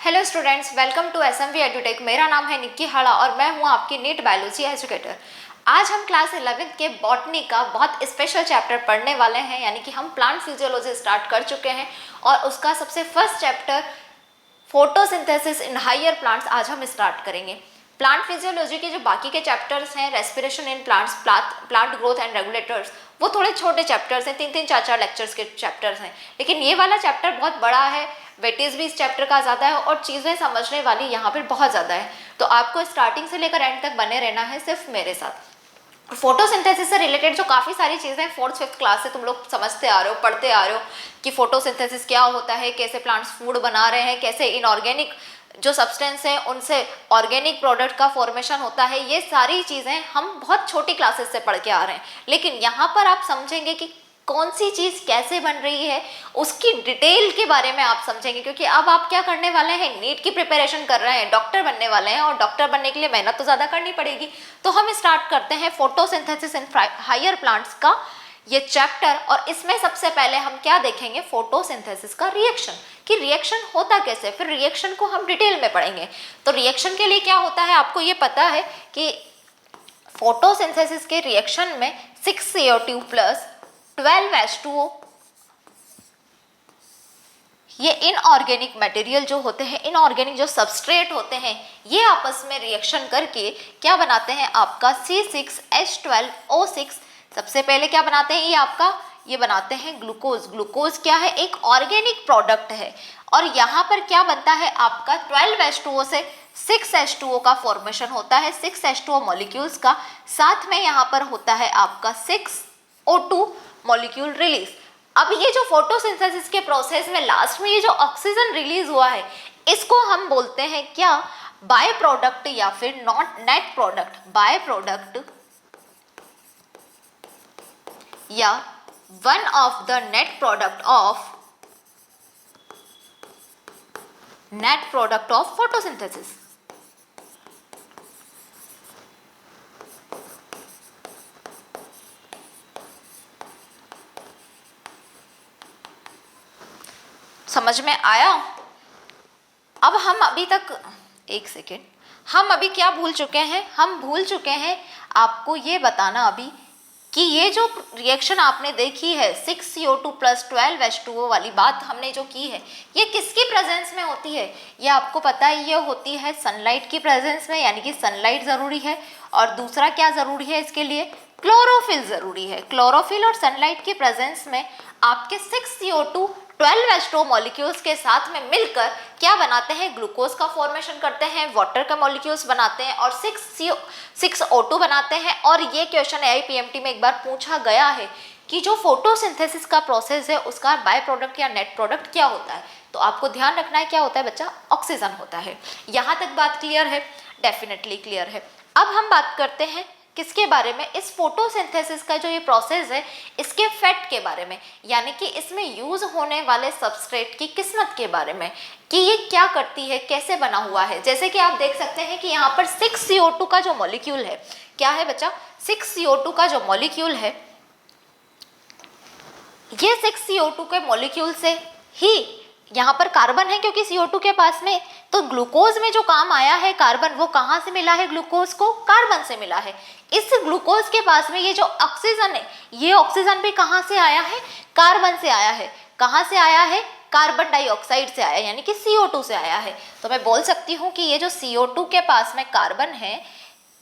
Hello students, welcome to SMV Edutech. मेरा नाम है निक्की हाड़ा और मैं हूं आपकी नीट बायोलॉजी एजुकेटर। आज हम क्लास 11th के बॉटनी का बहुत स्पेशल चैप्टर पढ़ने वाले हैं, यानी कि हम प्लांट फिजियोलॉजी स्टार्ट कर चुके हैं और उसका सबसे first chapter photosynthesis in higher plants आज हम स्टार्ट करेंगे। प्लांट फिजियोलॉजी के जो बाकी के चैप्टर्स हैं, respiration in plants, plant growth and regulators, वो थोड़े छोटे चैप्टर्स हैं, 3-3, 4-4 लेक्चर्स के चैप्टर्स हैं। लेकिन ये वाला चैप्टर बहुत बड़ा है, वेटेज भी इस चैप्टर का ज़्यादा है और चीज़ें समझने वाली यहाँ पर बहुत ज़्यादा है। तो आपको स्टार्टिंग से लेकर एंड तक बने रहना है सिर्फ मेरे साथ। फोटोसिंथेसिस से रिलेटेड जो काफ़ी सारी चीज़ें 4th-5th क्लास से तुम लोग समझते आ रहे हो, पढ़ते आ रहे हो कि फोटोसिंथेसिस क्या होता है, कैसे प्लांट्स फूड बना रहे हैं, कैसे इनऑर्गेनिक जो सब्सटेंस है उनसे ऑर्गेनिक प्रोडक्ट का फॉर्मेशन होता है। ये सारी चीज़ें हम बहुत छोटी क्लासेस से पढ़ के आ रहे हैं, लेकिन यहाँ पर आप समझेंगे कि कौन सी चीज़ कैसे बन रही है, उसकी डिटेल के बारे में आप समझेंगे। क्योंकि अब आप क्या करने वाले हैं, नीट की प्रिपरेशन कर रहे हैं, डॉक्टर बनने वाले हैं और डॉक्टर बनने के लिए मेहनत तो ज़्यादा करनी पड़ेगी। तो हम स्टार्ट करते हैं फोटोसिंथेसिस इन हायर प्लांट्स का ये चैप्टर। और इसमें सबसे पहले हम क्या देखेंगे, फोटोसिंथेसिस का रिएक्शन, कि रिएक्शन होता कैसे, फिर रिएक्शन को हम डिटेल में पढ़ेंगे। तो रिएक्शन के लिए क्या होता है, आपको ये पता है कि फोटोसिंथेसिस के रिएक्शन में 6CO2 प्लस 12H2O, ये इनऑर्गेनिक मटेरियल जो होते हैं, इनऑर्गेनिक जो सबस्ट्रेट होते हैं, ये आपस में रिएक्शन करके क्या बनाते हैं, आपका C6H12O6। सबसे पहले क्या बनाते हैं, ये बनाते हैं ग्लूकोज। ग्लूकोज क्या है, एक ऑर्गेनिक प्रोडक्ट है। और यहाँ पर क्या बनता है, आपका 12H2O से 6H2O का फॉर्मेशन होता है, 6H2O मॉलिक्यूल्स का। साथ में यहाँ पर होता है आपका 6O2 मॉलिक्यूल रिलीज। अब ये जो फोटोसिंथेसिस के प्रोसेस में लास्ट में ये जो ऑक्सीजन रिलीज हुआ है, इसको हम बोलते हैं क्या, बाय प्रोडक्ट या फिर not net product. By product या one of the net product of photosynthesis. समझ में आया? अब हम अभी तक, एक सेकेंड, हम अभी क्या भूल चुके हैं, हम भूल चुके हैं आपको ये बताना अभी कि ये जो रिएक्शन आपने देखी है 6CO2 प्लस 12H2O वाली बात हमने जो की है, ये किसकी प्रेजेंस में होती है, ये आपको पता है, ये होती है सनलाइट की प्रेजेंस में, यानी कि सनलाइट ज़रूरी है। और दूसरा क्या ज़रूरी है इसके लिए, क्लोरोफिल ज़रूरी है। क्लोरोफिल और सनलाइट की प्रेजेंस में आपके 6CO2 12H2O मॉलिक्यूल्स के साथ में मिलकर क्या बनाते हैं, ग्लूकोज का फॉर्मेशन करते हैं, वाटर का मॉलिक्यूल्स बनाते हैं और 6O2 बनाते हैं। और ये क्वेश्चन AIPMT में एक बार पूछा गया है कि जो फोटोसिंथेसिस का प्रोसेस है उसका बाय प्रोडक्ट या नेट प्रोडक्ट क्या होता है। तो आपको ध्यान रखना है क्या होता है बच्चा, ऑक्सीजन होता है। यहाँ तक बात क्लियर है? डेफिनेटली क्लियर है। अब हम बात करते हैं किसके बारे में, इस फोटोसिंथेसिस का जो ये प्रोसेस है इसके फैक्ट के बारे में, यानी कि इसमें यूज होने वाले सबस्ट्रेट की किस्मत के बारे में, कि ये क्या करती है, कैसे बना हुआ है। जैसे कि आप देख सकते हैं कि यहाँ पर 6CO2 का जो मॉलिक्यूल है, क्या है बच्चा, 6CO2 का जो मॉलिक्यूल है, ये 6CO2 के मॉलिक्यूल से ही यहाँ पर कार्बन है, क्योंकि CO2 के पास में, तो ग्लूकोज में जो काम आया है कार्बन, वो कहाँ से मिला है, ग्लूकोज को कार्बन से मिला है। इस ग्लूकोज के पास में ये जो ऑक्सीजन है, ये ऑक्सीजन भी कहाँ से आया है, कार्बन से आया है। कहाँ से आया है, कार्बन डाइऑक्साइड से आया, यानी कि CO2 से आया है। तो मैं बोल सकती हूँ कि ये जो CO2 के पास में कार्बन है,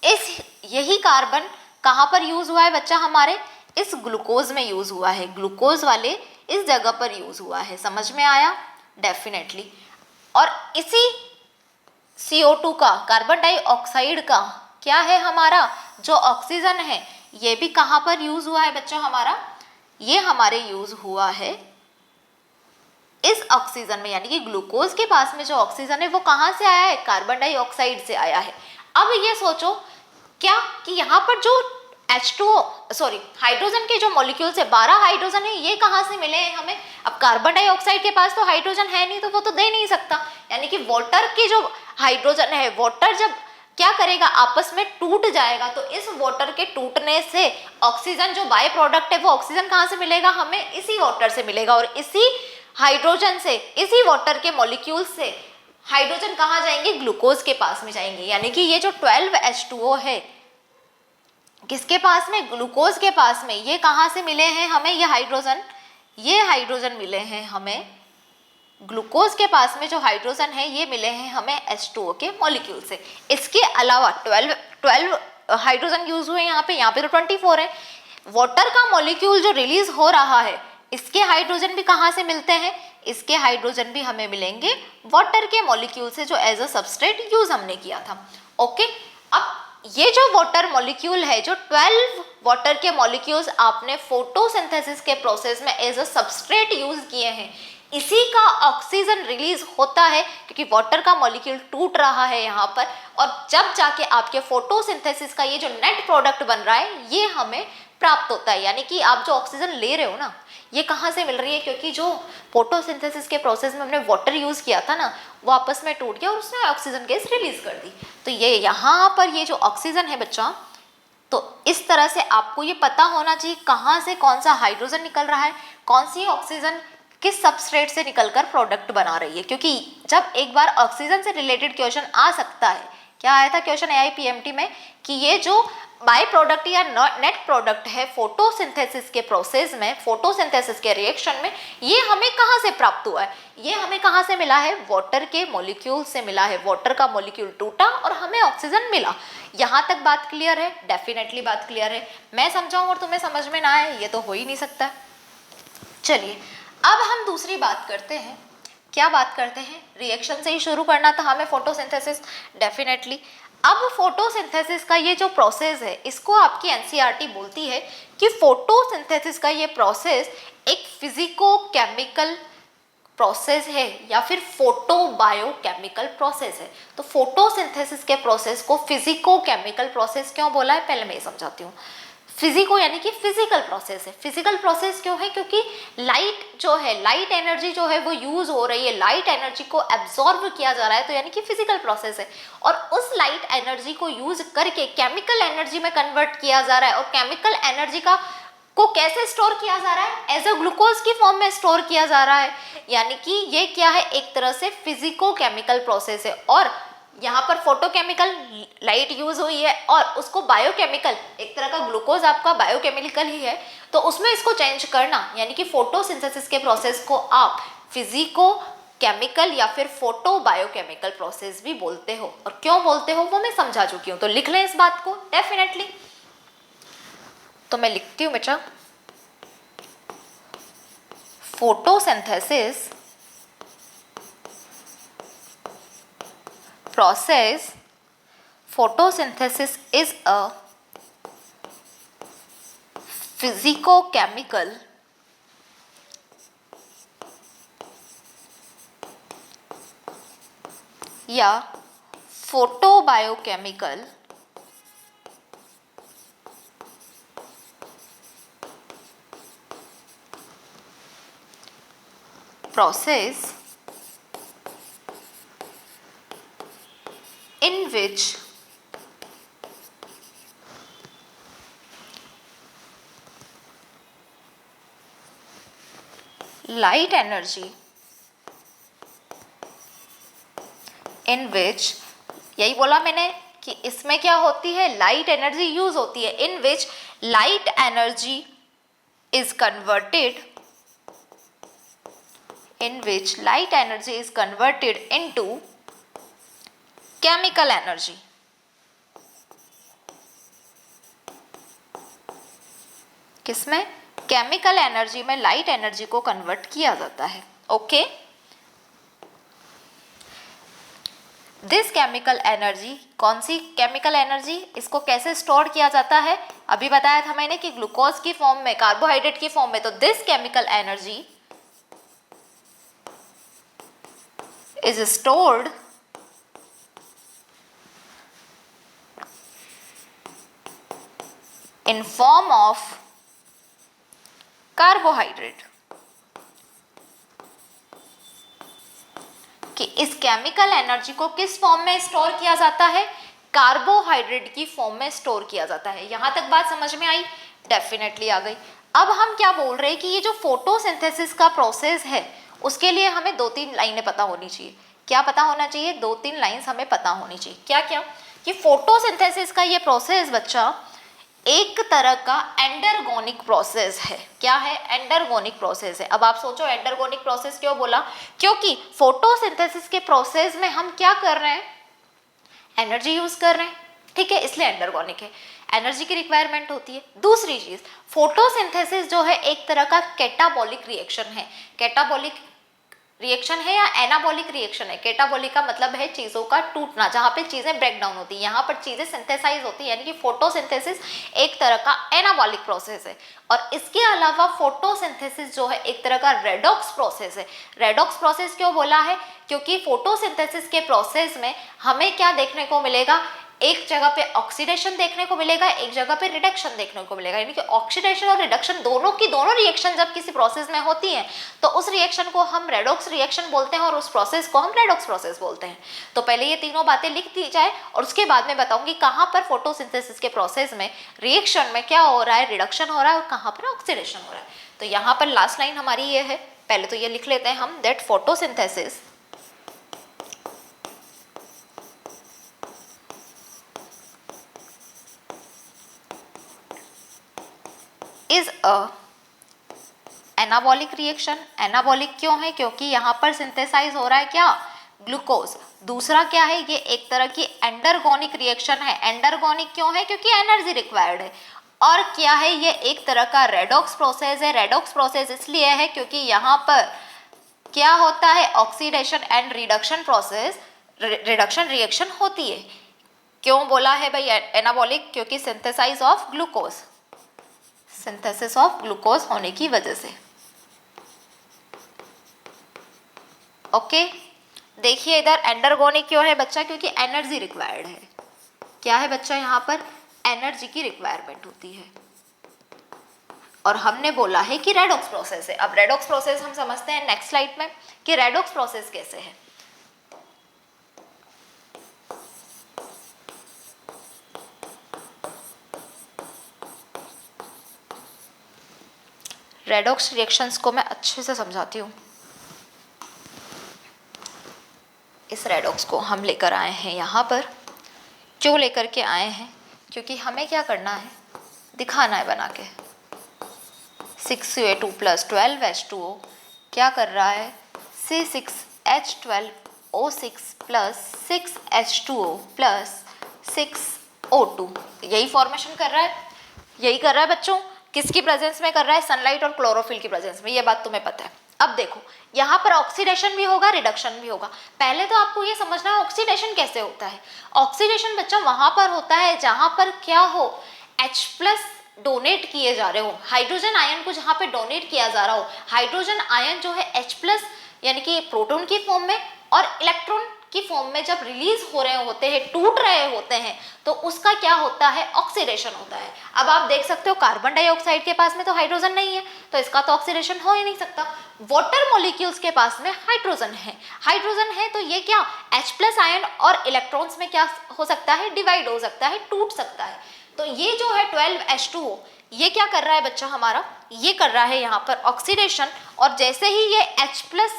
यही कार्बन कहाँ पर यूज हुआ है बच्चा, हमारे इस ग्लूकोज में यूज हुआ है, ग्लूकोज वाले इस जगह पर यूज हुआ है। समझ में आया? डेफिनेटली। और इसी CO2 का, कार्बन डाइऑक्साइड का क्या है, हमारा जो ऑक्सीजन है, ये भी कहाँ पर यूज हुआ है बच्चा हमारा, ये हमारे यूज हुआ है इस ऑक्सीजन में, यानी कि ग्लूकोज के पास में जो ऑक्सीजन है वो कहाँ से आया है, कार्बन डाइऑक्साइड से आया है। अब ये सोचो क्या कि यहाँ पर जो हाइड्रोजन के जो मॉलिक्यूल्स है, 12 हाइड्रोजन है, ये कहाँ से मिले हैं हमें। अब कार्बन डाइऑक्साइड के पास तो हाइड्रोजन है नहीं, तो वो तो दे नहीं सकता, यानी कि वाटर की जो हाइड्रोजन है, वाटर जब क्या करेगा, आपस में टूट जाएगा, तो इस वाटर के टूटने से ऑक्सीजन जो बाय प्रोडक्ट है, वो ऑक्सीजन कहाँ से मिलेगा हमें, इसी वाटर से मिलेगा। और इसी हाइड्रोजन से, इसी वाटर के मॉलिक्यूल से हाइड्रोजन कहाँ जाएंगे, ग्लूकोज के पास में जाएंगे। यानी कि ये जो 12H2O है किसके पास में, ग्लूकोज के पास में। ये कहाँ से मिले हैं हमें, ये हाइड्रोजन मिले हैं हमें ग्लूकोज के पास में। जो हाइड्रोजन है ये मिले हैं हमें H2O के मॉलिक्यूल से। इसके अलावा 12 हाइड्रोजन यूज हुए यहाँ पे तो 24 है। वाटर का मॉलिक्यूल जो रिलीज हो रहा है, इसके हाइड्रोजन भी कहाँ से मिलते हैं, इसके हाइड्रोजन भी हमें मिलेंगे वाटर के मॉलिक्यूल से, जो एज अ सबस्ट्रेट यूज हमने किया था। ओके, अब ये जो वाटर मॉलिक्यूल है, जो 12 वाटर के मॉलिक्यूल्स आपने फोटोसिंथेसिस के प्रोसेस में एज अ सबस्ट्रेट यूज किए हैं, इसी का ऑक्सीजन रिलीज होता है, क्योंकि वाटर का मॉलिक्यूल टूट रहा है यहाँ पर, और जब जाके आपके फोटोसिंथेसिस का ये जो नेट प्रोडक्ट बन रहा है ये हमें प्राप्त होता है। यानी कि आप जो ऑक्सीजन ले रहे हो ना, ये कहाँ से मिल रही है, क्योंकि जो फोटोसिंथेसिस के प्रोसेस में हमने वाटर यूज किया था ना, वो आपस में टूट गया और उसने ऑक्सीजन गैस रिलीज कर दी। तो ये यहाँ पर ये जो ऑक्सीजन है बच्चा, तो इस तरह से आपको ये पता होना चाहिए कहाँ से कौन सा हाइड्रोजन निकल रहा है, कौन सी ऑक्सीजन किस सबस्ट्रेट से निकलकर प्रोडक्ट बना रही है। क्योंकि जब एक बार ऑक्सीजन से रिलेटेड क्वेश्चन आ सकता है, क्या आया था क्वेश्चन AIPMT में, कि ये जो बाय प्रोडक्ट या नेट प्रोडक्ट है फोटोसिंथेसिस के प्रोसेस में, फोटोसिंथेसिस के रिएक्शन में, ये हमें कहाँ से प्राप्त हुआ है, ये हमें कहाँ से मिला है, वाटर के मॉलिक्यूल से मिला है। वाटर का मॉलिक्यूल टूटा और हमें ऑक्सीजन मिला। यहाँ तक बात क्लियर है, डेफिनेटली बात क्लियर है। मैं समझाऊं और तुम्हें समझ में ना आए, ये तो हो ही नहीं सकता। चलिए अब हम दूसरी बात करते हैं। क्या बात करते हैं, रिएक्शन से ही शुरू करना था हमें फोटोसिंथेसिस, डेफिनेटली। अब फोटोसिंथेसिस का ये जो प्रोसेस है, इसको आपकी NCERT बोलती है कि फोटोसिंथेसिस का ये प्रोसेस एक फिजिको केमिकल प्रोसेस है या फिर फोटो बायोकेमिकल प्रोसेस है। तो फोटोसिंथेसिस के प्रोसेस को फिजिको केमिकल प्रोसेस क्यों बोला है, पहले मैं ये समझाती हूँ। फिजिको यानी कि फिजिकल प्रोसेस है। फिजिकल प्रोसेस क्यों है, क्योंकि लाइट जो है, लाइट एनर्जी जो है वो यूज हो रही है, लाइट एनर्जी को एब्जॉर्ब किया जा रहा है, तो यानी कि फिजिकल प्रोसेस है। और उस लाइट एनर्जी को यूज करके केमिकल एनर्जी में कन्वर्ट किया जा रहा है, और केमिकल एनर्जी को कैसे स्टोर किया जा रहा है, एज अ ग्लूकोज की फॉर्म में स्टोर किया जा रहा है। यानी कि ये क्या है, एक तरह से फिजिको केमिकल प्रोसेस है। और यहाँ पर फोटोकेमिकल लाइट यूज हुई है, और उसको बायोकेमिकल, एक तरह का ग्लूकोज आपका बायोकेमिकल ही है, तो उसमें इसको चेंज करना, यानी कि फोटोसिंथेसिस के प्रोसेस को आप फिजिको केमिकल या फिर फोटो बायोकेमिकल प्रोसेस भी बोलते हो। और क्यों बोलते हो वो मैं समझा चुकी हूँ, तो लिख लें इस बात को डेफिनेटली। तो मैं लिखती हूँ बच्चा, photosynthesis process, photosynthesis is a physicochemical या photobiocchemical process in which light energy, in which, यही बोला मैंने कि इसमें क्या होती है, लाइट एनर्जी यूज होती है, in which light energy is converted, in which light energy is converted into chemical energy. किसमें, केमिकल एनर्जी में लाइट एनर्जी को कन्वर्ट किया जाता है। ओके, दिस केमिकल एनर्जी, कौन सी केमिकल एनर्जी, इसको कैसे स्टोर किया जाता है, अभी बताया था मैंने कि ग्लूकोज की फॉर्म में, कार्बोहाइड्रेट की फॉर्म में। तो this chemical energy is stored in form of carbohydrate। कि इस केमिकल एनर्जी को किस फॉर्म में स्टोर किया जाता है, कार्बोहाइड्रेट की फॉर्म में स्टोर किया जाता है। यहां तक बात समझ में आई, डेफिनेटली आ गई। अब हम क्या बोल रहे हैं कि ये जो फोटोसिंथेसिस का प्रोसेस है, उसके लिए हमें 2-3 लाइनें पता होनी चाहिए क्या पता होना चाहिए, 2-3 लाइंस हमें पता होनी चाहिए। क्या क्या कि फोटोसिंथेसिस का ये प्रोसेस बच्चा एक तरह का एंडरगोनिक प्रोसेस है। क्या है? एंडरगोनिक प्रोसेस है। अब आप सोचो एंडरगोनिक प्रोसेस क्यों बोला? क्योंकि फोटोसिंथेसिस के प्रोसेस में हम क्या कर रहे हैं? एनर्जी यूज कर रहे हैं, ठीक है, इसलिए एंडरगोनिक है। एनर्जी की रिक्वायरमेंट होती है। दूसरी चीज, फोटोसिंथेसिस जो है एक तरह का कैटाबॉलिक रिएक्शन है। कैटाबॉलिक रिएक्शन है या एनाबॉलिक रिएक्शन है? कैटाबॉलिक का मतलब है चीजों का टूटना, जहां पे चीजें ब्रेक डाउन होती है, यहाँ पर चीजें सिंथेसाइज होती है, यानी कि फोटोसिंथेसिस एक तरह का एनाबॉलिक प्रोसेस है। और इसके अलावा फोटोसिंथेसिस जो है एक तरह का रेडॉक्स प्रोसेस है। रेडॉक्स प्रोसेस क्यों बोला है? क्योंकि फोटोसिंथेसिस के प्रोसेस में हमें क्या देखने को मिलेगा? एक जगह पे ऑक्सीडेशन देखने को मिलेगा, एक जगह पे रिडक्शन देखने को मिलेगा। यानी कि ऑक्सीडेशन और रिडक्शन दोनों की दोनों रिएक्शन जब किसी प्रोसेस में होती हैं तो उस रिएक्शन को हम रेडॉक्स रिएक्शन बोलते हैं और उस प्रोसेस को हम रेडॉक्स प्रोसेस बोलते हैं। तो पहले ये तीनों बातें लिख दी जाए और उसके बाद में बताऊंगी कहाँ पर फोटोसिंथेसिस के प्रोसेस में रिएक्शन में क्या हो रहा है, रिडक्शन हो रहा है, और कहाँ पर ऑक्सीडेशन हो रहा है। तो यहाँ पर लास्ट लाइन हमारी ये है, पहले तो ये लिख लेते हैं हम, that photosynthesis is a anabolic reaction. Anabolic क्यों है? क्योंकि यहाँ पर सिंथेसाइज हो रहा है क्या? ग्लूकोज। दूसरा क्या है? ये एक तरह की एंडरगोनिक रिएक्शन है। एंडरगोनिक क्यों है? क्योंकि एनर्जी रिक्वायर्ड है। और क्या है? ये एक तरह का रेडॉक्स प्रोसेस है। रेडॉक्स प्रोसेस इसलिए है क्योंकि यहाँ पर क्या होता है? Oxidation and reduction process, reduction reaction होती है। क्यों बोला है भाई एनाबॉलिक? क्योंकि synthesize of glucose, synthesis of glucose होने की वजह से। ओके, देखिए इधर एंडरगोनिक क्यों है बच्चा? क्योंकि एनर्जी रिक्वायर्ड है। क्या है बच्चा? यहाँ पर एनर्जी की रिक्वायरमेंट होती है। और हमने बोला है कि रेडॉक्स प्रोसेस है। अब रेडॉक्स प्रोसेस हम समझते हैं नेक्स्ट स्लाइड में कि रेडॉक्स प्रोसेस कैसे है। रेडॉक्स रिएक्शंस को मैं अच्छे से समझाती हूँ। इस रेडॉक्स को हम लेकर आए हैं यहाँ पर। क्यों लेकर के आए हैं? क्योंकि हमें क्या करना है? दिखाना है बना के। 6Ca2 + 12H2O क्या कर रहा है? C6H12O6 + 6H2O + 6O2, यही फॉर्मेशन कर रहा है। यही कर रहा है बच्चों। किसकी प्रेजेंस में कर रहा है? सनलाइट और क्लोरोफिल की प्रेजेंस में। ये बात तुम्हें पता है। अब देखो यहाँ पर ऑक्सीडेशन भी होगा, रिडक्शन भी होगा। पहले तो आपको ये समझना है ऑक्सीडेशन कैसे होता है। ऑक्सीडेशन बच्चा वहां पर होता है जहां पर क्या हो? H+ डोनेट किए जा रहे हो, हाइड्रोजन आयन को जहां पे डोनेट किया जा रहा हो। हाइड्रोजन आयन जो है H+ यानी कि प्रोटॉन की फॉर्म में और इलेक्ट्रॉन की फॉर्म में जब रिलीज हो रहे होते हैं, टूट रहे होते हैं, तो उसका क्या होता है? ऑक्सीडेशन होता है। अब आप देख सकते हो कार्बन डाइऑक्साइड के पास में तो हाइड्रोजन नहीं है, तो इसका तो ऑक्सीडेशन हो ही नहीं सकता। वाटर मॉलिक्यूल्स के पास में हाइड्रोजन है। हाइड्रोजन है तो ये क्या? H+ आयन और इलेक्ट्रॉन्स में क्या हो सकता है? डिवाइड हो सकता है, टूट सकता है। तो ये जो है 12H2O, ये क्या कर रहा है बच्चा हमारा? ये कर रहा है यहाँ पर ऑक्सीडेशन। और जैसे ही ये H+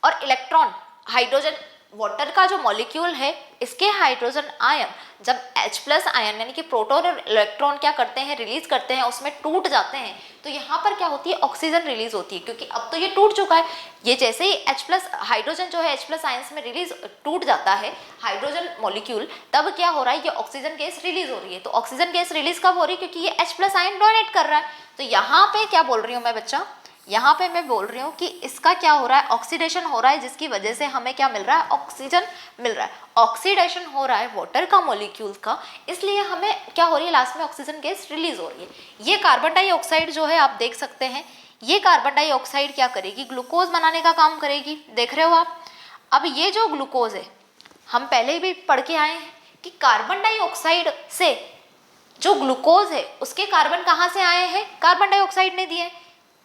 और इलेक्ट्रॉन, हाइड्रोजन वाटर का जो मॉलिक्यूल है, इसके हाइड्रोजन आयन जब H+ आयन यानी कि प्रोटॉन और इलेक्ट्रॉन क्या करते हैं? रिलीज करते हैं, उसमें टूट जाते हैं, तो यहाँ पर क्या होती है? ऑक्सीजन रिलीज होती है। क्योंकि अब तो ये टूट चुका है। ये जैसे ही H+ हाइड्रोजन जो है H+ आयंस में रिलीज टूट जाता है हाइड्रोजन मॉलिक्यूल, तब क्या हो रहा है? ये ऑक्सीजन गैस रिलीज हो रही है। तो ऑक्सीजन गैस रिलीज कब हो रही है? क्योंकि ये H+ आयन डोनेट कर रहा है। तो यहाँ पे क्या बोल रही हूँ मैं बच्चा? यहाँ पे मैं बोल रही हूँ कि इसका क्या हो रहा है? ऑक्सीडेशन हो रहा है, जिसकी वजह से हमें क्या मिल रहा है? ऑक्सीजन मिल रहा है। ऑक्सीडेशन हो रहा है वाटर का मॉलिक्यूल का, इसलिए हमें क्या हो रही है? लास्ट में ऑक्सीजन गैस रिलीज हो रही है। ये कार्बन डाइऑक्साइड जो है आप देख सकते हैं, ये कार्बन डाइऑक्साइड क्या करेगी? ग्लूकोज बनाने का काम करेगी। देख रहे हो आप? अब ये जो ग्लूकोज है, हम पहले भी पढ़ के आए हैं कि कार्बन डाइऑक्साइड से जो ग्लूकोज है उसके कार्बन कहाँ से आए हैं? कार्बन डाइऑक्साइड ने दिए।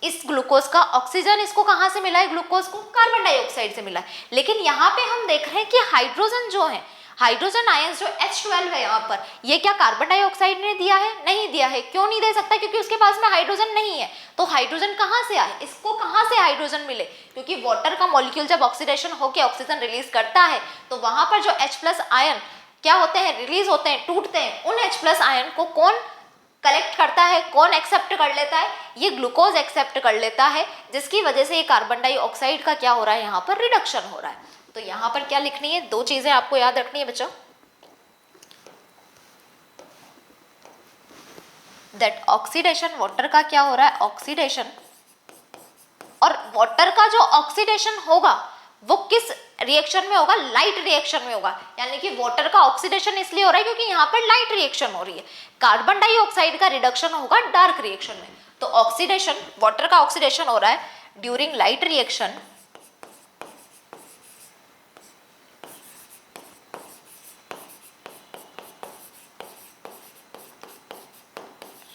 इस ग्लूकोज का ऑक्सीजन इसको कहाँ से मिला है? ग्लूकोज को कार्बन डाइऑक्साइड से मिला है। लेकिन यहाँ पे हम देख रहे हैं कि हाइड्रोजन जो है, हाइड्रोजन आयंस जो H12 है यहाँ पर, ये क्या कार्बन डाइऑक्साइड ने दिया है? नहीं दिया है। क्यों नहीं दे सकता? क्योंकि उसके पास में हाइड्रोजन नहीं है। तो हाइड्रोजन कहाँ से आए? इसको कहाँ से हाइड्रोजन मिले? क्योंकि वाटर का मॉलिक्यूल जब ऑक्सीडेशन होकर ऑक्सीजन रिलीज करता है तो वहां पर जो H+ आयन क्या होते हैं, रिलीज होते हैं, टूटते हैं। उन H+ आयन को कौन कलेक्ट करता है, कौन एक्सेप्ट कर लेता है? ये ग्लूकोज एक्सेप्ट कर लेता है, जिसकी वजह से ये कार्बन डाइऑक्साइड का क्या हो रहा है, यहाँ पर रिडक्शन हो रहा है। तो यहाँ पर क्या लिखनी है? दो चीजें आपको याद रखनी है बच्चों, दैट ऑक्सीडेशन, वाटर का क्या हो रहा है, ऑक्सीडेशन, और वाटर का जो ऑक्सीडेशन होगा वो किस रिएक्शन में होगा? लाइट रिएक्शन में होगा। यानी कि वाटर का ऑक्सीडेशन इसलिए हो रहा है क्योंकि यहाँ पर लाइट रिएक्शन हो रही है। कार्बन डाइऑक्साइड का रिडक्शन होगा डार्क रिएक्शन में। तो ऑक्सीडेशन, वाटर का ऑक्सीडेशन हो रहा है during light reaction,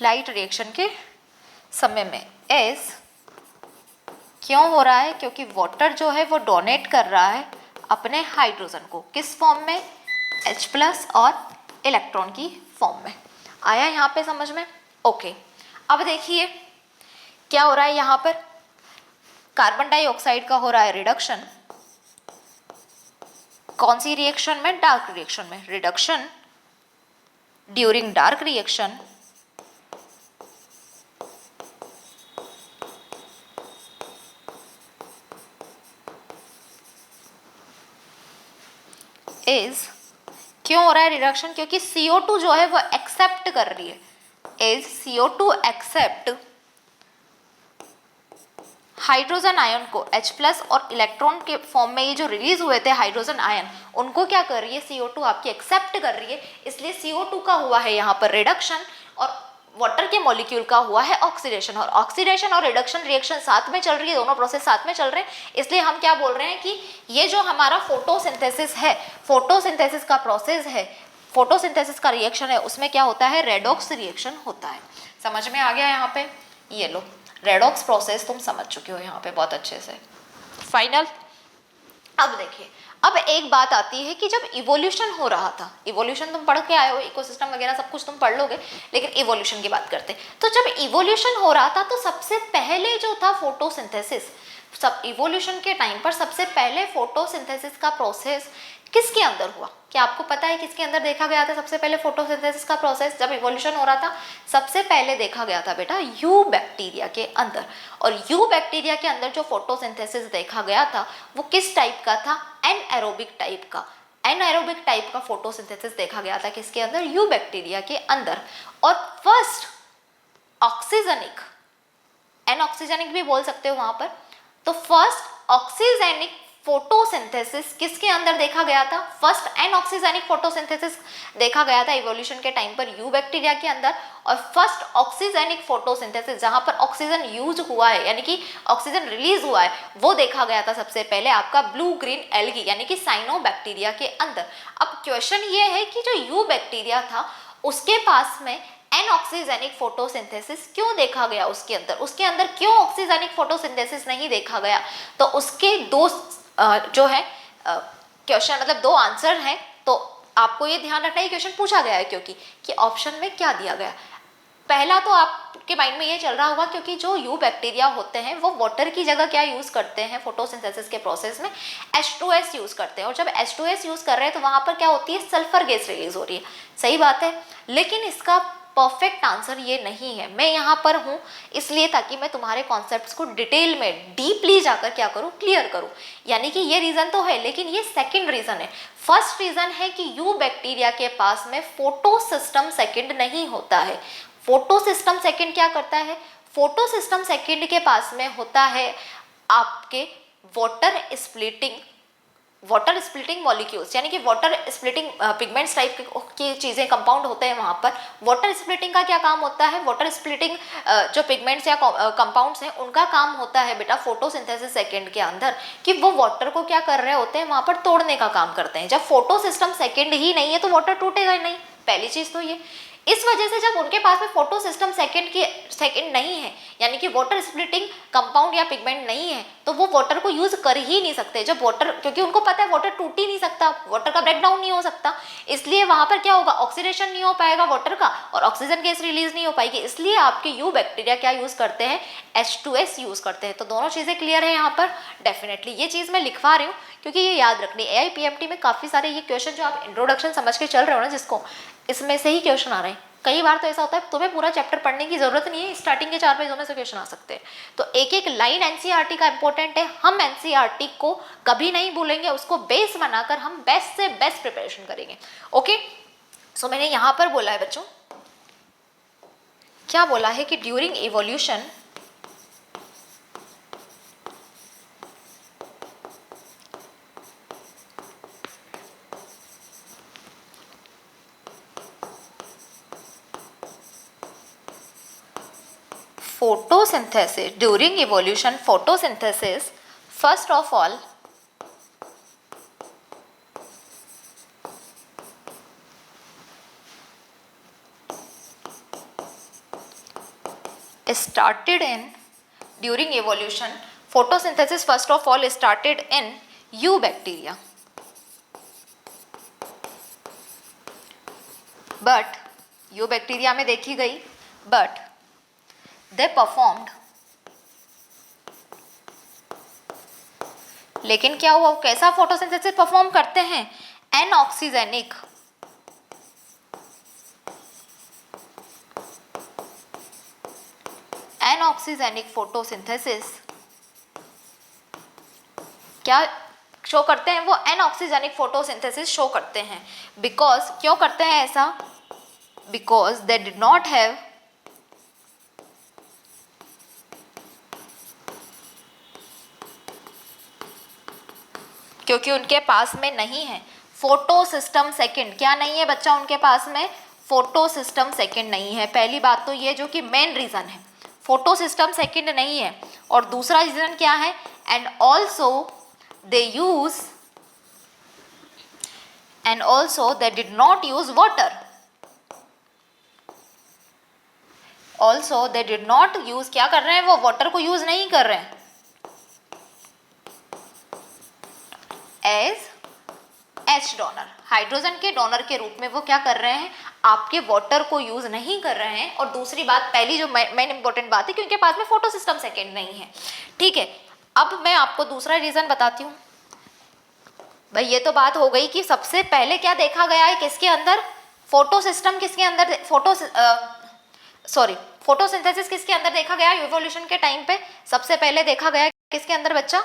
light reaction के समय में। एज क्यों हो रहा है? क्योंकि वाटर जो है वो डोनेट कर रहा है अपने हाइड्रोजन को, किस फॉर्म में? H+ और इलेक्ट्रॉन की फॉर्म में। आया यहाँ पे समझ में? ओके। अब देखिए क्या हो रहा है यहाँ पर, कार्बन डाइऑक्साइड का हो रहा है रिडक्शन। कौन सी रिएक्शन में? डार्क रिएक्शन में। Reduction during dark reaction is, क्यों हो रहा है रिडक्शन? क्योंकि CO2 जो है वो एक्सेप्ट कर रही है। Is CO2 accept hydrogen ion को, H+ और इलेक्ट्रॉन के फॉर्म में ये जो रिलीज हुए थे हाइड्रोजन आयन, उनको क्या कर रही है? CO2 आपकी एक्सेप्ट कर रही है, इसलिए CO2 का हुआ है यहाँ पर रिडक्शन और वाटर के मॉलिक्यूल का हुआ है ऑक्सीडेशन। और ऑक्सीडेशन और रिडक्शन रिएक्शन साथ में चल रही है, दोनों प्रोसेस साथ में चल रहे हैं, इसलिए हम क्या बोल रहे हैं कि ये जो हमारा फोटोसिंथेसिस है, फोटोसिंथेसिस का प्रोसेस है, फोटोसिंथेसिस का रिएक्शन है, उसमें क्या होता है? रेडॉक्स रिएक्शन होता है। समझ में आ गया यहाँ पे? ये लो, रेडॉक्स प्रोसेस तुम समझ चुके हो यहाँ पे बहुत अच्छे से। फाइनल। अब देखिए, अब एक बात आती है कि जब इवोल्यूशन हो रहा था, इवोल्यूशन तुम पढ़ के आए हो, इकोसिस्टम वगैरह सब कुछ तुम पढ़ लोगे, लेकिन इवोल्यूशन की बात करते हैं। तो जब इवोल्यूशन हो रहा था तो सबसे पहले जो था फोटोसिंथेसिस, सब इवोल्यूशन के टाइम पर सबसे पहले फोटोसिंथेसिस का प्रोसेस किसके अंदर हुआ? क्या आपको पता है किसके अंदर देखा गया था सबसे पहले फोटोसिंथेसिस का प्रोसेस जब इवोल्यूशन हो रहा था? सबसे पहले देखा गया था बेटा यू बैक्टीरिया के अंदर। और यू बैक्टीरिया के अंदर जो फोटोसिंथेसिस देखा गया था वो किस टाइप का था? एनएरोबिक टाइप का। एनएरोबिक टाइप का फोटोसिंथेसिस देखा गया था किसके अंदर? यू बैक्टीरिया के अंदर। और फर्स्ट ऑक्सीजनिक, एनऑक्सीजनिक भी बोल सकते हो वहां पर, तो फर्स्ट ऑक्सीजेनिक फोटोसिंथेसिस किसके अंदर देखा गया था? फर्स्ट एनऑक्सीजेनिक फोटोसिंथेसिस देखा गया था इवोल्यूशन के टाइम पर यू बैक्टीरिया के अंदर। और फर्स्ट ऑक्सीजेनिक फोटोसिंथेसिस जहां पर ऑक्सीजन यूज हुआ है यानी कि ऑक्सीजन रिलीज हुआ है वो देखा गया था सबसे पहले आपका ब्लू ग्रीन एल्गी यानी कि साइनोबैक्टीरिया के अंदर। अब क्वेश्चन ये है कि जो यू बैक्टीरिया था उसके पास में एनऑक्सीजेनिक फोटोसिंथेसिस क्यों देखा गया? उसके अंदर क्यों ऑक्सीजेनिक फोटोसिंथेसिस नहीं देखा गया? तो उसके दो जो है क्वेश्चन, मतलब दो आंसर हैं। तो आपको ये ध्यान रखना है क्वेश्चन पूछा गया है क्योंकि कि ऑप्शन में क्या दिया गया। पहला तो आपके माइंड में ये चल रहा होगा क्योंकि जो यू बैक्टीरिया होते हैं वो वाटर की जगह क्या यूज करते हैं फोटोसिंथेसिस के प्रोसेस में? H2S यूज करते हैं। और जब H2S यूज कर रहे हैं तो वहां पर क्या होती है? सल्फर गैस रिलीज हो रही है। सही बात है, लेकिन इसका परफेक्ट आंसर ये नहीं है। मैं यहाँ पर हूँ इसलिए ताकि मैं तुम्हारे कॉन्सेप्ट्स को डिटेल में डीपली जाकर क्या करूँ? क्लियर करूँ। यानी कि ये रीजन तो है लेकिन ये सेकंड रीजन है। फर्स्ट रीजन है कि यू बैक्टीरिया के पास में फोटो सिस्टम सेकंड नहीं होता है। फोटो सिस्टम सेकंड क्या करता है? फोटो सिस्टम सेकंड के पास में होता है आपके वाटर स्प्लिटिंग मॉलिक्यूल्स यानी कि वाटर स्प्लिटिंग पिगमेंट्स टाइप की चीज़ें कंपाउंड होते हैं वहाँ पर। वाटर स्प्लिटिंग का क्या काम होता है? वाटर स्प्लिटिंग जो पिगमेंट्स या कंपाउंड्स हैं उनका काम होता है बेटा फोटोसिंथेसिस सेकंड के अंदर कि वो वाटर को क्या कर रहे होते हैं? वहाँ पर तोड़ने का काम करते हैं। जब फोटो सिस्टम सेकंड ही नहीं है तो वाटर टूटेगा ही नहीं, पहली चीज़ तो ये। इस वजह से जब उनके पास में फोटो सिस्टम सेकंड नहीं है, यानी कि वाटर स्प्लिटिंग कंपाउंड या पिगमेंट नहीं है, तो वो वाटर को यूज कर ही नहीं सकते। जब वाटर, क्योंकि उनको पता है वाटर टूट ही नहीं सकता, वाटर का ब्रेक डाउन नहीं हो सकता, इसलिए वहां पर क्या होगा, ऑक्सीडेशन नहीं हो पाएगा वाटर का और ऑक्सीजन गैस रिलीज नहीं हो पाएगी। इसलिए आपके यू बैक्टीरिया क्या यूज करते हैं, H2S यूज करते हैं। तो दोनों चीजें क्लियर है यहाँ पर। डेफिनेटली ये चीज मैं लिखवा रही हूँ क्योंकि ये याद रखनी। AIPMT में काफी सारे ये क्वेश्चन जो आप इंट्रोडक्शन समझ के चल रहे हो ना, जिसको, इसमें से ही क्वेश्चन आ रहे हैं। कई बार तो ऐसा होता है तुम्हें पूरा चैप्टर पढ़ने की जरूरत नहीं है, स्टार्टिंग के 4 पेजों में से क्वेश्चन आ सकते हैं। तो एक एक लाइन एनसीईआरटी का इंपॉर्टेंट है। हम एनसीईआरटी को कभी नहीं भूलेंगे, उसको बेस बनाकर हम बेस्ट से बेस्ट प्रिपरेशन करेंगे। ओके, सो मैंने यहां पर बोला है बच्चों, क्या बोला है कि during evolution photosynthesis, during evolution photosynthesis first of all started in, during evolution photosynthesis first of all started in eubacteria, but eubacteria में देखी गई, but they performed, लेकिन क्या हुआ, कैसा फोटोसिंथेसिस परफॉर्म करते हैं, एनऑक्सीजेनिक, एनऑक्सीजेनिक फोटोसिंथेसिस क्या शो करते हैं, वो एनऑक्सीजेनिक फोटोसिंथेसिस शो करते हैं। बिकॉज, क्यों करते हैं ऐसा, because they did not have क्योंकि उनके पास में नहीं है फोटो सिस्टम सेकंड। क्या नहीं है बच्चा उनके पास में, फोटो सिस्टम सेकंड नहीं है। पहली बात तो ये जो कि मेन रीजन है, फोटो सिस्टम सेकंड नहीं है। और दूसरा रीजन क्या है, and also they did not use water, also they did not use, क्या कर रहे हैं वो, वाटर को यूज नहीं कर रहे हैं एज H डोनर, हाइड्रोजन के डोनर के रूप में वो क्या कर रहे हैं, आपके वाटर को यूज नहीं कर रहे हैं। और दूसरी बात, पहली जो मेन इंपॉर्टेंट बात है कि उनके पास में फोटो सिस्टम सेकेंड नहीं है। ठीक है, अब मैं आपको दूसरा रीजन बताती हूँ। भाई ये तो बात हो गई कि सबसे पहले क्या देखा गया है, किसके अंदर, फोटो सिस्टम किसके अंदर, फोटोसिंथेसिस किसके अंदर देखा गया, इवोल्यूशन के टाइम पे सबसे पहले देखा गया किसके अंदर बच्चा,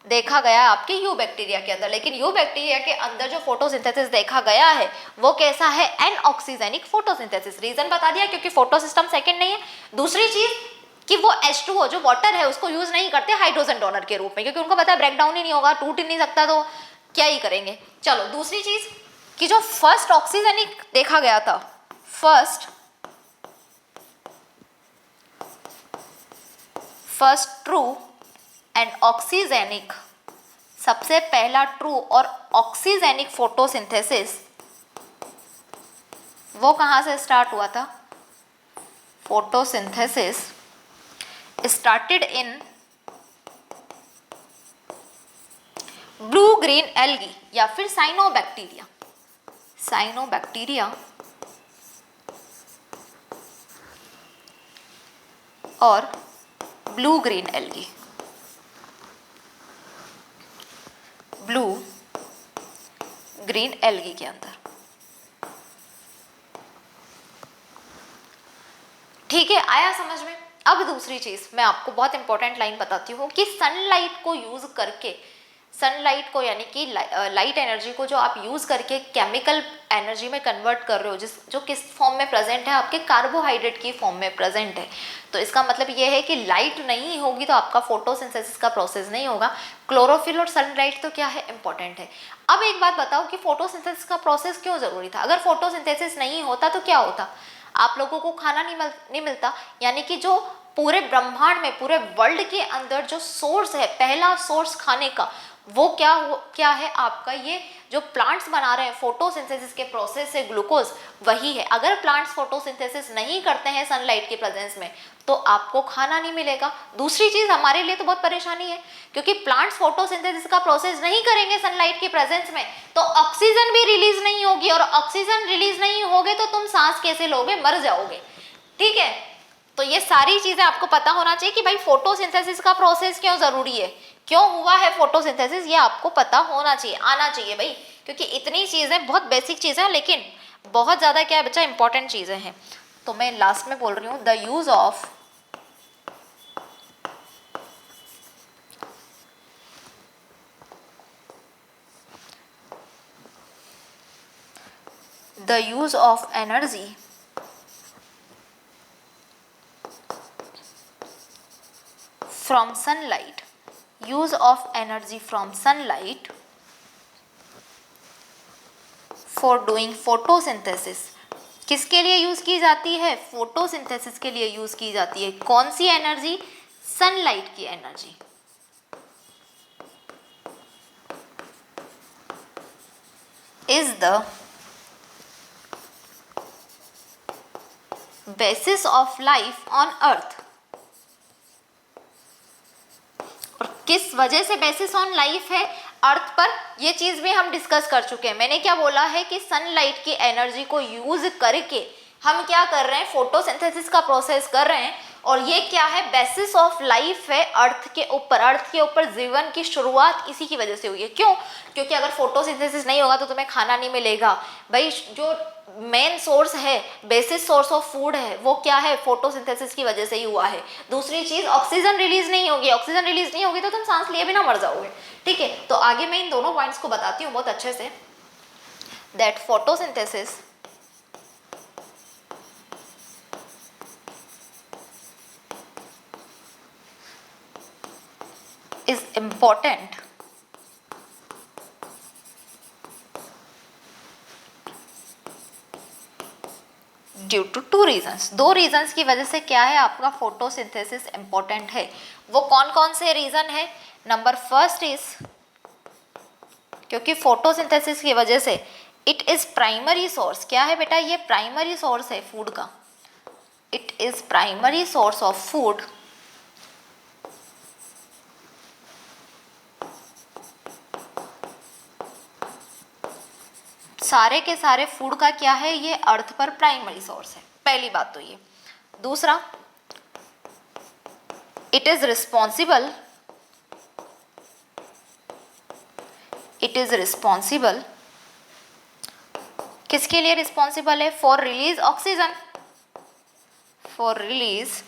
देखा गया आपके यू बैक्टीरिया के अंदर। लेकिन यू बैक्टीरिया के अंदर जो फोटोसिंथेसिस देखा गया है वो कैसा है, एनऑक्सीजेनिक फोटोसिंथेसिस। रीजन बता दिया, क्योंकि फोटो सिस्टम सेकंड नहीं है। दूसरी चीज कि वो H2O जो वाटर है उसको यूज नहीं करते हाइड्रोजन डोनर के रूप में, क्योंकि उनको पता है ब्रेक डाउन ही नहीं होगा, टूट ही नहीं सकता, तो क्या ही करेंगे। चलो दूसरी चीज कि जो फर्स्ट ऑक्सीजेनिक देखा गया था, फर्स्ट ट्रू एंड ऑक्सीजेनिक, सबसे पहला ट्रू और ऑक्सीजेनिक फोटोसिंथेसिस वो कहां से स्टार्ट हुआ था, photosynthesis started in blue green algae या फिर साइनोबैक्टीरिया और blue green algae, blue green algae के अंदर। ठीक है, आया समझ में। अब दूसरी चीज मैं आपको बहुत इंपॉर्टेंट लाइन बताती हूँ कि सनलाइट को यूज करके, सनलाइट को यानी कि लाइट एनर्जी को जो आप यूज करके केमिकल एनर्जी में कन्वर्ट कर रहे हो, जो किस फॉर्म में प्रेजेंट है, आपके कार्बोहाइड्रेट की फॉर्म में प्रेजेंट है। तो इसका मतलब ये है कि लाइट नहीं होगी तो आपका फोटोसिंथेसिस का प्रोसेस नहीं होगा। क्लोरोफिल और सनलाइट तो क्या है, इंपॉर्टेंट है। अब एक बात बताओ कि फोटोसिंथेसिस का प्रोसेस क्यों जरूरी था। अगर फोटोसिंथेसिस नहीं होता तो क्या होता, आप लोगों को खाना नहीं मिलता। यानी कि जो पूरे ब्रह्मांड में, पूरे वर्ल्ड के अंदर जो सोर्स है, पहला सोर्स खाने का, वो क्या है आपका, ये जो प्लांट्स बना रहे हैं फोटोसिंथेसिस के प्रोसेस से ग्लूकोज, वही है। अगर प्लांट्स फोटोसिंथेसिस नहीं करते हैं सनलाइट के प्रेजेंस में तो आपको खाना नहीं मिलेगा। दूसरी चीज हमारे लिए तो बहुत परेशानी है, क्योंकि प्लांट्स फोटोसिंथेसिस का प्रोसेस नहीं करेंगे सनलाइट के प्रेजेंस में तो ऑक्सीजन भी रिलीज नहीं होगी, और ऑक्सीजन रिलीज नहीं होगे तो तुम सांस कैसे लोगे, मर जाओगे। ठीक है, तो ये सारी चीजें आपको पता होना चाहिए कि भाई फोटोसिंथेसिस का प्रोसेस क्यों जरूरी है, क्यों हुआ है फोटोसिंथेसिस, ये आपको पता होना चाहिए, आना चाहिए भाई, क्योंकि इतनी चीजें बहुत बेसिक चीजें हैं लेकिन बहुत ज्यादा क्या है बच्चा, इंपॉर्टेंट चीजें हैं। तो मैं लास्ट में बोल रही हूँ, the use of energy from sunlight, use of energy from sunlight for doing photosynthesis, किसके लिए यूज की जाती है, फोटोसिंथेसिस के लिए यूज की जाती है। कौन सी एनर्जी, सनलाइट की energy. Is the basis of life on earth, और किस वजह से बेसिस ऑन लाइफ है अर्थ पर, ये चीज भी हम डिस्कस कर चुके हैं। मैंने क्या बोला है कि सनलाइट की एनर्जी को यूज करके हम क्या कर रहे हैं, फोटोसिंथेसिस का प्रोसेस कर रहे हैं, और ये क्या है, बेसिस ऑफ लाइफ है अर्थ के ऊपर। अर्थ के ऊपर जीवन की शुरुआत इसी की वजह से हुई है। क्यों, क्योंकि अगर फोटोसिंथेसिस नहीं होगा तो तुम्हें खाना नहीं मिलेगा भाई। जो मेन सोर्स है, बेसिस सोर्स ऑफ फूड है, वो क्या है, फोटोसिंथेसिस की वजह से ही हुआ है। दूसरी चीज, ऑक्सीजन रिलीज नहीं होगी, ऑक्सीजन रिलीज नहीं होगी तो तुम सांस लिए बिना मर जाओगे। ठीक है, तो आगे मैं इन दोनों पॉइंट्स को बताती हूँ बहुत अच्छे से। That photosynthesis is important due to two reasons. दो रीजंस की वजह से क्या है, आपका फोटोसिंथेसिस इंपॉर्टेंट है। वो कौन कौन से रीजन है, नंबर फर्स्ट इज, क्योंकि फोटोसिंथेसिस की वजह से इट इज प्राइमरी सोर्स, क्या है बेटा, ये प्राइमरी सोर्स है फूड का। It is primary source of food सारे के सारे फूड का क्या है, ये अर्थ पर प्राइमरी सोर्स है। पहली बात तो ये। दूसरा, इट इज रिस्पॉन्सिबल किसके लिए रिस्पॉन्सिबल है, for release oxygen, for release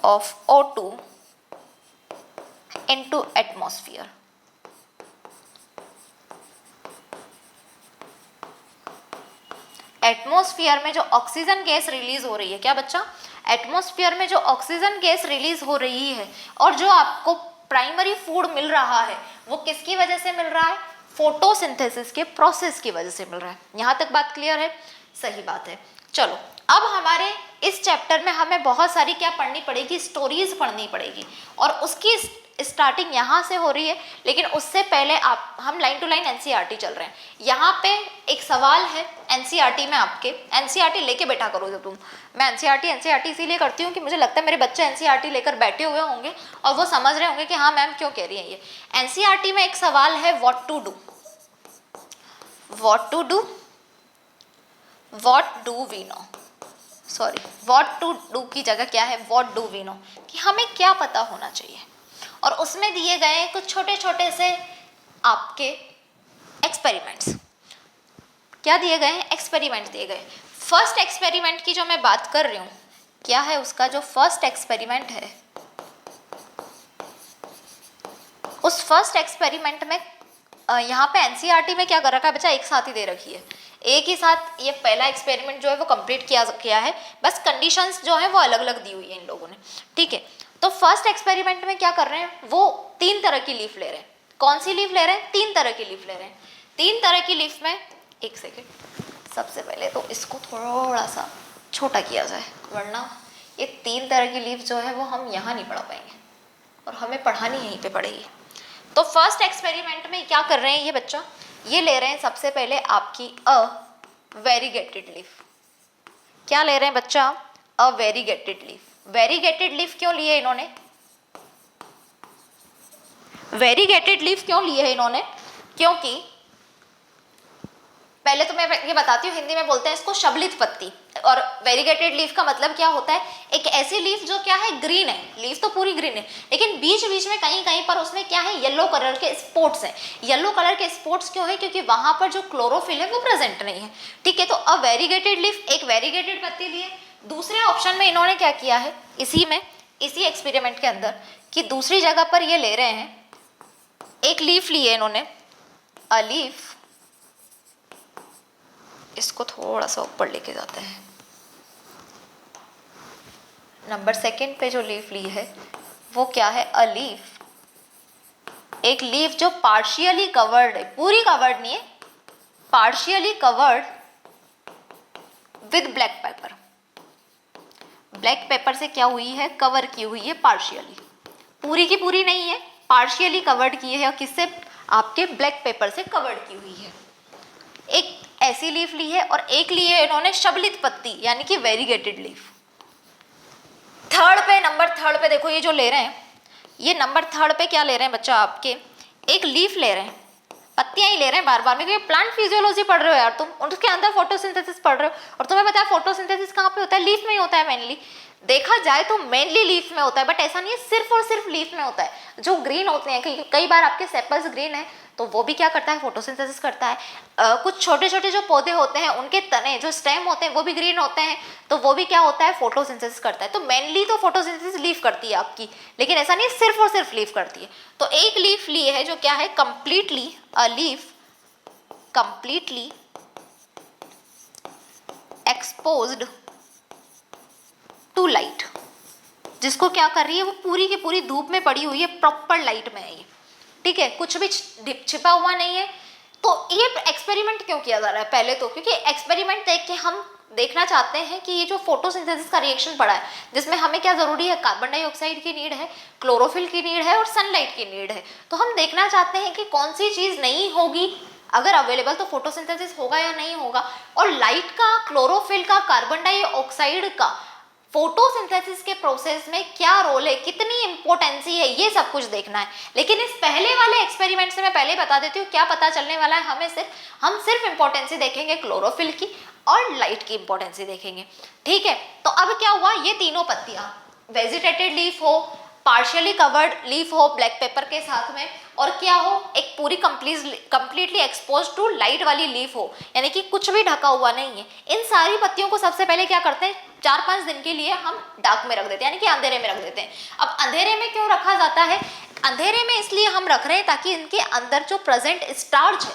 of O2 into atmosphere. Atmosphere में जो ऑक्सीजन गैस रिलीज हो रही है, क्या बच्चा, एटमॉस्फेयर में जो ऑक्सीजन गैस रिलीज हो रही है और जो आपको प्राइमरी फूड मिल रहा है, वो किसकी वजह से मिल रहा है, फोटोसिंथेसिस के प्रोसेस की वजह से मिल रहा है। यहां तक बात क्लियर है, सही बात है। चलो, अब हमारे इस चैप्टर में हमें बहुत सारी क्या पढ़नी पड़ेगी, स्टोरीज पढ़नी पड़ेगी, और उसकी स्टार्टिंग यहाँ से हो रही है। लेकिन उससे पहले हम लाइन टू लाइन एनसीईआरटी चल रहे हैं। यहाँ पे एक सवाल है एनसीईआरटी में, आपके एनसीईआरटी लेके बैठा करो जब तुम। मैं एनसीईआरटी इसीलिए करती हूँ कि मुझे लगता है मेरे बच्चे एनसीईआरटी लेकर बैठे हुए होंगे और वो समझ रहे होंगे कि हाँ मैम क्यों कह रही है ये। एनसीईआरटी में एक सवाल है व्हाट टू डू की जगह क्या है, व्हाट डू वी नो, कि हमें क्या पता होना चाहिए। और उसमें दिए गए कुछ छोटे छोटे से आपके एक्सपेरिमेंट्स। क्या दिए गए हैं, एक्सपेरिमेंट दिए गए। फर्स्ट एक्सपेरिमेंट की जो मैं बात कर रही हूँ, क्या है उसका जो फर्स्ट एक्सपेरिमेंट है, उस फर्स्ट एक्सपेरिमेंट में यहाँ पे एनसीईआरटी में क्या कर रखा है बच्चा, एक साथ ही दे रखी है, एक ही साथ ये पहला एक्सपेरिमेंट जो है वो कंप्लीट किया है, बस कंडीशंस जो है वो अलग अलग दी हुई है इन लोगों ने। ठीक है, तो फर्स्ट एक्सपेरिमेंट में क्या कर रहे हैं, वो 3 तरह की लीफ ले रहे हैं। कौन सी लीफ ले रहे हैं, 3 तरह की लीफ ले रहे हैं। 3 तरह की लीफ में, एक सेकेंड, सबसे पहले तो इसको थोड़ा सा छोटा किया जाए, वरना ये 3 तरह की लीफ जो है वो हम यहाँ नहीं पढ़ा पाएंगे और हमें पढ़ानी यहीं पे पड़ेगी। तो फर्स्ट एक्सपेरिमेंट में क्या कर रहे हैं ये बच्चा, ये ले रहे हैं सबसे पहले आपकी अ वेरीगेटेड लीफ। क्या ले रहे हैं बच्चा, अ वेरीगेटेड लीफ। वेरीगेटेड लीफ क्यों लिए इन्होंने, वेरीगेटेड लीफ क्यों लिए है इन्होंने, क्योंकि पहले तो मैं ये बताती हूँ, हिंदी में बोलते हैं इसको शबलित पत्ती, और वेरीगेटेड लीफ का मतलब क्या होता है, एक ऐसी लीफ जो क्या है ग्रीन है, लीफ तो पूरी ग्रीन है लेकिन बीच बीच में कहीं कहीं पर उसमें क्या है येलो कलर के स्पॉट्स हैं। येलो कलर के स्पॉट्स क्यों है, क्योंकि वहां पर जो क्लोरोफिल है वो प्रेजेंट नहीं है। ठीक है, तो अ वेरीगेटेड लीफ, एक वेरीगेटेड पत्ती लिए। दूसरे ऑप्शन में इन्होंने क्या किया है, इसी एक्सपेरिमेंट के अंदर, कि दूसरी जगह पर ये ले रहे हैं, एक लीफ ली है इन्होंने, अ लीफ, इसको थोड़ा सा ऊपर लेके जाते हैं, नंबर सेकंड पे जो लीफ ली है वो क्या है, अ लीफ, एक लीफ जो पार्शियली कवर्ड है, पूरी कवर्ड नहीं है, partially covered with black pepper. Black pepper से क्या हुई है, कवर की हुई है पार्शियली, पूरी की पूरी नहीं है, पार्शियली कवर्ड की है, और किससे, आपके ब्लैक पेपर से कवर्ड की हुई है। एक ऐसी लीफ ली है और एक ली है इन्होंने शबलित पत्ती यानी कि वेरीगेटेड लीफ। नंबर थर्ड पे देखो, ये जो ले रहे हैं, ये नंबर थर्ड पे क्या ले रहे हैं बच्चा, आपके एक लीफ ले रहे हैं, पत्तियां ही ले रहे हैं बार बार में, क्योंकि प्लांट फिजियोलॉजी पढ़ रहे हो यार तुम, उसके अंदर फोटोसिंथेसिस पढ़ रहे हो, और तुम्हें पता है फोटोसिंथेसिस कहाँ पे होता है, लीफ में ही होता है मेनली। देखा जाए तो मेनली लीफ में होता है, बट ऐसा नहीं है सिर्फ और सिर्फ लीफ में होता है। जो ग्रीन होते हैं, कई बार आपके सेपल्स ग्रीन है तो वो भी क्या करता है, फोटोसिंथेसिस करता है। कुछ छोटे छोटे जो पौधे होते हैं उनके तने जो स्टेम होते हैं वो भी ग्रीन होते हैं, तो वो भी क्या होता है, फोटोसिंथेसिस करता है। तो मेनली तो फोटोसिंथेसिस लीफ करती है आपकी, लेकिन ऐसा नहीं सिर्फ और सिर्फ लीफ करती है। तो एक लीफ ली है जो क्या है, completely a leaf completely exposed to light, जिसको क्या कर रही है, वो पूरी की पूरी धूप में पड़ी हुई है, प्रॉपर लाइट में है ये। ठीक है, कुछ भी छिपा हुआ नहीं है। तो ये एक्सपेरिमेंट क्यों किया जा रहा है, पहले तो क्योंकि एक्सपेरिमेंट देख के हम देखना चाहते हैं कि ये जो फोटोसिंथेसिस का रिएक्शन पड़ा है, जिसमें हमें क्या जरूरी है, कार्बन डाइऑक्साइड की नीड है, क्लोरोफिल की नीड है और सनलाइट की नीड है। तो हम देखना चाहते हैं कि कौन सी चीज नहीं होगी, अगर अवेलेबल तो फोटोसिंथेसिस होगा या नहीं होगा, और लाइट का, क्लोरोफिल का, कार्बन डाइऑक्साइड का फोटोसिंथेसिस के प्रोसेस में क्या रोल है, कितनी इंपॉर्टेंसी है, ये सब कुछ देखना है। लेकिन इस पहले वाले एक्सपेरिमेंट से मैं पहले बता देती हूँ क्या पता चलने वाला है हमें, हम सिर्फ इंपॉर्टेंसी देखेंगे क्लोरोफिल की और लाइट की इंपॉर्टेंसी देखेंगे। ठीक है, तो अब क्या हुआ, ये तीनों पत्तियां वेजिटेटेड लीफ हो, पार्शियली कवर्ड लीफ हो ब्लैक पेपर के साथ में, और क्या हो, एक पूरी कंप्लीटली एक्सपोज टू लाइट वाली लीफ हो, यानी कि कुछ भी ढका हुआ नहीं है। इन सारी पत्तियों को सबसे पहले क्या करते हैं, 4-5 दिन के लिए हम डार्क में रख देते हैं, यानी कि अंधेरे में रख देते हैं। अब अंधेरे में क्यों रखा जाता है, अंधेरे में इसलिए हम रख रहे हैं ताकि इनके अंदर जो प्रेजेंट स्टार्च है,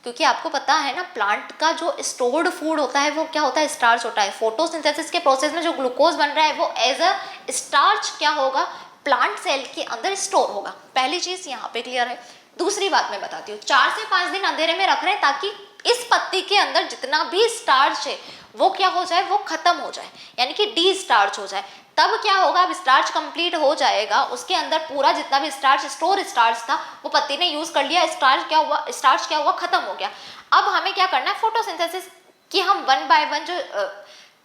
क्योंकि आपको पता है ना प्लांट का जो स्टोर्ड फूड होता है वो क्या होता है, स्टार्च होता है। फोटोसिंथेसिस के प्रोसेस में जो ग्लूकोज बन रहा है वो एज अ स्टार्च क्या होगा, प्लांट सेल के अंदर स्टोर होगा। पहली चीज यहाँ पे क्लियर है। दूसरी बात मैं बताती हूँ, 4 से 5 दिन अंधेरे में रख रहे हैं ताकि इस पत्ती के अंदर जितना भी स्टार्च है वो क्या हो जाए, वो खत्म हो जाए, यानी कि डी स्टार्च हो जाए। तब क्या होगा, अब स्टार्च कंप्लीट हो जाएगा, उसके अंदर पूरा जितना भी स्टार्च, स्टोर स्टार्च था वो पत्ती ने यूज कर लिया, स्टार्च क्या हुआ, खत्म हो गया। अब हमें क्या करना है, फोटोसिंथेसिस की हम 1 बाय 1 जो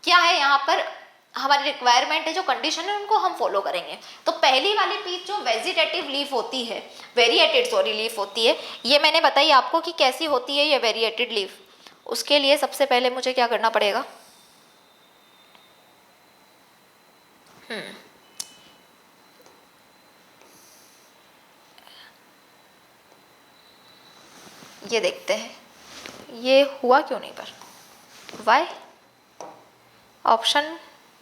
क्या है यहाँ पर हमारी रिक्वायरमेंट है, जो कंडीशन है उनको हम फॉलो करेंगे। तो पहली वाली पीस जो वेजिटेटिव लीफ होती है, वेरिएटेड लीफ होती है, ये मैंने बताई आपको कि कैसी होती है ये वेरिएटेड लीफ। उसके लिए सबसे पहले मुझे क्या करना पड़ेगा, ये देखते हैं ये हुआ क्यों नहीं, पर वाई ऑप्शन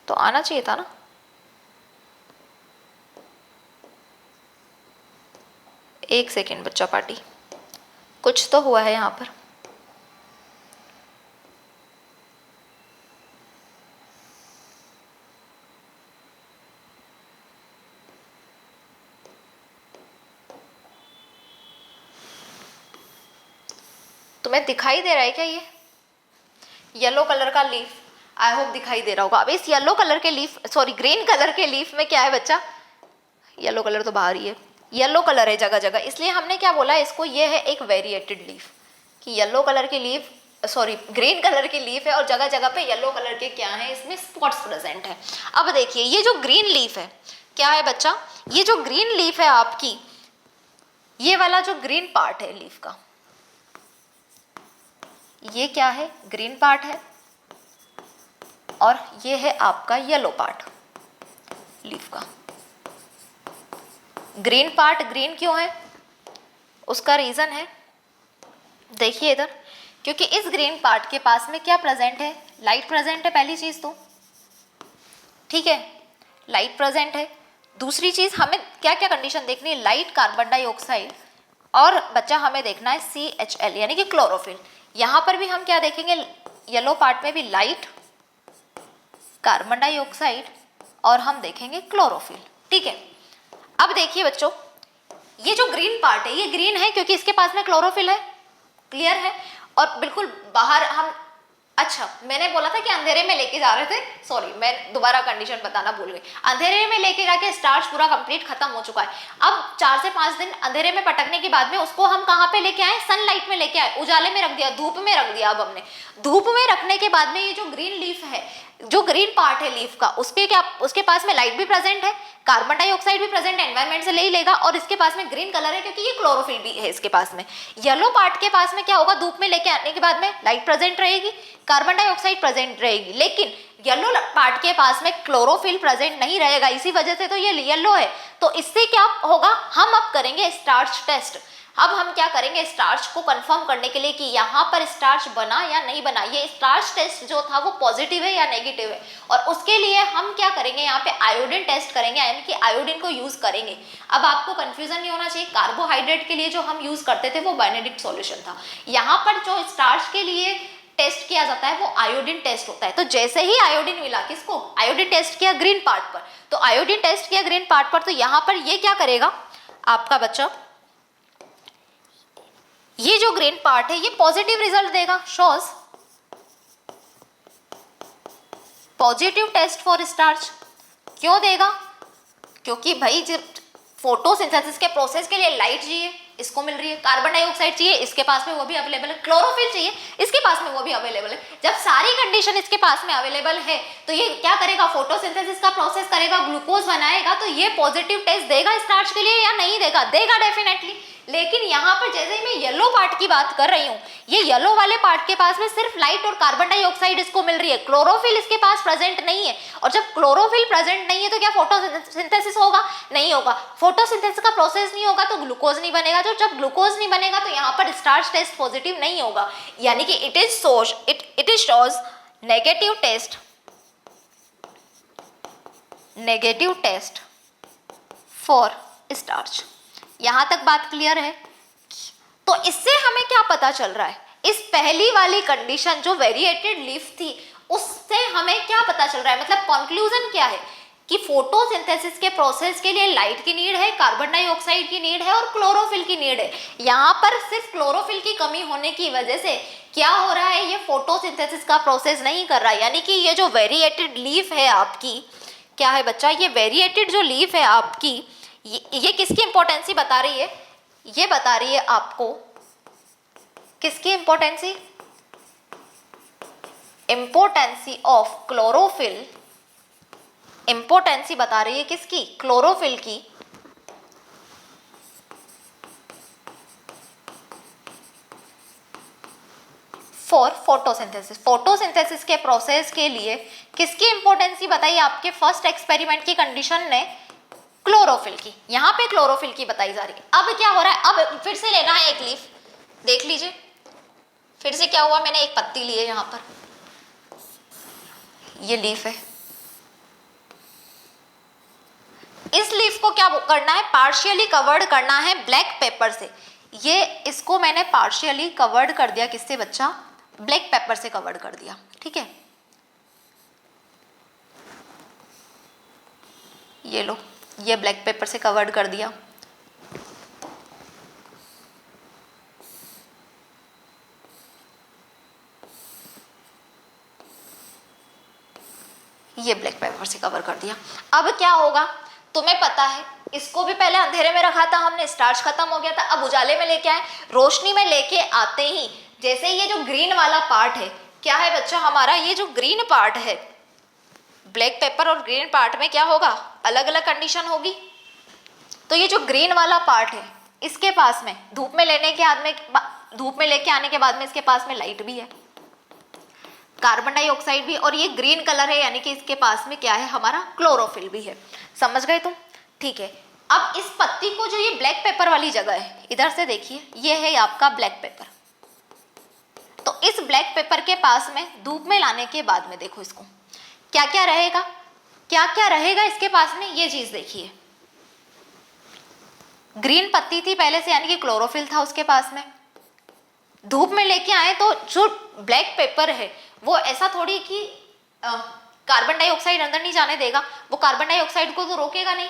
तो आना चाहिए था ना। एक सेकेंड बच्चा पार्टी, कुछ तो हुआ है यहाँ पर। तुम्हें दिखाई दे रहा है क्या, ये येलो कलर का लीफ, आई होप दिखाई दे रहा होगा। अब इस येलो कलर के लीफ, सॉरी ग्रीन कलर के लीफ में क्या है बच्चा, येलो कलर तो बाहर ही है, येलो कलर है जगह जगह, इसलिए हमने क्या बोला इसको, ये है एक वेरिएटेड लीफ, कि येलो कलर की लीफ, सॉरी ग्रीन कलर की लीफ है और जगह जगह पे येलो कलर के क्या है इसमें स्पॉट्स प्रेजेंट है। अब देखिए ये जो ग्रीन लीफ है क्या है बच्चा, ये जो ग्रीन लीफ है आपकी, ये वाला जो ग्रीन पार्ट है लीफ का, ये क्या है ग्रीन पार्ट है, और ये है आपका येलो पार्ट लीफ का। ग्रीन पार्ट ग्रीन क्यों है, उसका रीजन है, देखिए इधर, क्योंकि इस ग्रीन पार्ट के पास में क्या प्रेजेंट है, लाइट प्रेजेंट है पहली चीज तो, ठीक है, लाइट प्रेजेंट है। दूसरी चीज हमें क्या क्या कंडीशन देखनी है, लाइट, कार्बन डाइऑक्साइड, और बच्चा हमें देखना है CHL यानी कि क्लोरोफिल। यहां पर भी हम क्या देखेंगे, येलो पार्ट में भी लाइट, कार्बन डाइऑक्साइड, और हम देखेंगे क्लोरोफिल, ठीक है। अब देखिए बच्चों, ये जो ग्रीन पार्ट है ये ग्रीन है क्योंकि इसके पास में क्लोरोफिल है, क्लियर है, और बिल्कुल बाहर हम, अच्छा मैंने बोला था कि अंधेरे में लेके जा रहे थे, सॉरी मैं दोबारा कंडीशन बताना भूल गई, अंधेरे में लेके जाके स्टार्च पूरा कंप्लीट खत्म हो चुका है। अब 4 से 5 दिन अंधेरे में पटकने के बाद में उसको हम कहाँ पे लेके आए, सनलाइट में लेके आए, उजाले में रख दिया, धूप में रख दिया। अब हमने धूप में रखने के बाद में ये जो ग्रीन लीफ है, जो ग्रीन पार्ट है लीफ का, उस पे क्या, उसके पास में लाइट भी प्रेजेंट है, कार्बन डाइऑक्साइड भी प्रेजेंट है, एनवायरमेंट से ले ही लेगा, और इसके पास में ग्रीन कलर है क्योंकि ये क्लोरोफिल भी है इसके पास में। येलो पार्ट के पास में क्या होगा, धूप में लेके आने के बाद में लाइट प्रेजेंट रहेगी, कार्बन डाइऑक्साइड प्रेजेंट रहेगी, लेकिन येलो पार्ट के पास में क्लोरोफिल प्रेजेंट नहीं रहेगा, इसी वजह से तो ये येलो है। तो इससे क्या होगा, हम अब करेंगे स्टार्च टेस्ट। अब हम क्या करेंगे, स्टार्च को कंफर्म करने के लिए कि यहाँ पर स्टार्च बना या नहीं बना, ये स्टार्च टेस्ट जो था वो पॉजिटिव है या नेगेटिव है, और उसके लिए हम क्या करेंगे, यहाँ पे आयोडीन टेस्ट करेंगे, यानी कि आयोडीन को यूज करेंगे। अब आपको कंफ्यूजन नहीं होना चाहिए, कार्बोहाइड्रेट के लिए जो हम यूज करते थे वो बेनेडिक्ट सॉल्यूशन था, यहाँ पर जो स्टार्च के लिए टेस्ट किया जाता है वो आयोडीन टेस्ट होता है। तो जैसे ही आयोडीन मिला, किसको, आयोडीन टेस्ट किया ग्रीन पार्ट पर, तो आयोडीन टेस्ट किया ग्रीन पार्ट पर, तो यहाँ पर ये क्या करेगा आपका बच्चा, ये जो ग्रीन पार्ट है ये पॉजिटिव रिजल्ट देगा, shows positive test for starch. क्यों देगा, क्योंकि भाई जब फोटोसिंथेसिस के प्रोसेस के लिए लाइट चाहिए, इसको मिल रही है, कार्बन डाइऑक्साइड चाहिए, इसके पास में वो भी अवेलेबल है, क्लोरोफिल चाहिए, इसके पास में वो भी अवेलेबल है। जब सारी कंडीशन इसके पास में अवेलेबल है तो ये क्या करेगा, फोटोसिंथेसिस का प्रोसेस करेगा, ग्लूकोज बनाएगा, तो ये पॉजिटिव टेस्ट देगा स्टार्च के लिए या नहीं देगा, देगा डेफिनेटली। लेकिन यहाँ पर जैसे ही मैं येलो पार्ट की बात कर रही हूँ, ये येलो वाले पार्ट के पास में सिर्फ लाइट और कार्बन डाइऑक्साइड इसको मिल रही है, क्लोरोफिल इसके पास प्रेजेंट नहीं है। और जब क्लोरोफिल प्रेजेंट नहीं है तो क्या फोटोसिंथेसिस होगा, नहीं होगा। फोटोसिंथेसिस का प्रोसेस नहीं होगा तो ग्लूकोज नहीं बनेगा, तो जब ग्लूकोज नहीं बनेगा तो यहाँ पर स्टार्च टेस्ट पॉजिटिव नहीं होगा, यानी कि it is shows negative test for starch. यहां तक बात क्लियर है। तो इससे हमें क्या पता चल रहा है, इस पहली वाली कंडीशन जो वेरिएटेड लीफ थी उससे हमें क्या पता चल रहा है, मतलब कंक्लूजन क्या है कि फोटोसिंथेसिस के प्रोसेस के लिए लाइट की नीड है, कार्बन डाइऑक्साइड की नीड है और क्लोरोफिल की नीड है। यहाँ पर सिर्फ क्लोरोफिल की कमी होने की वजह से क्या हो रहा है, ये फोटोसिंथेसिस का प्रोसेस नहीं कर रहा है। यानी कि ये जो वेरिएटेड लीफ है आपकी, क्या है बच्चा, ये वेरिएटेड जो लीफ है आपकी, ये किसकी इंपॉर्टेंसी बता रही है, ये बता रही है आपको किसकी इंपॉर्टेंसी, इंपॉर्टेंसी ऑफ क्लोरोफिल, इंपॉर्टेंसी बता रही है किसकी, क्लोरोफिल की, फॉर फोटोसिंथेसिस। फोटोसिंथेसिस के प्रोसेस के लिए किसकी इंपॉर्टेंसी बताई आपके फर्स्ट एक्सपेरिमेंट की कंडीशन ने, क्लोरोफिल की। यहाँ पे क्लोरोफिल की बताई जा रही है। अब क्या हो रहा है, अब फिर से लेना है एक लीफ, देख लीजिए फिर से क्या हुआ, मैंने एक पत्ती ली है, यहाँ पर ये लीफ है, इस लीफ को क्या करना है, पार्शियली कवर्ड करना है ब्लैक पेपर से। ये इसको मैंने पार्शियली कवर्ड कर दिया, किससे बच्चा, ब्लैक पेपर से कवर्ड कर दिया, ठीक है। ये लो, ये ब्लैक पेपर से कवर्ड कर दिया। ये ब्लैक पेपर से कवर कर दिया। अब क्या होगा, तुम्हें पता है इसको भी पहले अंधेरे में रखा था हमने, स्टार्च खत्म हो गया था, अब उजाले में लेके आए, रोशनी में लेके आते ही जैसे ये जो ग्रीन वाला पार्ट है, क्या है बच्चा हमारा, ये जो ग्रीन पार्ट है, ब्लैक पेपर और ग्रीन पार्ट में क्या होगा, अलग अलग कंडीशन होगी। तो ये जो ग्रीन वाला पार्ट है, इसके पास में धूप में लेके आने के बाद में इसके पास में लाइट भी है, कार्बन डाइऑक्साइड भी, और ये ग्रीन कलर है यानी कि इसके पास में क्या है हमारा, क्लोरोफिल भी है। समझ गए तुम? ठीक है। अब इस पत्ती को जो ये ब्लैक पेपर वाली जगह है, इधर से देखिए, ये है आपका ब्लैक पेपर। तो इस ब्लैक पेपर के पास में धूप में लाने के बाद में देखो इसको क्या क्या रहेगा, क्या क्या रहेगा इसके पास में, ये चीज देखिए। ग्रीन पत्ती थी पहले से यानी कि क्लोरोफिल था उसके पास में, धूप में लेके आए तो जो ब्लैक पेपर है वो ऐसा थोड़ी कि कार्बन डाइऑक्साइड अंदर नहीं जाने देगा, वो कार्बन डाइऑक्साइड को तो रोकेगा नहीं।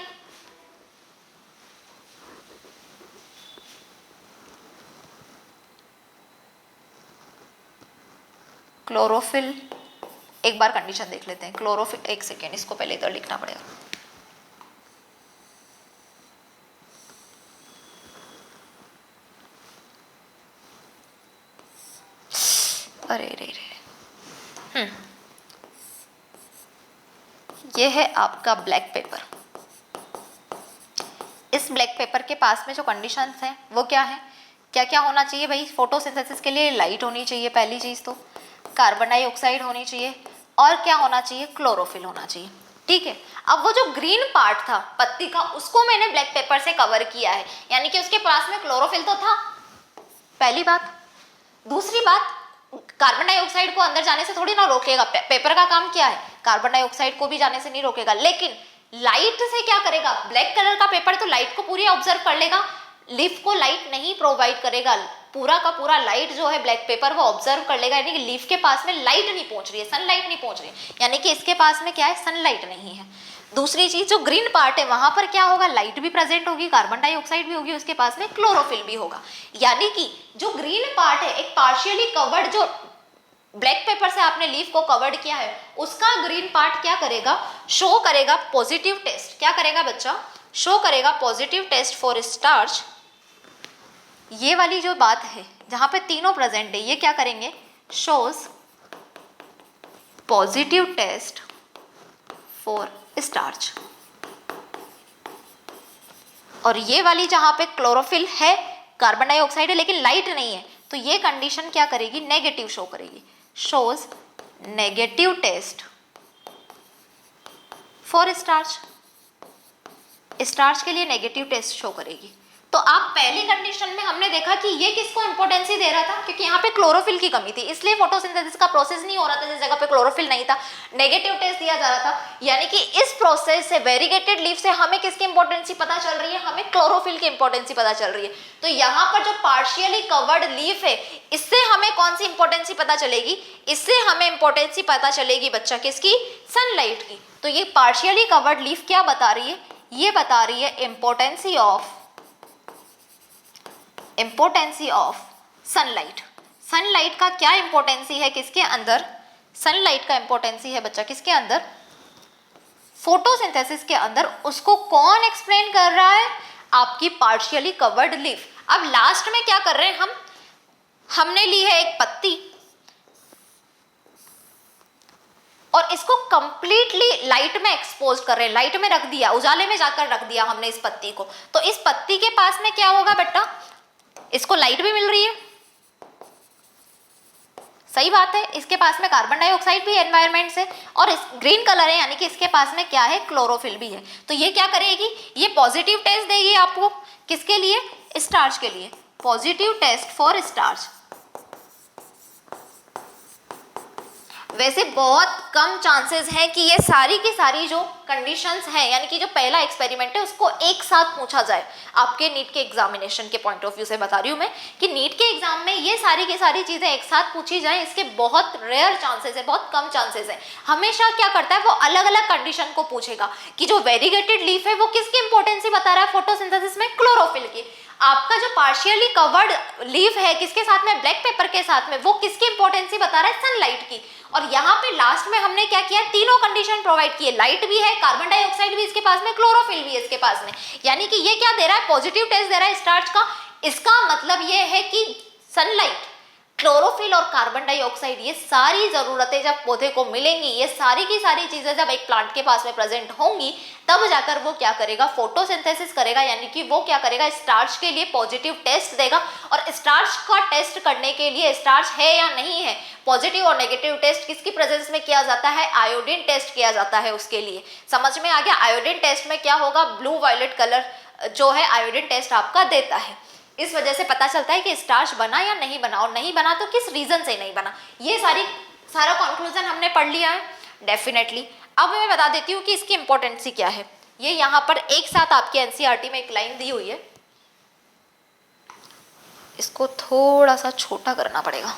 क्लोरोफिल, एक बार कंडीशन देख लेते हैं। क्लोरोफिल, एक सेकेंड, इसको पहले इधर लिखना पड़ेगा। अरे रे रे, ये है आपका ब्लैक पेपर। इस ब्लैक पेपर के पास में जो कंडीशंस हैं वो क्या है, क्या क्या होना चाहिए भाई, फोटोसिंथेसिस के लिए लाइट होनी चाहिए पहली चीज, तो कार्बन डाइऑक्साइड होनी चाहिए, और क्या होना चाहिए, क्लोरोफिल होना चाहिए। ठीक है। अब वो जो ग्रीन पार्ट था पत्ती का, उसको मैंने ब्लैक पेपर से कवर किया है, यानी कि उसके पास में क्लोरोफिल तो था, पहली बात। दूसरी बात, कार्बन डाइऑक्साइड को अंदर जाने से थोड़ी ना रोकेगा, पेपर का काम क्या है, कार्बन डाइऑक्साइड को भी जाने से नहीं रोकेगा, लेकिन लाइट से क्या करेगा, ब्लैक कलर का पेपर तो लाइट को पूरी ऑब्जर्व कर लेगा, लीफ को लाइट नहीं प्रोवाइड करेगा, पूरा का पूरा लाइट जो है ब्लैक पेपर वो ऑब्जर्व कर लेगा, यानी कि लीफ के पास में लाइट नहीं पहुंच रही है, सनलाइट नहीं पहुंच रही है, यानी कि इसके पास में क्या है, सनलाइट नहीं है। दूसरी चीज, जो ग्रीन पार्ट है वहां पर क्या होगा, लाइट भी प्रेजेंट होगी, कार्बन डाइऑक्साइड भी होगी, उसके पास में क्लोरोफिल भी होगा, यानी कि जो ग्रीन पार्ट है एक पार्शियली कवर्ड, जो ब्लैक पेपर से आपने लीफ को कवर्ड किया है, उसका ग्रीन पार्ट क्या करेगा, शो करेगा पॉजिटिव टेस्ट। क्या करेगा बच्चा, शो करेगा पॉजिटिव टेस्ट फॉर स्टार्च। ये वाली जो बात है जहां पे तीनों प्रेजेंट है, ये क्या करेंगे, shows positive test for starch. और ये वाली जहां पे क्लोरोफिल है, कार्बन डाइऑक्साइड है, लेकिन लाइट नहीं है, तो ये कंडीशन क्या करेगी, नेगेटिव शो करेगी, shows negative test for starch. Starch के लिए नेगेटिव टेस्ट शो करेगी। तो आप पहली कंडीशन में हमने देखा कि ये किसको इंपॉर्टेंसी दे रहा था, क्योंकि यहाँ पे क्लोरोफिल की कमी थी, इसलिए फोटोसिंथेसिस का प्रोसेस नहीं हो रहा था, जिस जगह पे क्लोरोफिल नहीं था, नेगेटिव टेस्ट दिया जा रहा था। यानी कि इस प्रोसेस से, वेरीगेटेड लीफ से हमें किसकी इंपॉर्टेंसी पता चल रही है, हमें क्लोरोफिल की इंपॉर्टेंसी पता चल रही है। तो यहाँ पर जो पार्शियली कवर्ड लीफ है, इससे हमें कौन सी इंपॉर्टेंसी पता चलेगी, इससे हमें इंपॉर्टेंसी पता चलेगी बच्चा किसकी, सनलाइट की। तो ये पार्शियली कवर्ड लीफ क्या बता रही है, ये बता रही है इंपॉर्टेंसी ऑफ सनलाइट। सनलाइट का क्या इंपॉर्टेंसी है किसके अंदर, सनलाइट का इंपॉर्टेंसी है बच्चा किसके अंदर, फोटोसिंथेसिस के अंदर। उसको कौन एक्सप्लेन कर रहा है, आपकी पार्शियली कवर्ड लीफ। अब लास्ट में क्या कर रहे हैं हम, हमने ली है एक पत्ती और इसको कंप्लीटली लाइट में एक्सपोज कर रहे हैं, लाइट में रख दिया, उजाले में जाकर रख दिया हमने इस पत्ती को। तो इस पत्ती के पास में क्या होगा बेटा, इसको लाइट भी मिल रही है, सही बात है, इसके पास में कार्बन डाइऑक्साइड भी एनवायरनमेंट से, और इस ग्रीन कलर है यानी कि इसके पास में क्या है, क्लोरोफिल भी है। तो ये क्या करेगी, ये पॉजिटिव टेस्ट देगी आपको, किसके लिए, स्टार्च के लिए, पॉजिटिव टेस्ट फॉर स्टार्च। वैसे बहुत कम चांसेस हैं कि ये सारी की सारी जो कंडीशंस हैं, यानी कि जो पहला एक्सपेरिमेंट है उसको एक साथ पूछा जाए आपके नीट के एग्जामिनेशन के पॉइंट ऑफ व्यू से बता रही हूँ मैं, कि नीट के एग्जाम में ये सारी की सारी चीज़ें एक साथ पूछी जाए, इसके बहुत रेयर चांसेस है, बहुत कम चांसेस है। हमेशा क्या करता है, वो अलग अलग कंडीशन को पूछेगा कि जो वेरीगेटेड लीफ है वो किसकी इंपॉर्टेंसी बता रहा है फोटोसिंथेसिस में, क्लोरोफिल की। आपका जो पार्शियली कवर्ड लीफ है किसके साथ में, ब्लैक पेपर के साथ में, वो किसकी इंपॉर्टेंसी बता रहा है, सनलाइट की। और यहाँ पे लास्ट में हमने क्या किया, तीनों कंडीशन प्रोवाइड किए, लाइट भी है, कार्बन डाइऑक्साइड भी इसके पास में, क्लोरोफिल भी है इसके पास में। यानी कि ये क्या दे रहा है, पॉजिटिव टेस्ट दे रहा है स्टार्च का। इसका मतलब ये है कि सनलाइट, क्लोरोफिल और कार्बन डाइऑक्साइड, ये सारी जरूरतें जब पौधे को मिलेंगी, ये सारी की सारी चीजें जब एक प्लांट के पास में प्रेजेंट होंगी, तब जाकर वो क्या करेगा, फोटोसिंथेसिस करेगा। यानी कि वो क्या करेगा, स्टार्च के लिए पॉजिटिव टेस्ट देगा। और स्टार्च का टेस्ट करने के लिए, स्टार्च है या नहीं है, पॉजिटिव और नेगेटिव टेस्ट किसकी प्रेजेंस में किया जाता है, आयोडीन टेस्ट किया जाता है उसके लिए। समझ में आ गया। आयोडीन टेस्ट में क्या होगा, ब्लू वायलेट कलर जो है आयोडीन टेस्ट आपका देता है। इस वजह से पता चलता है कि स्टार्च बना या नहीं बना, और नहीं बना तो किस रीजन से नहीं बना। ये सारा कंक्लूजन हमने पढ़ लिया है डेफिनेटली। अब मैं बता देती हूँ कि इसकी इंपॉर्टेंसी क्या है। ये यहाँ पर एक साथ आपके एनसीईआरटी में एक लाइन दी हुई है, इसको थोड़ा सा छोटा करना पड़ेगा।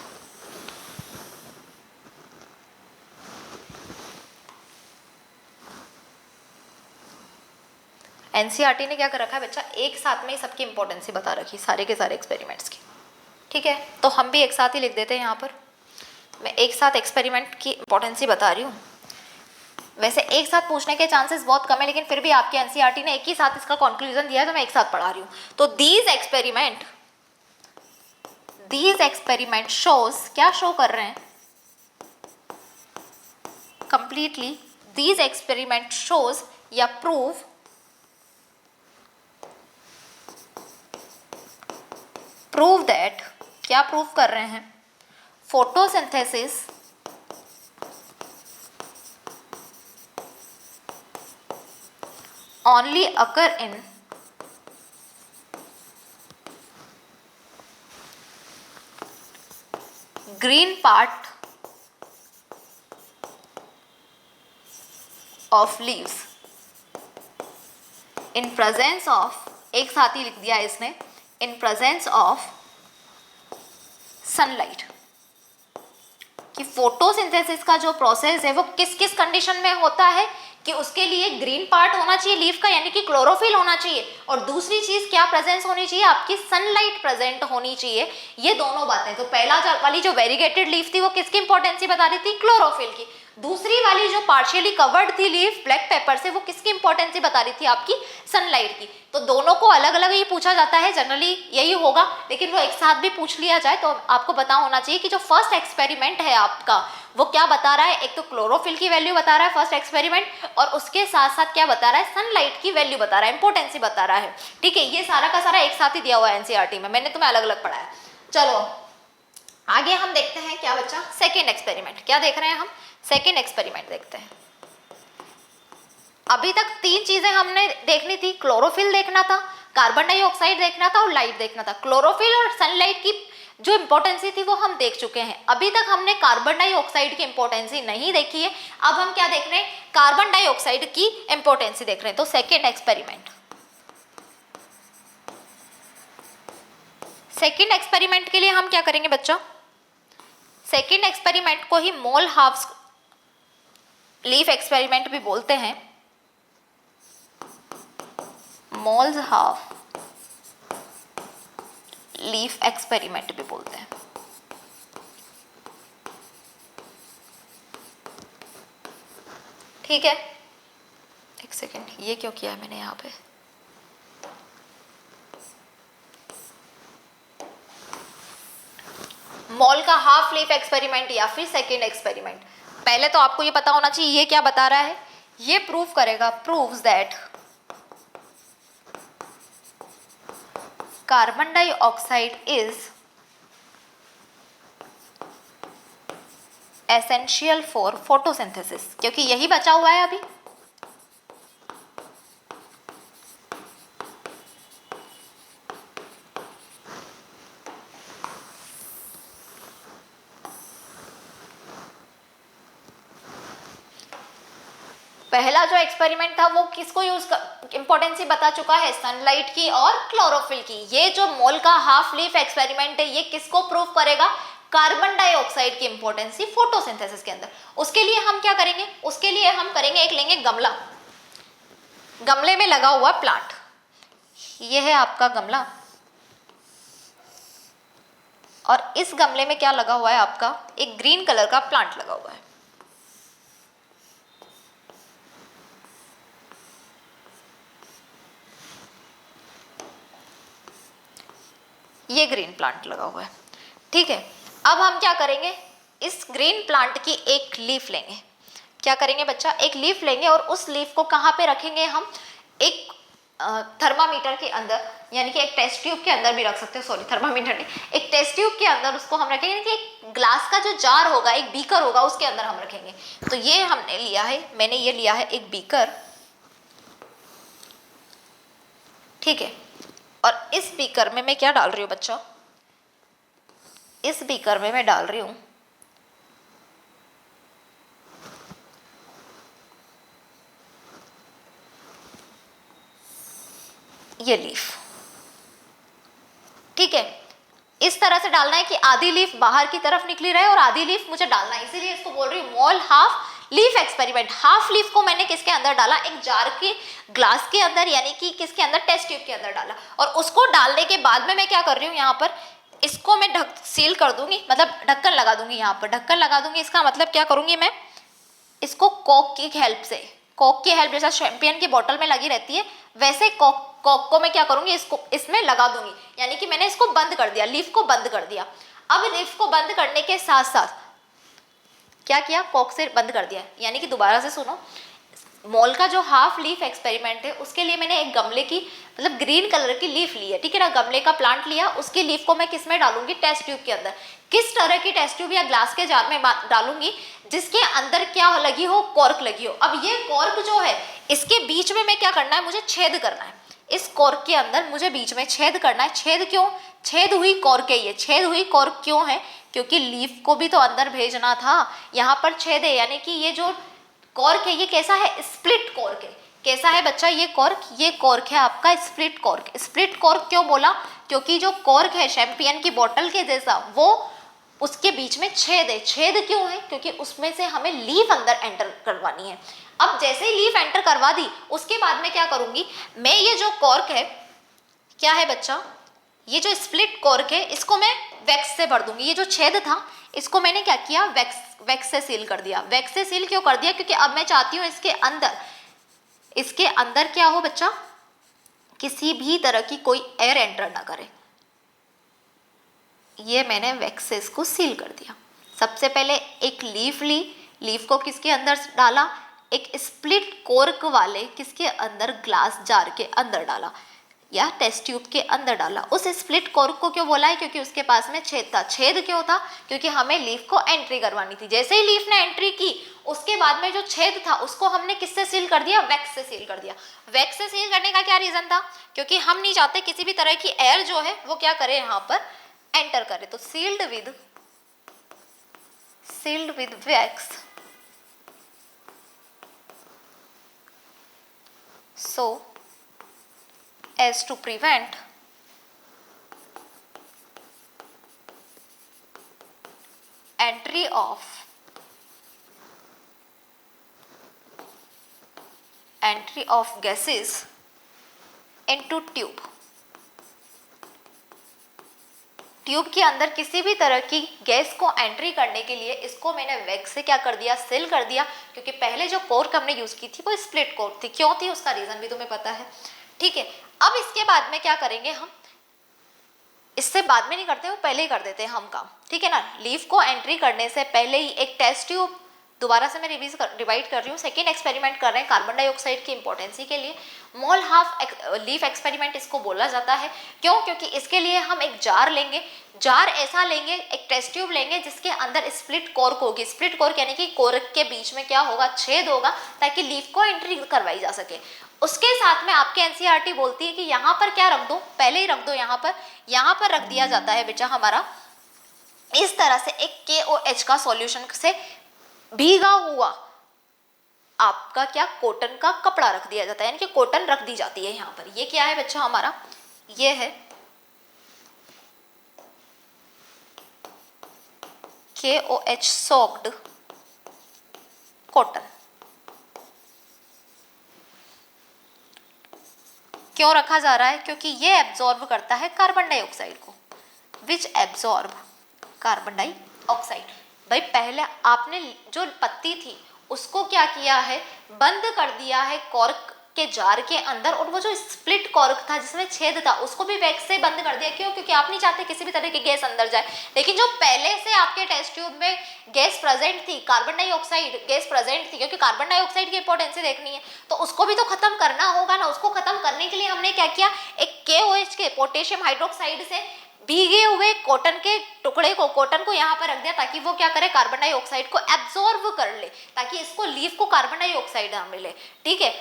एनसीईआरटी ने क्या कर रखा है बच्चा, एक साथ में ही सबकी इंपॉर्टेंसी बता रखी, सारे के सारे एक्सपेरिमेंट्स की। ठीक है, तो हम भी एक साथ ही लिख देते हैं यहाँ पर। मैं एक साथ एक्सपेरिमेंट की इंपॉर्टेंसी बता रही हूँ। वैसे एक साथ पूछने के चांसेस बहुत कम है, लेकिन फिर भी आपके एनसीईआरटी ने एक ही साथ इसका कंक्लूजन दिया है, तो मैं एक साथ पढ़ा रही हूँ। तो दीज एक्सपेरिमेंट शोज, क्या शो कर रहे हैं, कंप्लीटली दीज एक्सपेरिमेंट शोज या प्रूव दैट, क्या प्रूव कर रहे हैं, photosynthesis only occur in green part of leaves in presence of, एक साथ ही लिख दिया इसने, in presence of sunlight। कि फोटोसिंथेसिस का जो प्रोसेस है वो किस किस कंडीशन में होता है, कि उसके लिए ग्रीन पार्ट होना चाहिए लीफ का, यानी कि क्लोरोफिल होना चाहिए, और दूसरी चीज क्या प्रेजेंस होनी चाहिए, आपकी सनलाइट प्रेजेंट होनी चाहिए। ये दोनों बातें। तो पहला वाली जो वेरीगेटेड लीफ थी वो किसकी इंपॉर्टेंसी बता रही थी, क्लोरोफिल की। दूसरी वाली जो पार्शियली कवर्ड थी लीफ ब्लैक पेपर से, वो किसकी इंपॉर्टेंसी बता रही थी, आपकी सनलाइट की। तो दोनों को अलग अलग ही पूछा जाता है, जनरली यही होगा, लेकिन वो एक साथ भी पूछ लिया जाए तो आपको पता होना चाहिए कि जो फर्स्ट एक्सपेरिमेंट है आपका वो क्या बता रहा है। एक तो क्लोरोफिल की वैल्यू बता रहा है फर्स्ट एक्सपेरिमेंट, और उसके साथ साथ क्या बता रहा है, सनलाइट की वैल्यू बता रहा है, इंपॉर्टेंसी बता रहा है। ठीक है, ये सारा का सारा एक साथ ही दिया हुआ है एनसीईआरटी में, मैंने तुम्हें अलग अलग पढ़ाया। चलो आगे हम देखते हैं क्या बच्चा, सेकेंड एक्सपेरिमेंट। क्या देख रहे हैं हम, सेकेंड एक्सपेरिमेंट देखते हैं। अभी तक तीन चीजें हमने देखनी थी, क्लोरोफिल देखना था, कार्बन डाइऑक्साइड देखना था और लाइट देखना था। क्लोरोफिल और सनलाइट की जो इंपॉर्टेंसी थी वो हम देख चुके हैं। अभी तक हमने कार्बन डाइऑक्साइड की इंपॉर्टेंसी नहीं देखी है। अब हम क्या देख रहे हैं, कार्बन डाइऑक्साइड की इंपॉर्टेंसी देख रहे हैं। तो सेकेंड एक्सपेरिमेंट के लिए हम क्या करेंगे बच्चों, सेकेंड एक्सपेरिमेंट को ही मोल हाफ लीफ एक्सपेरिमेंट भी बोलते हैं, मोल्स हाफ लीफ एक्सपेरिमेंट भी बोलते हैं। ठीक है, एक सेकेंड, ये क्यों किया है मैंने यहाँ पे, मॉल का हाफ लीफ एक्सपेरिमेंट या फिर सेकेंड एक्सपेरिमेंट। पहले तो आपको ये पता होना चाहिए ये क्या बता रहा है, ये प्रूव करेगा, proves that carbon dioxide is essential for photosynthesis, क्योंकि यही बचा हुआ है अभी। पहला जो एक्सपेरिमेंट था वो किसको इंपॉर्टेंसी बता चुका है, सनलाइट की और क्लोरोफिल की। ये जो मोल का हाफ लीफ एक्सपेरिमेंट है ये किसको प्रूव करेगा, कार्बन डाइऑक्साइड की इंपॉर्टेंसी फोटोसिंथेसिस के अंदर। उसके लिए हम क्या करेंगे, उसके लिए हम करेंगे, एक लेंगे गमला, गमले में लगा हुआ प्लांट, ये है आपका गमला, और इस गमले में क्या लगा हुआ है आपका, एक ग्रीन कलर का प्लांट लगा हुआ है। ये ग्रीन प्लांट लगा हुआ है, ठीक है। अब हम क्या करेंगे, इस ग्रीन प्लांट की एक लीफ लेंगे। क्या करेंगे बच्चा, एक लीफ लेंगे और उस लीफ को कहाँ पे रखेंगे हम, एक थर्मामीटर के अंदर, यानी कि एक टेस्ट ट्यूब के अंदर भी रख सकते हैं, सॉरी थर्मामीटर नहीं, एक टेस्ट ट्यूब के अंदर उसको हम रखेंगे, यानी कि एक ग्लास का जो जार होगा, एक बीकर होगा, उसके अंदर हम रखेंगे। तो ये हमने लिया है, मैंने ये लिया है एक बीकर, ठीक है। और इस बीकर में मैं क्या डाल रही हूँ बच्चा, इस बीकर में मैं डाल रही हूँ ये लीफ, ठीक है। इस तरह से डालना है कि आधी लीफ बाहर की तरफ निकली रहे और आधी लीफ मुझे डालना है, इसीलिए इसको बोल रही हूँ Moll half leaf experiment. Half leaf को मैंने किसके अंदर डाला, एक जार के ग्लास के अंदर, यानी कि किसके अंदर, टेस्ट ट्यूब के अंदर डाला। और उसको डालने के बाद में मैं क्या कर रही हूँ, यहाँ पर इसको मैं सील कर दूंगी, मतलब ढक्कन लगा दूंगी, यहाँ पर ढक्कन लगा दूंगी। इसका मतलब क्या करूंगी मैं, इसको कॉक की हेल्प से, कॉक की हेल्प जैसा शैंपियन की बोतल में लगी रहती है, वैसे कॉक को मैं क्या करूंगी, इसको इसमें लगा दूंगी, यानी कि मैंने इसको बंद कर दिया, लीफ को बंद कर दिया। अब लीफ को बंद करने के साथ साथ क्या किया, कॉक से बंद कर दिया, यानी कि दोबारा से सुनो, मॉल का जो हाफ लीफ एक्सपेरिमेंट है उसके लिए मैंने एक गमले की, मतलब ग्रीन कलर की लीफ ली है, ठीक है ना, गमले का प्लांट लिया, उसकी लीफ को मैं किस में डालूंगी, टेस्ट ट्यूब के अंदर। किस तरह की टेस्ट ट्यूब या ग्लास के जार में डालूंगी, जिसके अंदर क्या लगी हो, कॉर्क लगी हो। अब ये कॉर्क जो है, इसके बीच में मैं क्या करना है, मुझे छेद करना है, इस कॉर्क के अंदर मुझे बीच में छेद करना है। छेद क्यों, छेद हुई कॉर्क है, ये छेद हुई कॉर्क क्यों है, क्योंकि लीफ को भी तो अंदर भेजना था, यहाँ पर छेद है, यानी कि ये जो कॉर्क है ये कैसा है, स्प्लिट कॉर्क है। कैसा है बच्चा ये कॉर्क, ये कॉर्क है आपका स्प्लिट कॉर्क। स्प्लिट कॉर्क क्यों बोला, क्योंकि जो कॉर्क है शैंपियन की बोतल के जैसा, वो उसके बीच में छेद है। छेद क्यों है, क्योंकि उसमें से हमें लीफ अंदर एंटर करवानी है। अब जैसे ही लीफ एंटर करवा दी, उसके बाद में क्या करूंगी मैं, ये जो कॉर्क है, क्या है बच्चा, ये जो स्प्लिट कॉर्क है, इसको मैं वैक्स से भर दूंगी। ये जो छेद था, इसको मैंने क्या किया, वैक्स से सील कर दिया। वैक्स से सील क्यों कर दिया, क्योंकि अब मैं चाहती हूँ इसके अंदर क्या हो बच्चा, किसी भी तरह की कोई एयर एंटर ना करे। ये मैंने वैक्स से इसको सील कर दिया। सबसे पहले एक लीफ ली, लीफ को किसके अंदर डाला, एक स्प्लिट कॉर्क वाले किसके अंदर, ग्लास जार के अंदर डाला या टेस्ट ट्यूब के अंदर डाला। उस स्प्लिट कॉर्क को क्यों बोला है, क्योंकि उसके पास में छेद था। छेद क्यों था, क्योंकि हमें लीफ को एंट्री करवानी थी। जैसे ही लीफ ने एंट्री की, उसके बाद में जो छेद था उसको हमने किससे सील कर दिया, वैक्स से सील कर दिया। वैक्स से सील करने का क्या रीजन था, क्योंकि हम नहीं चाहते किसी भी तरह की एयर जो है वो क्या करे, यहाँ पर एंटर करे। तो sealed with wax, so as to prevent entry of gases into tube। Tube के अंदर किसी भी तरह की गैस को एंट्री करने के लिए इसको मैंने वैक्स से क्या कर दिया, सील कर दिया। क्योंकि पहले जो कॉर्क हमने यूज की थी वो स्प्लिट कॉर्क थी। क्यों थी उसका रीजन भी तुम्हें पता है, ठीक है। अब इसके बाद में क्या करेंगे हम, इससे बाद में नहीं करते हो, पहले ही कर देते हैं हम काम, ठीक है ना। लीफ को एंट्री करने से पहले ही एक टेस्ट ट्यूब, दोबारा से मैं रिवाइड कर रही हूँ, सेकेंड एक्सपेरिमेंट कर रहे हैं कार्बन डाइऑक्साइड की इंपॉर्टेंसी के लिए। मोल हाफ लीफ एक्सपेरिमेंट इसको बोला जाता है। क्यों, क्योंकि इसके लिए हम एक जार लेंगे, जार ऐसा लेंगे, एक टेस्ट ट्यूब लेंगे जिसके अंदर स्प्लिट कॉर्क होगी। स्प्लिट कॉर्क यानी कि कॉर्क के बीच में क्या होगा, छेद होगा, ताकि लीफ को एंट्री करवाई जा सके। उसके साथ में आपके एनसीईआरटी बोलती है कि यहाँ पर क्या रख दो, पहले ही रख दो, यहाँ पर रख दिया जाता है बेटा हमारा इस तरह से एक KOH का सॉल्यूशन से भीगा हुआ आपका क्या, कॉटन का कपड़ा रख दिया जाता है, यानी कि कॉटन रख दी जाती है यहाँ पर। ये क्या है बच्चा हमारा, ये है KOH सोक्ड कॉटन। क्यों रखा जा रहा है, क्योंकि ये एब्जॉर्ब करता है कार्बन डाइऑक्साइड को, विच एब्जॉर्ब कार्बन डाइऑक्साइड। भाई पहले आपने जो पत्ती थी उसको क्या किया है, बंद कर दिया है कॉर्क के जार के अंदर, और वो जो स्प्लिट कॉर्क था जिसमें छेद था उसको भी वैक्स से बंद कर दिया। क्यों? क्योंकि आप नहीं चाहते किसी भी तरह की गैस अंदर जाए। लेकिन जो पहले से आपके टेस्ट ट्यूब में गैस प्रेजेंट थी, कार्बन डाइऑक्साइड गैस प्रेजेंट थी, क्योंकि कार्बन डाइऑक्साइड की इंपॉर्टेंस देखनी है तो उसको भी तो खत्म करना होगा ना। उसको खत्म करने के लिए हमने क्या किया, एक KOH के पोटेशियम हाइड्रोक्साइड से भीगे हुए कॉटन के टुकड़े को, कॉटन को यहाँ पर रख दिया ताकि वो क्या करे, कार्बन डाइऑक्साइड को एब्जॉर्ब कर ले, ताकि इसको लीफ को कार्बन डाइऑक्साइड ना मिले। ठीक है,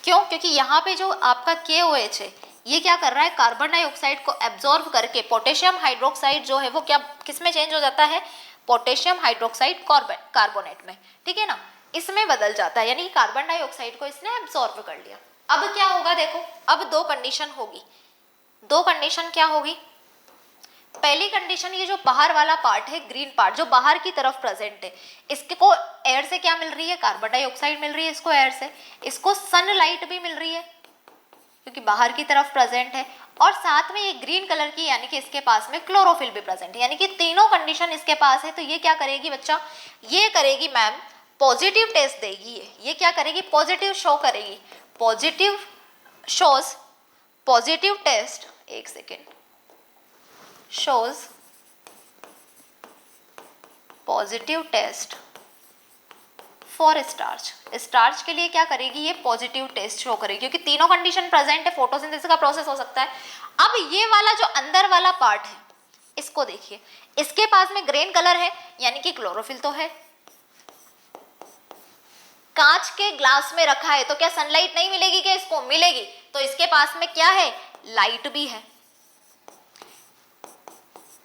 क्यों? क्योंकि यहाँ पे जो आपका KOH है ये क्या कर रहा है, कार्बन डाइऑक्साइड को एब्जॉर्ब करके पोटेशियम हाइड्रोक्साइड जो है वो क्या किस में चेंज हो जाता है, पोटेशियम हाइड्रोक्साइड कार्बोनेट में। ठीक है ना, इसमें बदल जाता है, यानी कार्बन डाइऑक्साइड को इसने एब्जॉर्ब कर लिया। अब क्या होगा देखो, अब दो कंडीशन होगी। दो कंडीशन क्या होगी, पहली कंडीशन ये जो बाहर वाला पार्ट है, ग्रीन पार्ट जो बाहर की तरफ प्रेजेंट है, इसके को एयर से क्या मिल रही है, कार्बन डाइऑक्साइड मिल रही है इसको एयर से, इसको सनलाइट भी मिल रही है क्योंकि बाहर की तरफ प्रेजेंट है, और साथ में ये ग्रीन कलर की यानी कि इसके पास में क्लोरोफिल भी प्रेजेंट है, यानी कि तीनों कंडीशन इसके पास है। तो ये क्या करेगी बच्चा, ये करेगी मैम पॉजिटिव टेस्ट देगी। ये क्या करेगी, पॉजिटिव शो करेगी, पॉजिटिव शोज, पॉजिटिव टेस्ट, एक second, shows positive test for starch. Starch के लिए क्या करेगी, ये पॉजिटिव टेस्ट शो करेगी क्योंकि तीनों कंडीशन प्रेजेंट है, फोटोसिंथेसिस का प्रोसेस हो सकता है। अब ये वाला जो अंदर वाला पार्ट है इसको देखिए, इसके पास में ग्रीन कलर है यानी कि क्लोरोफिल तो है, कांच के ग्लास में रखा है तो क्या सनलाइट नहीं मिलेगी, क्या इसको मिलेगी, तो इसके पास में क्या है, लाइट भी है।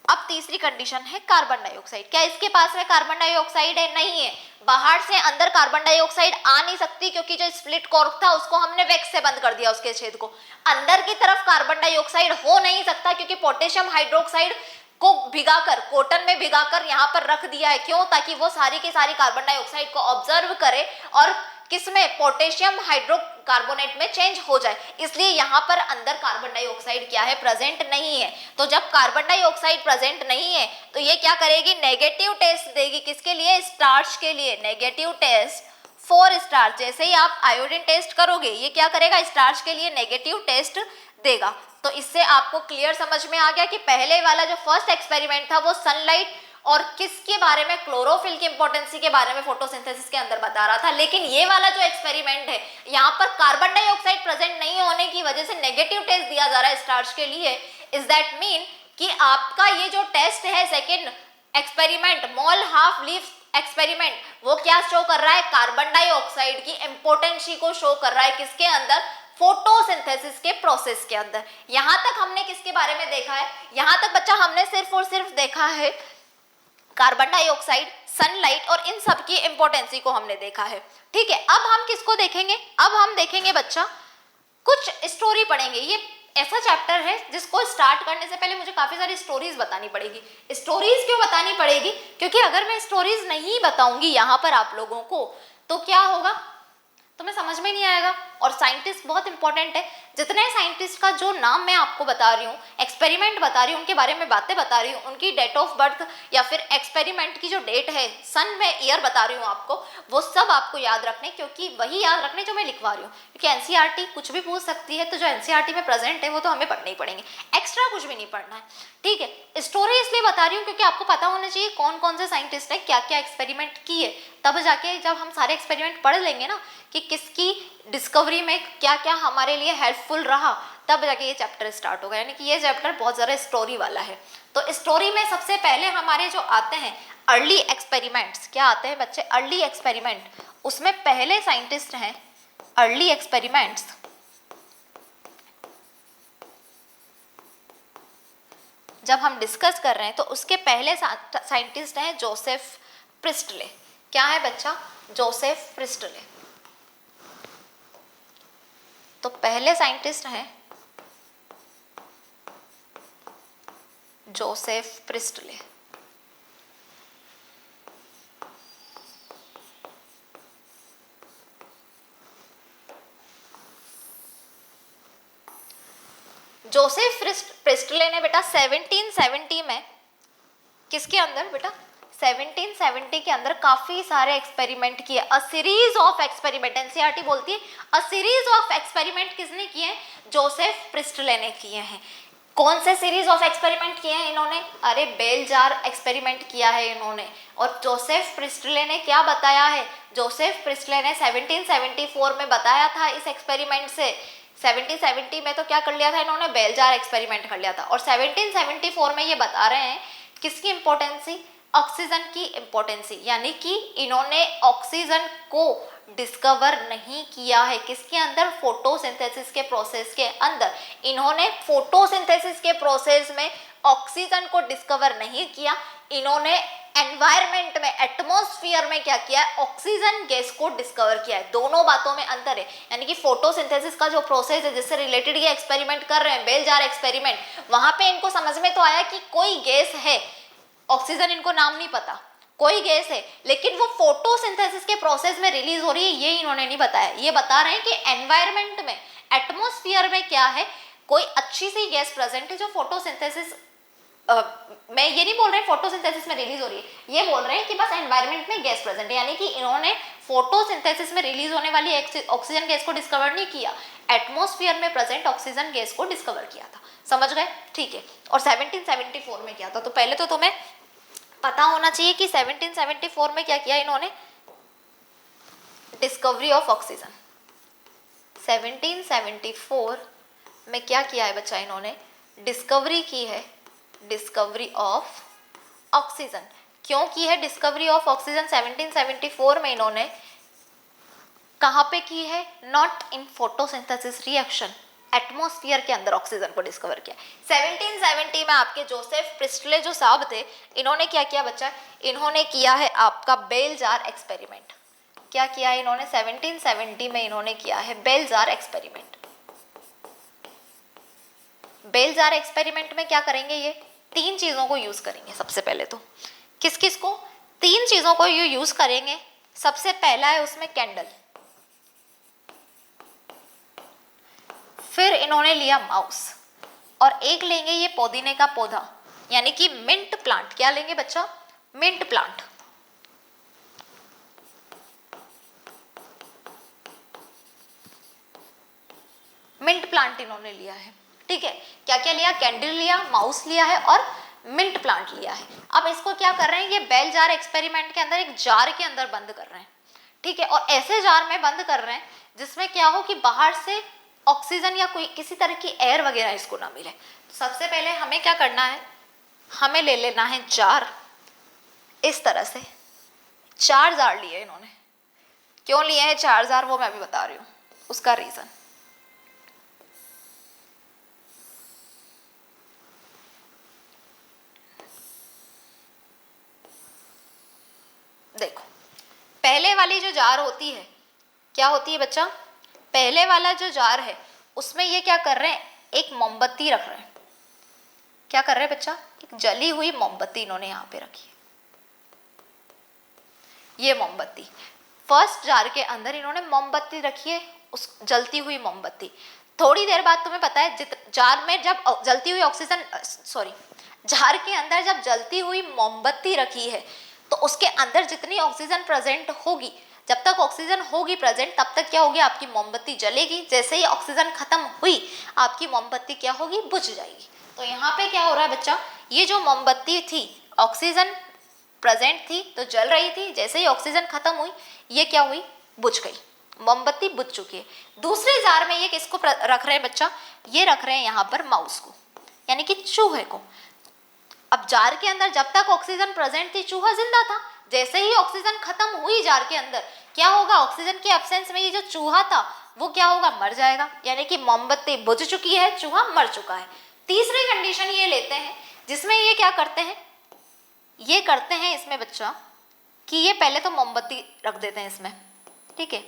अब तीसरी कंडीशन है कार्बन डाइऑक्साइड, क्या इसके पास में कार्बन डाइऑक्साइड है, नहीं है, बाहर से अंदर कार्बन डाइऑक्साइड आ नहीं सकती क्योंकि जो स्प्लिट कॉर्क था उसको हमने वैक्स से बंद कर दिया, उसके छेद को। अंदर की तरफ कार्बन डाइऑक्साइड हो नहीं सकता क्योंकि पोटेशियम हाइड्रोक्साइड को भिगाकर, कॉटन में भिगाकर यहाँ पर रख दिया है। क्यों? ताकि वो सारी की सारी कार्बन डाइऑक्साइड को ऑब्जर्व करे और किसमें, पोटेशियम हाइड्रोकार्बोनेट में चेंज हो जाए। इसलिए यहाँ पर अंदर कार्बन डाइऑक्साइड क्या है, प्रेजेंट नहीं है। तो जब कार्बन डाइऑक्साइड प्रेजेंट नहीं है तो ये क्या करेगी, नेगेटिव टेस्ट देगी, किसके लिए, स्टार्च के लिए, नेगेटिव टेस्ट फॉर स्टार्च। जैसे ही आप आयोडीन टेस्ट करोगे ये क्या करेगा, स्टार्च के लिए नेगेटिव टेस्ट देगा। तो इससे आपको क्लियर समझ में आ गया कि पहले वाला जो फर्स्ट एक्सपेरिमेंट था वो सनलाइट और किसके बारे में, क्लोरोफिल की इंपॉर्टेंसी के बारे में फोटोसिंथेसिस के अंदर बता रहा था। लेकिन ये वाला जो एक्सपेरिमेंट है यहाँ पर कार्बन डाइऑक्साइड प्रेजेंट नहीं होने की वजह से नेगेटिव टेस्ट दिया जा रहा है स्टार्च के लिए। इज दैट मीन कि आपका ये जो टेस्ट है सेकेंड एक्सपेरिमेंट, मोल हाफ लीफ एक्सपेरिमेंट, वो क्या शो कर रहा है, कार्बन डाइऑक्साइड की इंपॉर्टेंसी को शो कर रहा है, किसके अंदर, फोटोसिंथेसिस के प्रोसेस के अंदर। यहां तक हमने किसके बारे में देखा है, यहां तक बच्चा हमने सिर्फ और सिर्फ देखा है कार्बन डाइऑक्साइड, सनलाइट और इन सब की इंपॉर्टेंसी को हमने देखा है। ठीक है, अब हम किसको देखेंगे, अब हम देखेंगे बच्चा कुछ स्टोरी पढ़ेंगे। ये ऐसा चैप्टर है जिसको स्टार्ट करने से पहले मुझे काफी सारी स्टोरीज बतानी पड़ेगी। स्टोरीज क्यों बतानी पड़ेगी, क्योंकि अगर मैं स्टोरीज नहीं बताऊंगी यहाँ पर आप लोगों को तो क्या होगा, तुम्हें समझ में नहीं आएगा। और साइंटिस्ट बहुत इंपॉर्टेंट है, जितने साइंटिस्ट का जो नाम मैं आपको बता रही हूँ, एक्सपेरिमेंट बता रही हूँ, उनके बारे में बातें बता रही हूँ, उनकी डेट ऑफ बर्थ या फिर एक्सपेरिमेंट की जो डेट है, सन में ईयर बता रही हूँ आपको, वो सब आपको याद रखने, क्योंकि वही याद रखने जो मैं लिखवा रही हूँ। क्योंकि एनसीईआरटी कुछ भी पूछ सकती है, तो जो एनसीईआरटी में प्रेजेंट है वो तो हमें पढ़ने ही पड़ेंगे, एक्स्ट्रा कुछ भी नहीं पढ़ना है। ठीक है, स्टोरी इसलिए बता रही हूँ क्योंकि आपको पता होना चाहिए कौन कौन से साइंटिस्ट है, क्या क्या एक्सपेरिमेंट किए, तब जाके जब हम सारे एक्सपेरिमेंट पढ़ लेंगे ना कि किसकी डिस्कवरी में क्या क्या हमारे लिए हेल्पफुल रहा, तब जाके ये चैप्टर स्टार्ट होगा। यानी कि ये चैप्टर बहुत ज़्यादा स्टोरी वाला है। तो स्टोरी में सबसे पहले हमारे जो आते हैं अर्ली एक्सपेरिमेंट्स, क्या आते हैं बच्चे, अर्ली एक्सपेरिमेंट, उसमें पहले साइंटिस्ट हैं अर्ली एक्सपेरिमेंट्स, जब हम डिस्कस कर रहे हैं तो उसके पहले साइंटिस्ट हैं जोसेफ प्रिस्टले। क्या है बच्चा, जोसेफ प्रिस्टले। तो पहले साइंटिस्ट हैं Joseph Presley. Joseph Presley Presley ने बेटा 1770 में किसके अंदर बेटा 1770 के अंदर काफी सारे एक्सपेरिमेंट किए। A series of experiment, NCERT बोलती है अ सीरीज ऑफ एक्सपेरिमेंट किसने किए हैं? जोसेफ प्रिस्टले ने किए हैं। कौन से सीरीज ऑफ एक्सपेरिमेंट किए हैं इन्होंने? अरे बेल जार एक्सपेरिमेंट किया है इन्होंने। और जोसेफ प्रिस्टले ने क्या बताया है? जोसेफ प्रिस्टले ने 1774 में बताया था इस एक्सपेरिमेंट से। 1770 में तो क्या कर लिया था इन्होंने? बेल जार एक्सपेरिमेंट कर लिया था। और 1774 में ये बता रहे हैं किसकी इंपॉर्टेंसी? ऑक्सीजन की इंपॉर्टेंसी, यानी कि इन्होंने ऑक्सीजन को डिस्कवर नहीं किया है। किसके अंदर? फोटोसिंथेसिस के प्रोसेस के अंदर। इन्होंने फोटोसिंथेसिस के प्रोसेस में ऑक्सीजन को डिस्कवर नहीं किया, इन्होंने एनवायरमेंट में, एटमॉस्फेयर में क्या किया है? ऑक्सीजन गैस को डिस्कवर किया है। दोनों बातों में अंतर है। यानी कि फोटोसिंथेसिस का जो प्रोसेस है जिससे रिलेटेड ये एक्सपेरिमेंट कर रहे हैं, बेल जार एक्सपेरिमेंट, वहां पे इनको समझ में तो आया कि कोई गैस है, ऑक्सीजन इनको नाम नहीं पता, कोई गैस है, लेकिन वो फोटोसिंथेसिस के प्रोसेस में रिलीज हो रही है ये इन्होंने नहीं बताया। ये बता रहे हैं कि एनवायरनमेंट में, एटमॉस्फेयर में क्या है, कोई अच्छी सी गैस प्रेजेंट है जो फोटोसिंथेसिस मैं ये नहीं बोल रहे फोटोसिंथेसिस में रिलीज हो रही है, ये बोल रहे हैं कि बस एनवायरनमेंट में गैस प्रेजेंट है। यानी कि इन्होंने फोटोसिंथेसिस में रिलीज होने वाली ऑक्सीजन गैस को डिस्कवर नहीं किया, एटमॉस्फेयर में प्रेजेंट ऑक्सीजन गैस को डिस्कवर किया था। समझ गए? ठीक है। और 1774 में क्या था? तो पहले तो तुम्हें पता होना चाहिए कि 1774 में क्या किया इन्होंने? Discovery of oxygen. 1774 में क्या किया है बच्चा? इन्होंने डिस्कवरी की है, डिस्कवरी ऑफ ऑक्सीजन। क्यों की है डिस्कवरी ऑफ ऑक्सीजन 1774 में? इन्होंने कहां पे की है? Not in photosynthesis reaction, atmosphere के अंदर ऑक्सीजन को डिस्कवर किया। 1770 में आपके जोसेफ प्रिस्टले जो साहब थे, इन्होंने क्या किया बच्चा? इन्होंने किया है आपका बेल जार एक्सपेरिमेंट। क्या किया है इन्होंने? 1770 में इन्होंने किया है bell jar experiment. Bell jar experiment में क्या करेंगे? ये तीन चीजों को यूज करेंगे। सबसे पहले तो किस किस को? तीन चीजों को ये यूज करेंगे। सबसे पहला है उसमें कैंडल, फिर इन्होंने लिया माउस, और एक लेंगे ये पुदीने का पौधा, यानी कि मिंट प्लांट। क्या लेंगे बच्चा? Mint plant. मिंट प्लांट इन्होंने लिया है। ठीक है। क्या क्या लिया? कैंडल लिया, माउस लिया है और मिंट प्लांट लिया है। अब इसको क्या कर रहे हैं? ये बेल जार एक्सपेरिमेंट के अंदर एक जार के अंदर बंद कर रहे हैं। ठीक है। और ऐसे जार में बंद कर रहे हैं जिसमें क्या हो कि बाहर से ऑक्सीजन या कोई किसी तरह की एयर वगैरह इसको ना मिले। सबसे पहले हमें क्या करना है? हमें ले लेना है जार। इस तरह से 4 जार लिए इन्होंने। क्यों लिए हैं 4 जार वो मैं अभी बता रही हूँ, उसका रीजन। देखो, पहले वाली जो जार होती है क्या होती है बच्चा? पहले वाला जो जार है उसमें ये क्या कर रहे हैं? एक मोमबत्ती रख रहे हैं। क्या कर रहे हैं बच्चा? एक जली हुई मोमबत्ती इन्होंने यहाँ पे रखी है। ये मोमबत्ती फर्स्ट जार के अंदर इन्होंने मोमबत्ती रखी है, उस जलती हुई मोमबत्ती। थोड़ी देर बाद तुम्हें पता है जार में जब जलती हुई ऑक्सीजन जार के अंदर जब जलती हुई मोमबत्ती रखी है तो उसके अंदर जितनी ऑक्सीजन प्रेजेंट होगी, जब तक ऑक्सीजन होगी प्रेजेंट तब तक क्या होगी? आपकी मोमबत्ती जलेगी। जैसे ही ऑक्सीजन खत्म हुई आपकी मोमबत्ती क्या होगी? बुझ जाएगी। तो यहाँ पे क्या हो रहा है बच्चा? ये जो मोमबत्ती थी ऑक्सीजन प्रेजेंट थी तो जल रही थी, जैसे ही ऑक्सीजन खत्म हुई ये क्या हुई? बुझ गई, मोमबत्ती बुझ चुकी है। दूसरे जार में ये किसको रख रहे हैं बच्चा? ये रख रहे हैं यहाँ पर माउस को, यानी कि चूहे को। अब जार के अंदर जब तक ऑक्सीजन प्रेजेंट थी चूहा जिंदा था, जैसे ही ऑक्सीजन खत्म हुई जार के अंदर क्या होगा? ऑक्सीजन के एब्सेंस में ये जो चूहा था वो क्या होगा? मर जाएगा। यानी कि मोमबत्ती बुझ चुकी है, चूहा मर चुका है। तीसरी कंडीशन ये लेते हैं जिसमें ये क्या करते हैं? ये करते हैं इसमें बच्चा कि ये पहले तो मोमबत्ती रख देते हैं इसमें, ठीक है,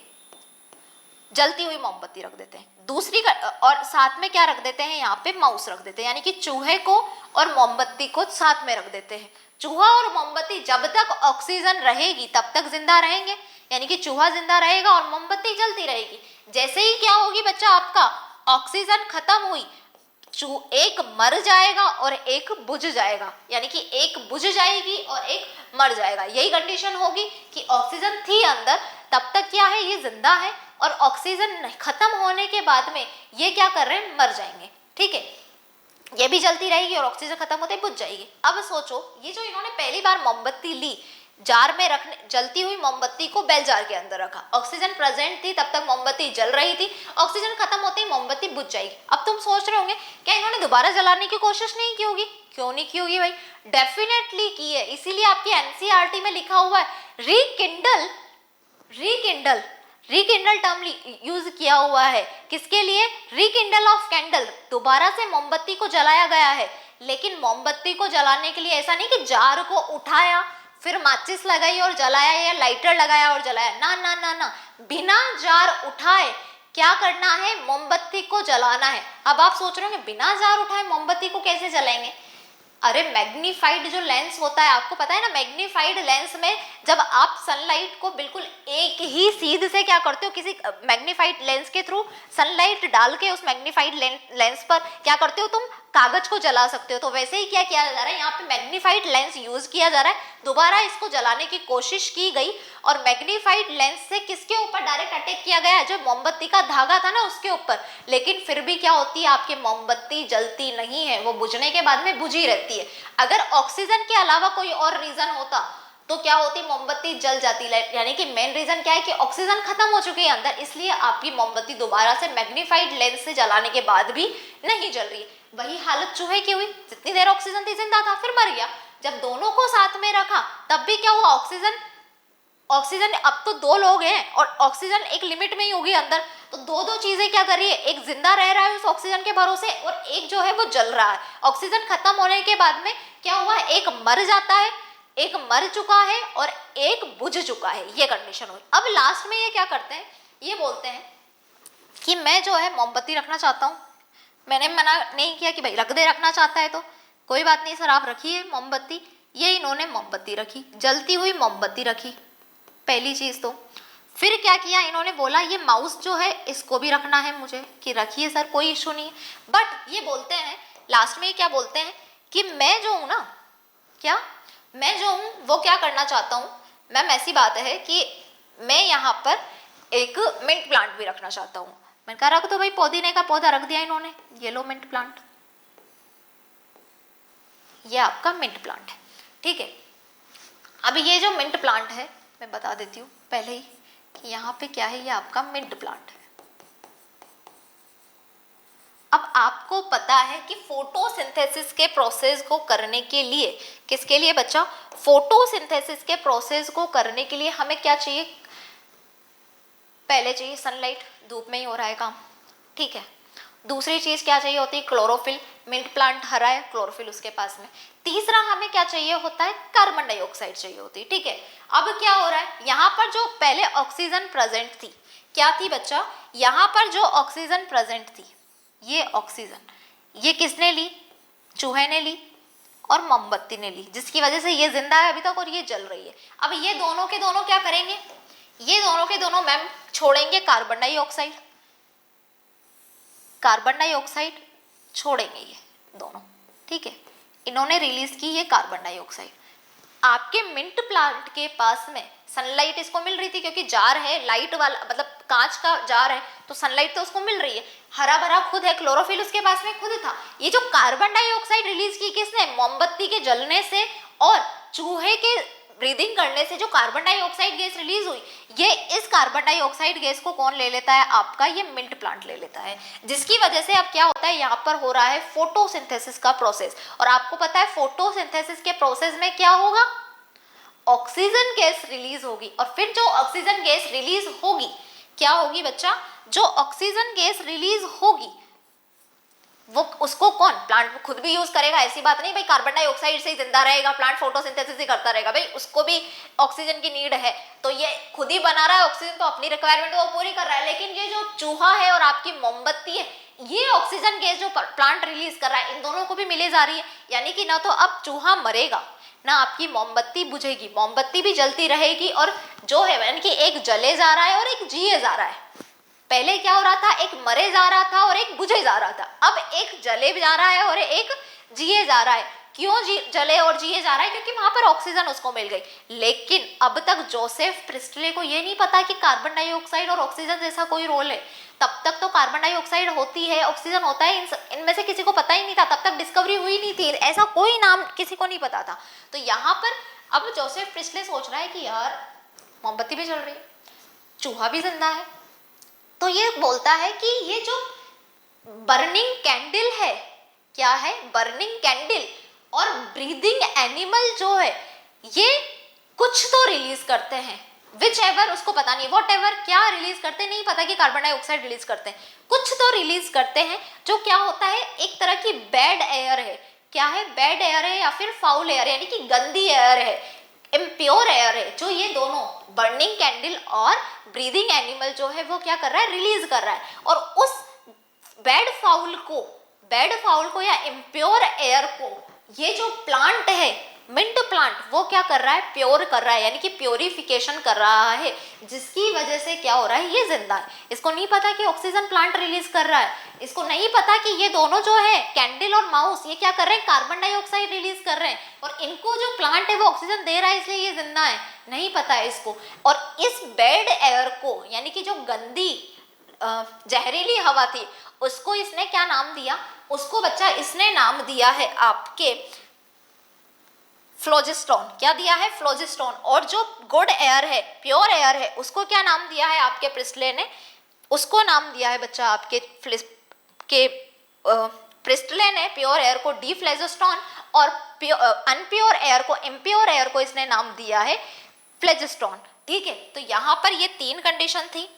जलती हुई मोमबत्ती रख देते हैं। दूसरी और साथ में क्या रख देते हैं? यहाँ पे माउस रख देते हैं, यानी कि चूहे को और मोमबत्ती को साथ में रख देते हैं। चूहा और मोमबत्ती जब तक ऑक्सीजन रहेगी तब तक जिंदा रहेंगे, यानी कि चूहा जिंदा रहेगा और मोमबत्ती जलती रहेगी। जैसे ही क्या होगी बच्चा? आपका ऑक्सीजन खत्म हुई, एक मर जाएगा और एक बुझ जाएगा, यानी कि एक बुझ जाएगी और एक मर जाएगा। यही कंडीशन होगी कि ऑक्सीजन थी अंदर, तब तक क्या है, ये जिंदा है, और ऑक्सीजन खत्म होने के बाद में ये क्या कर रहे हैं, मर जाएंगे। ठीक है, ये भी जलती रहेगी और ऑक्सीजन खत्म होते ही बुझ जाएगी। अब सोचो, ये जो इन्होंने पहली बार मोमबत्ती ली, जार में रखने, जलती हुई मोमबत्ती को बेल जार के अंदर रखा, ऑक्सीजन प्रेजेंट थी, तब तक मोमबत्ती जल रही थी, ऑक्सीजन खत्म होते ही मोमबत्ती बुझ जाएगी। अब तुम सोच रहे होंगे क्या इन्होंने दोबारा जलाने की कोशिश नहीं की होगी? क्यों नहीं की होगी भाई, डेफिनेटली की है। इसीलिए आपकी एनसीईआरटी में लिखा हुआ है rekindle, rekindle, rekindle term use किया हुआ है। किसके लिए? रिकिंडल ऑफ कैंडल, दोबारा से मोमबत्ती को जलाया गया है। लेकिन मोमबत्ती को जलाने के लिए ऐसा नहीं कि जार को उठाया, फिर माचिस लगाई और जलाया, या लाइटर लगाया और जलाया, ना ना ना ना, बिना जार उठाए क्या करना है, मोमबत्ती को जलाना है। अब आप सोच रहे होंगे बिना जार उठाए मोमबत्ती को कैसे जलाएंगे? अरे मैग्नीफाइड जो लेंस होता है, आपको पता है ना, मैग्नीफाइड लेंस में जब आप सनलाइट को बिल्कुल एक ही सीध से क्या करते हो, किसी मैग्नीफाइड लेंस के थ्रू सनलाइट डाल के उस मैग्नीफाइड लेंस पर क्या करते हो, तुम कागज को जला सकते हो। तो वैसे ही क्या किया जा रहा है, यहाँ पे मैग्नीफाइड लेंस यूज किया जा रहा है, दोबारा इसको जलाने की कोशिश की गई, और मैग्नीफाइड लेंस से किसके ऊपर डायरेक्ट अटैक किया गया है, जो मोमबत्ती का धागा था ना उसके ऊपर। लेकिन फिर भी क्या होती है, आपकी मोमबत्ती जलती नहीं है, वो बुझने के बाद में बुझी रहती है। अगर ऑक्सीजन के अलावा कोई और रीजन होता तो क्या होती, मोमबत्ती जल जाती। यानी कि मेन रीजन क्या है कि ऑक्सीजन खत्म हो चुकी है अंदर, इसलिए आपकी मोमबत्ती दोबारा से मैग्नीफाइड लेंस से जलाने के बाद भी नहीं जल रही। वही हालत चूहे की हुई, जितनी देर ऑक्सीजन थी जिंदा था, फिर मर गया। जब दोनों को साथ में रखा तब भी क्या हुआ, ऑक्सीजन अब तो दो लोग हैं और ऑक्सीजन एक लिमिट में ही होगी अंदर, तो दो दो चीजें क्या कर रही है, एक जिंदा रह रहा है उस ऑक्सीजन के भरोसे, और एक जो है वो जल रहा है। ऑक्सीजन खत्म होने के बाद में क्या हुआ, एक मर जाता है, एक मर चुका है और एक बुझ चुका है, ये कंडीशन हुई। अब लास्ट में ये क्या करते हैं, ये बोलते हैं कि मैं जो है मोमबत्ती रखना चाहता हूँ। मैंने मना नहीं किया कि भाई रख दे, रखना चाहता है तो कोई बात नहीं सर, आप रखिए मोमबत्ती। ये इन्होंने मोमबत्ती रखी, जलती हुई मोमबत्ती रखी, पहली चीज तो। फिर क्या किया इन्होंने, बोला ये माउस जो है इसको भी रखना है मुझे, कि रखिए सर कोई इशू नहीं है। बट ये बोलते हैं लास्ट में, क्या बोलते हैं कि मैं जो हूँ ना, क्या मैं जो हूँ वो क्या करना चाहता हूँ मैम, ऐसी बात है कि मैं यहाँ पर एक मिंट प्लांट भी रखना चाहता हूँ। मैंने कहा रख दो भाई, पुदीने का पौधा रख दिया इन्होंने, ये लो मिंट प्लांट, ये आपका मिंट प्लांट है। ठीक है, अब ये जो मिंट प्लांट है मैं बता देती हूँ पहले ही कि यहाँ पे क्या है, ये आपका मिंट प्लांट है। अब आपको पता है कि फोटोसिंथेसिस के प्रोसेस को करने के लिए, किसके लिए बच्चा, फोटोसिंथेसिस के प्रोसेस को करने के लिए हमें क्या चाहिए, पहले चाहिए सनलाइट, धूप में ही हो रहा है काम, ठीक है। दूसरी चीज क्या चाहिए होती है, क्लोरोफिल, मिंट प्लांट हरा है, क्लोरोफिल उसके पास में। तीसरा हमें क्या चाहिए होता है, कार्बन डाइऑक्साइड चाहिए होती है, ठीक है। अब क्या हो रहा है, यहाँ पर जो पहले ऑक्सीजन प्रेजेंट थी, क्या थी बच्चा, यहाँ पर जो ऑक्सीजन प्रेजेंट थी, ये ऑक्सीजन, ये किसने ली, चूहे ने ली और मोमबत्ती ने ली, जिसकी वजह से ये जिंदा है अभी तक और ये जल रही है। अब ये दोनों के दोनों क्या करेंगे, ये दोनों के दोनों मैम छोड़ेंगे कार्बन डाइऑक्साइड, कार्बन डाइऑक्साइड छोड़ेंगे ये दोनों, ठीक है। इन्होंने रिलीज की ये कार्बन डाइऑक्साइड। आपके मिंट प्लांट के पास में सनलाइट इसको मिल रही थी, क्योंकि जार है लाइट वाला, मतलब कांच का जार है, तो सनलाइट तो उसको मिल रही है, हरा भरा खुद है, क्लोरोफिल उसके पास में खुद था। ये जो कार्बन डाइऑक्साइड रिलीज की किसने, मोमबत्ती के जलने से और चूहे के ब्रीदिंग करने से जो कार्बन डाइऑक्साइड गैस रिलीज हुई, ये इस कार्बन डाइऑक्साइड गैस को कौन ले लेता है, आपका ये मिंट प्लांट ले लेता है, जिसकी वजह से अब क्या होता है, यहाँ पर हो रहा है फोटोसिंथेसिस का प्रोसेस। और आपको पता है फोटोसिंथेसिस के प्रोसेस में क्या होगा, ऑक्सीजन गैस रिलीज होगी, और फिर जो ऑक्सीजन गैस रिलीज होगी क्या होगी बच्चा, जो ऑक्सीजन गैस रिलीज होगी वो उसको कौन, प्लांट खुद भी यूज करेगा, ऐसी बात नहीं भाई कार्बन डाइऑक्साइड से ही जिंदा रहेगा प्लांट, फोटोसिंथेसिस ही करता रहेगा, भाई उसको भी ऑक्सीजन की नीड है, तो ये खुद ही बना रहा है ऑक्सीजन, तो अपनी रिक्वायरमेंट वो पूरी कर रहा है। लेकिन ये जो चूहा है और आपकी मोमबत्ती है, ये ऑक्सीजन गैस जो प्लांट रिलीज कर रहा है, इन दोनों को भी मिले जा रही है, यानी कि ना तो अब चूहा मरेगा ना आपकी मोमबत्ती बुझेगी, मोमबत्ती भी जलती रहेगी, और जो है यानी कि एक जले जा रहा है और एक जिए जा रहा है, पहले क्या हो रहा था, एक मरे जा रहा था और एक बुझे जा रहा था, अब एक जले जा रहा है और एक जिए जा रहा है। क्यों जले और जिए जा रहा है? क्योंकि वहां पर ऑक्सीजन उसको मिल गई। लेकिन अब तक जोसेफ प्रिस्टले को ये नहीं पता कि कार्बन डाइऑक्साइड और ऑक्सीजन जैसा कोई रोल है। तब तक तो कार्बन डाइऑक्साइड होती है, ऑक्सीजन होता है, इनमें से किसी को पता ही नहीं था, तब तक डिस्कवरी हुई नहीं थी, ऐसा कोई नाम किसी को नहीं पता था। तो यहाँ पर अब जोसेफ प्रिस्टले सोच रहा है कि यार मोमबत्ती भी जल रही है, चूहा भी जिंदा है, तो ये बोलता है कि ये जो बर्निंग कैंडल है, क्या है, बर्निंग कैंडल और ब्रीदिंग एनिमल जो है ये कुछ तो रिलीज करते हैं, विच एवर उसको पता नहीं, वॉट एवर क्या रिलीज करते हैं नहीं पता कि कार्बन डाइऑक्साइड रिलीज करते हैं, कुछ तो रिलीज करते हैं जो क्या होता है, एक तरह की बैड एयर है। क्या है, बैड एयर है या फिर फाउल एयर, यानी कि गंदी एयर है, इम्प्योर एयर है, जो ये दोनों बर्निंग कैंडल और ब्रीदिंग एनिमल जो है वो क्या कर रहा है, रिलीज कर रहा है। और उस बैड फाउल को या इम्प्योर एयर को ये जो प्लांट है, मिंट प्लांट, वो क्या कर रहा है, प्योर कर रहा है, यानी कि प्योरिफिकेशन कर रहा है, जिसकी वजह से क्या हो रहा है, ये जिंदा है। इसको नहीं पता कि ऑक्सीजन प्लांट रिलीज कर रहा है, इसको नहीं पता कि ये दोनों जो है कैंडल और माउस ये क्या कर रहे हैं, कार्बन डाइऑक्साइड रिलीज कर रहे हैं, और इनको जो प्लांट है वो ऑक्सीजन दे रहा है, इसलिए ये जिंदा है, नहीं पता है इसको। और इस बैड एयर को, यानी कि जो गंदी जहरीली हवा थी, उसको इसने क्या नाम दिया, उसको बच्चा इसने नाम दिया है आपके फ्लोजिस्टोन। क्या दिया है, फ्लोजिस्टोन। और जो गुड एयर है, प्योर एयर है, उसको क्या नाम दिया है आपके प्रिस्टले ने, उसको नाम दिया है बच्चा आपके प्रिस्टले ने प्योर एयर को डीफ्लेजिस्टोन, और अनप्योर एयर को, इम्प्योर एयर को इसने नाम दिया है फ्लेजिस्टोन। ठीक है, तो यहाँ पर ये 3 कंडीशन थी,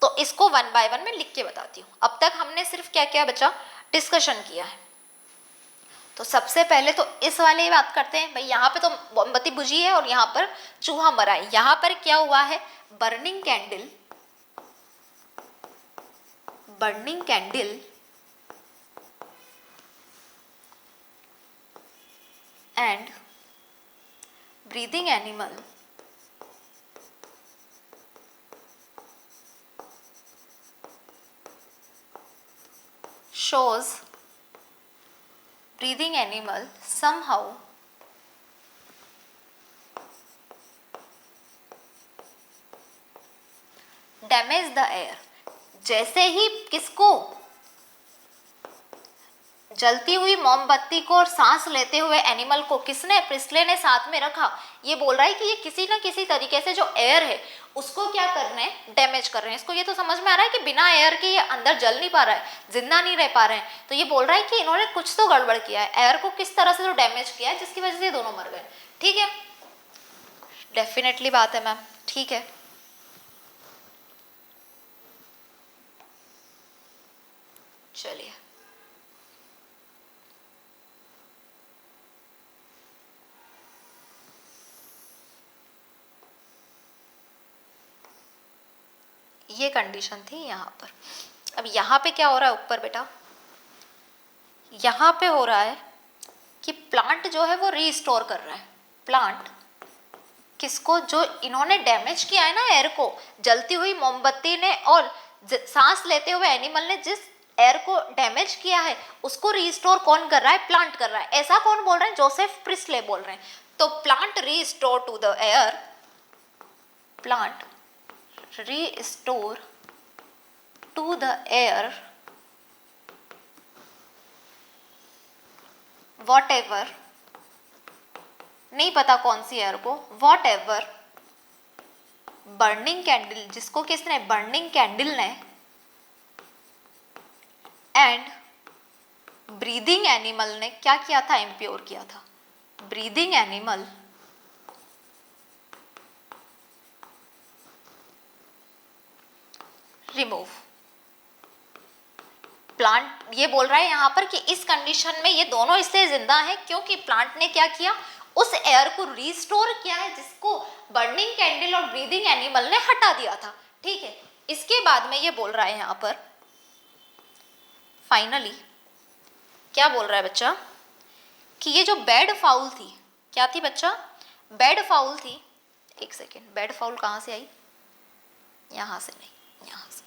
तो इसको 1 बाय 1 में लिख के बताती हूँ। अब तक हमने सिर्फ क्या क्या बच्चा डिस्कशन किया है। तो सबसे पहले तो इस वाले ही बात करते हैं भाई, यहाँ पे तो मोमबत्ती बुझी है और यहाँ पर चूहा मरा है। यहाँ पर क्या हुआ है, burning candle and breathing animal shows breathing animal somehow damage the air। जैसे ही किसको, जलती हुई मोमबत्ती को और सांस लेते हुए एनिमल को किसने, प्रिस्टले ने साथ में रखा, ये बोल रहा है कि ये किसी ना किसी तरीके से जो एयर है उसको क्या कर रहे हैं, डैमेज कर रहे हैं। इसको ये तो समझ में आ रहा है कि बिना एयर के ये अंदर जल नहीं पा रहा है, जिंदा नहीं रह पा रहे हैं। तो ये बोल रहा है कि इन्होंने कुछ तो गड़बड़ किया है, एयर को किस तरह से तो डैमेज किया है, जिसकी वजह से ये दोनों मर गए। ठीक है, डेफिनेटली बात है मैम, ठीक है। चलिए, ये कंडीशन थी यहाँ पर। अब यहाँ पे क्या हो रहा है ऊपर बेटा, यहाँ पे हो रहा है कि प्लांट जो है वो रीस्टोर कर रहा है। प्लांट किसको, जो इन्होंने डैमेज किया है ना एयर को, जलती हुई मोमबत्ती ने और सांस लेते हुए एनिमल ने जिस एयर को डैमेज किया है, उसको रीस्टोर कौन कर रहा है, प्लांट कर रहा है। ऐसा कौन बोल रहे हैं, जोसेफ प्रिस्टले बोल रहे हैं। तो plant restore to the air, plant restore to the air whatever, नहीं पता कौन सी एयर को, whatever बर्निंग कैंडल, जिसको किसने, बर्निंग कैंडल ने, एंड ब्रीदिंग एनिमल ने क्या किया था, इम्प्योर किया था। Breathing animal remove. प्लांट ये बोल रहा है यहाँ पर कि इस कंडीशन में ये दोनों इससे जिंदा हैं, क्योंकि प्लांट ने क्या किया, उस एयर को रिस्टोर किया है जिसको बर्निंग कैंडल और ब्रीदिंग एनिमल ने हटा दिया था। ठीक है, इसके बाद में ये बोल रहा है यहाँ पर फाइनली, क्या बोल रहा है बच्चा, कि ये जो बैड फाउल थी, क्या थी बच्चा, बैड फाउल थी। एक सेकेंड, बैड फाउल कहाँ से आई, यहाँ से नहीं, यहाँ से।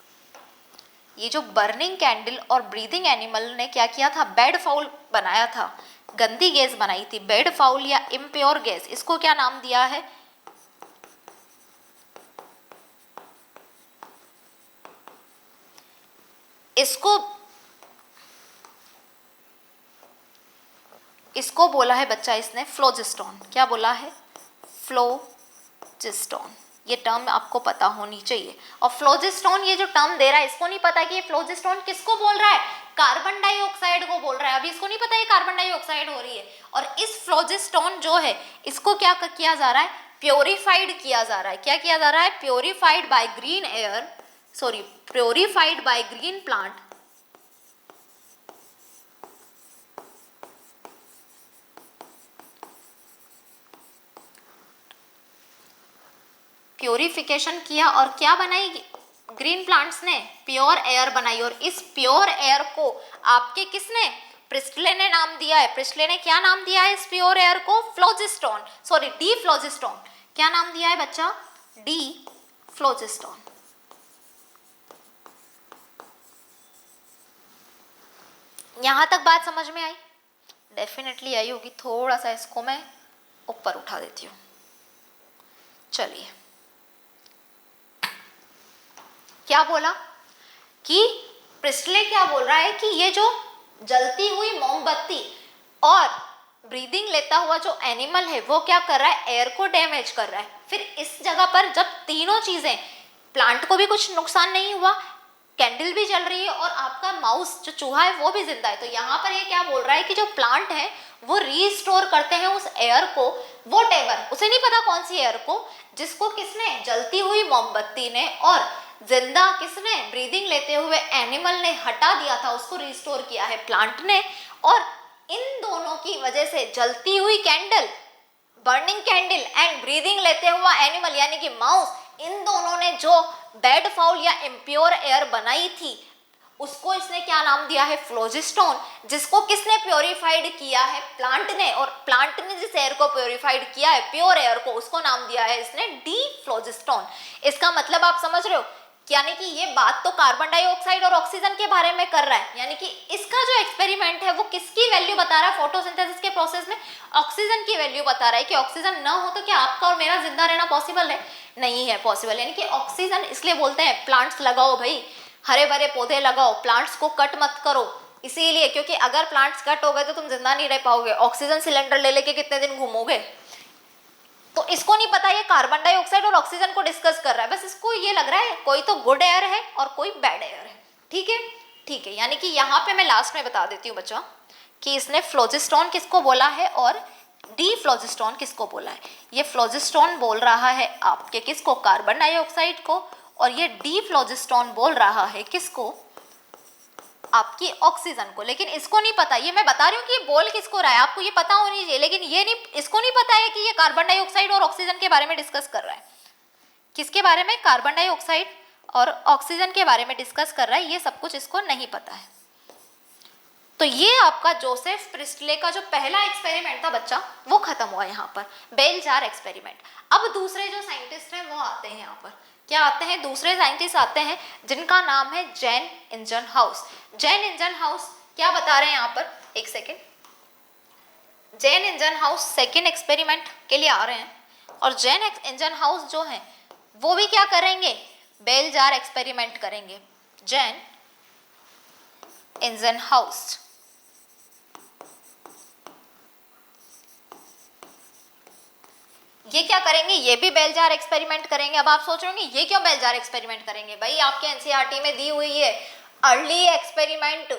ये जो बर्निंग कैंडल और ब्रीदिंग एनिमल ने क्या किया था, बेड फाउल बनाया था, गंदी गैस बनाई थी, बेड फाउल या इम्प्योर गैस, इसको क्या नाम दिया है, इसको बोला है बच्चा इसने फ्लोजिस्टोन। क्या बोला है, फ्लोजिस्टोन। ये टर्म आपको पता होनी चाहिए। और फ्लोजिस्टोन ये जो टर्म दे रहा है, इसको नहीं पता कि ये फ्लोजिस्टोन किसको बोल रहा है, कार्बन डाइऑक्साइड को बोल रहा है। अभी इसको नहीं पता ये कार्बन डाइऑक्साइड हो रही है। और इस फ्लोजिस्टोन जो है इसको क्या किया जा रहा है, प्योरीफाइड किया जा रहा है। क्या किया जा रहा है, purified by green air, sorry purified by green plant purification किया और क्या बनाई ग्रीन प्लांट्स ने, प्योर एयर बनाई। और इस प्योर एयर को आपके किसने, प्रिस्टले ने नाम दिया है। प्रिस्टले ने क्या नाम दिया है इस प्योर एयर को, फ्लोजिस्टोन, सॉरी डी फ्लोजिस्टोन। क्या नाम दिया है बच्चा, डी फ्लोजिस्टोन। यहां तक बात समझ में आई, डेफिनेटली आई होगी। थोड़ा सा इसको मैं ऊपर उठा देती हूँ। चलिए, क्या बोला कि प्रिस्टले क्या बोल रहा है कि ये जो जलती हुई मोमबत्ती और ब्रीदिंग लेता हुआ जो एनिमल है वो क्या कर रहा है, एयर को डैमेज कर रहा है। फिर इस जगह पर जब तीनों चीजें, प्लांट को भी कुछ नुकसान नहीं हुआ, कैंडल भी जल रही है और आपका माउस जो चूहा है वो भी जिंदा है, तो यहाँ पर ये क्या बोल रहा है कि जो प्लांट है वो रीस्टोर करते हैं उस एयर को, वो टेवर, उसे नहीं पता कौन सी एयर को, जिसको किसने, जलती हुई मोमबत्ती ने और जिंदा किसने, ब्रीदिंग लेते हुए एनिमल ने हटा दिया था, उसको रिस्टोर किया है प्लांट ने। और इन दोनों की वजह से जलती हुई candle, burning candle and breathing लेते हुआ एनिमल यानी कि माउस, इन दोनों ने जो बेड फाउल या इम्प्योर एयर बनाई थी उसको इसने क्या नाम दिया है, फ्लोजिस्टोन। जिसको किसने प्योरीफाइड किया है, प्लांट ने, और प्लांट ने जिस एयर को प्योरीफाइड किया है, प्योर एयर को, उसको नाम दिया है इसने डी फ्लोजिस्टोन। इसका मतलब आप समझ रहे हो, यानी कि ये बात तो कार्बन डाइऑक्साइड और ऑक्सीजन के बारे में कर रहा है, यानी कि इसका जो एक्सपेरिमेंट है वो किसकी वैल्यू बता रहा है, फोटोसिंथेसिस के प्रोसेस में ऑक्सीजन की वैल्यू बता रहा है कि ऑक्सीजन ना हो तो क्या आपका और मेरा जिंदा रहना पॉसिबल है, नहीं है पॉसिबल। यानी कि ऑक्सीजन, इसलिए बोलते हैं प्लांट्स लगाओ भाई, हरे भरे पौधे लगाओ, प्लांट्स को कट मत करो, इसीलिए, क्योंकि अगर प्लांट्स कट हो गए तो तुम जिंदा नहीं रह पाओगे। ऑक्सीजन सिलेंडर ले लेके कितने दिन घूमोगे। तो इसको नहीं पता ये कार्बन डाइऑक्साइड और ऑक्सीजन को डिस्कस कर रहा है, बस इसको ये लग रहा है कोई तो गुड एयर है और कोई बैड एयर है। ठीक है, ठीक है। यानी कि यहाँ पे मैं लास्ट में बता देती हूँ बच्चा कि इसने फ्लोजिस्टोन किसको बोला है और डी फ्लोजिस्टोन किसको बोला है। ये फ्लोजिस्टोन बोल रहा है आपके किसको, कार्बन डाइऑक्साइड को, और ये डी फ्लोजिस्टोन बोल रहा है किसको, आपकी ऑक्सीजन को। लेकिन इसको नहीं पता, ये मैं बता रही हूँ कि ये बोल किसको रहा है, आपको ये पता होनी चाहिए, लेकिन ये नहीं, इसको नहीं पता है कि ये कार्बन डाइऑक्साइड और ऑक्सीजन के बारे में डिस्कस कर रहा है। किसके बारे में, कार्बन डाइऑक्साइड और ऑक्सीजन के बारे में डिस्कस कर रहा है, ये सब कुछ इसको नहीं पता है। तो ये आपका जोसेफ प्रिस्टले का जो पहला एक्सपेरिमेंट था बच्चा, वो खत्म हुआ यहाँ पर, बेल जार एक्सपेरिमेंट। अब दूसरे जो साइंटिस्ट हैं वो आते हैं यहाँ पर, क्या आते हैं, दूसरे साइंटिस्ट आते हैं जिनका नाम है जैन इंजनहाउस। जैन इंजनहाउस क्या बता रहे हैं यहाँ पर, एक सेकेंड। जैन इंजनहाउस सेकेंड एक्सपेरिमेंट के लिए आ रहे हैं, और जैन इंजनहाउस जो है वो भी क्या करेंगे, बेल जार एक्सपेरिमेंट करेंगे। जैन इंजनहाउस ये क्या करेंगे, ये भी बेल जार एक्सपेरिमेंट करेंगे। अब आप सोच रहे होंगे ये क्यों बेल जार एक्सपेरिमेंट करेंगे, भाई आपके एनसीईआरटी में दी हुई है अर्ली एक्सपेरिमेंट।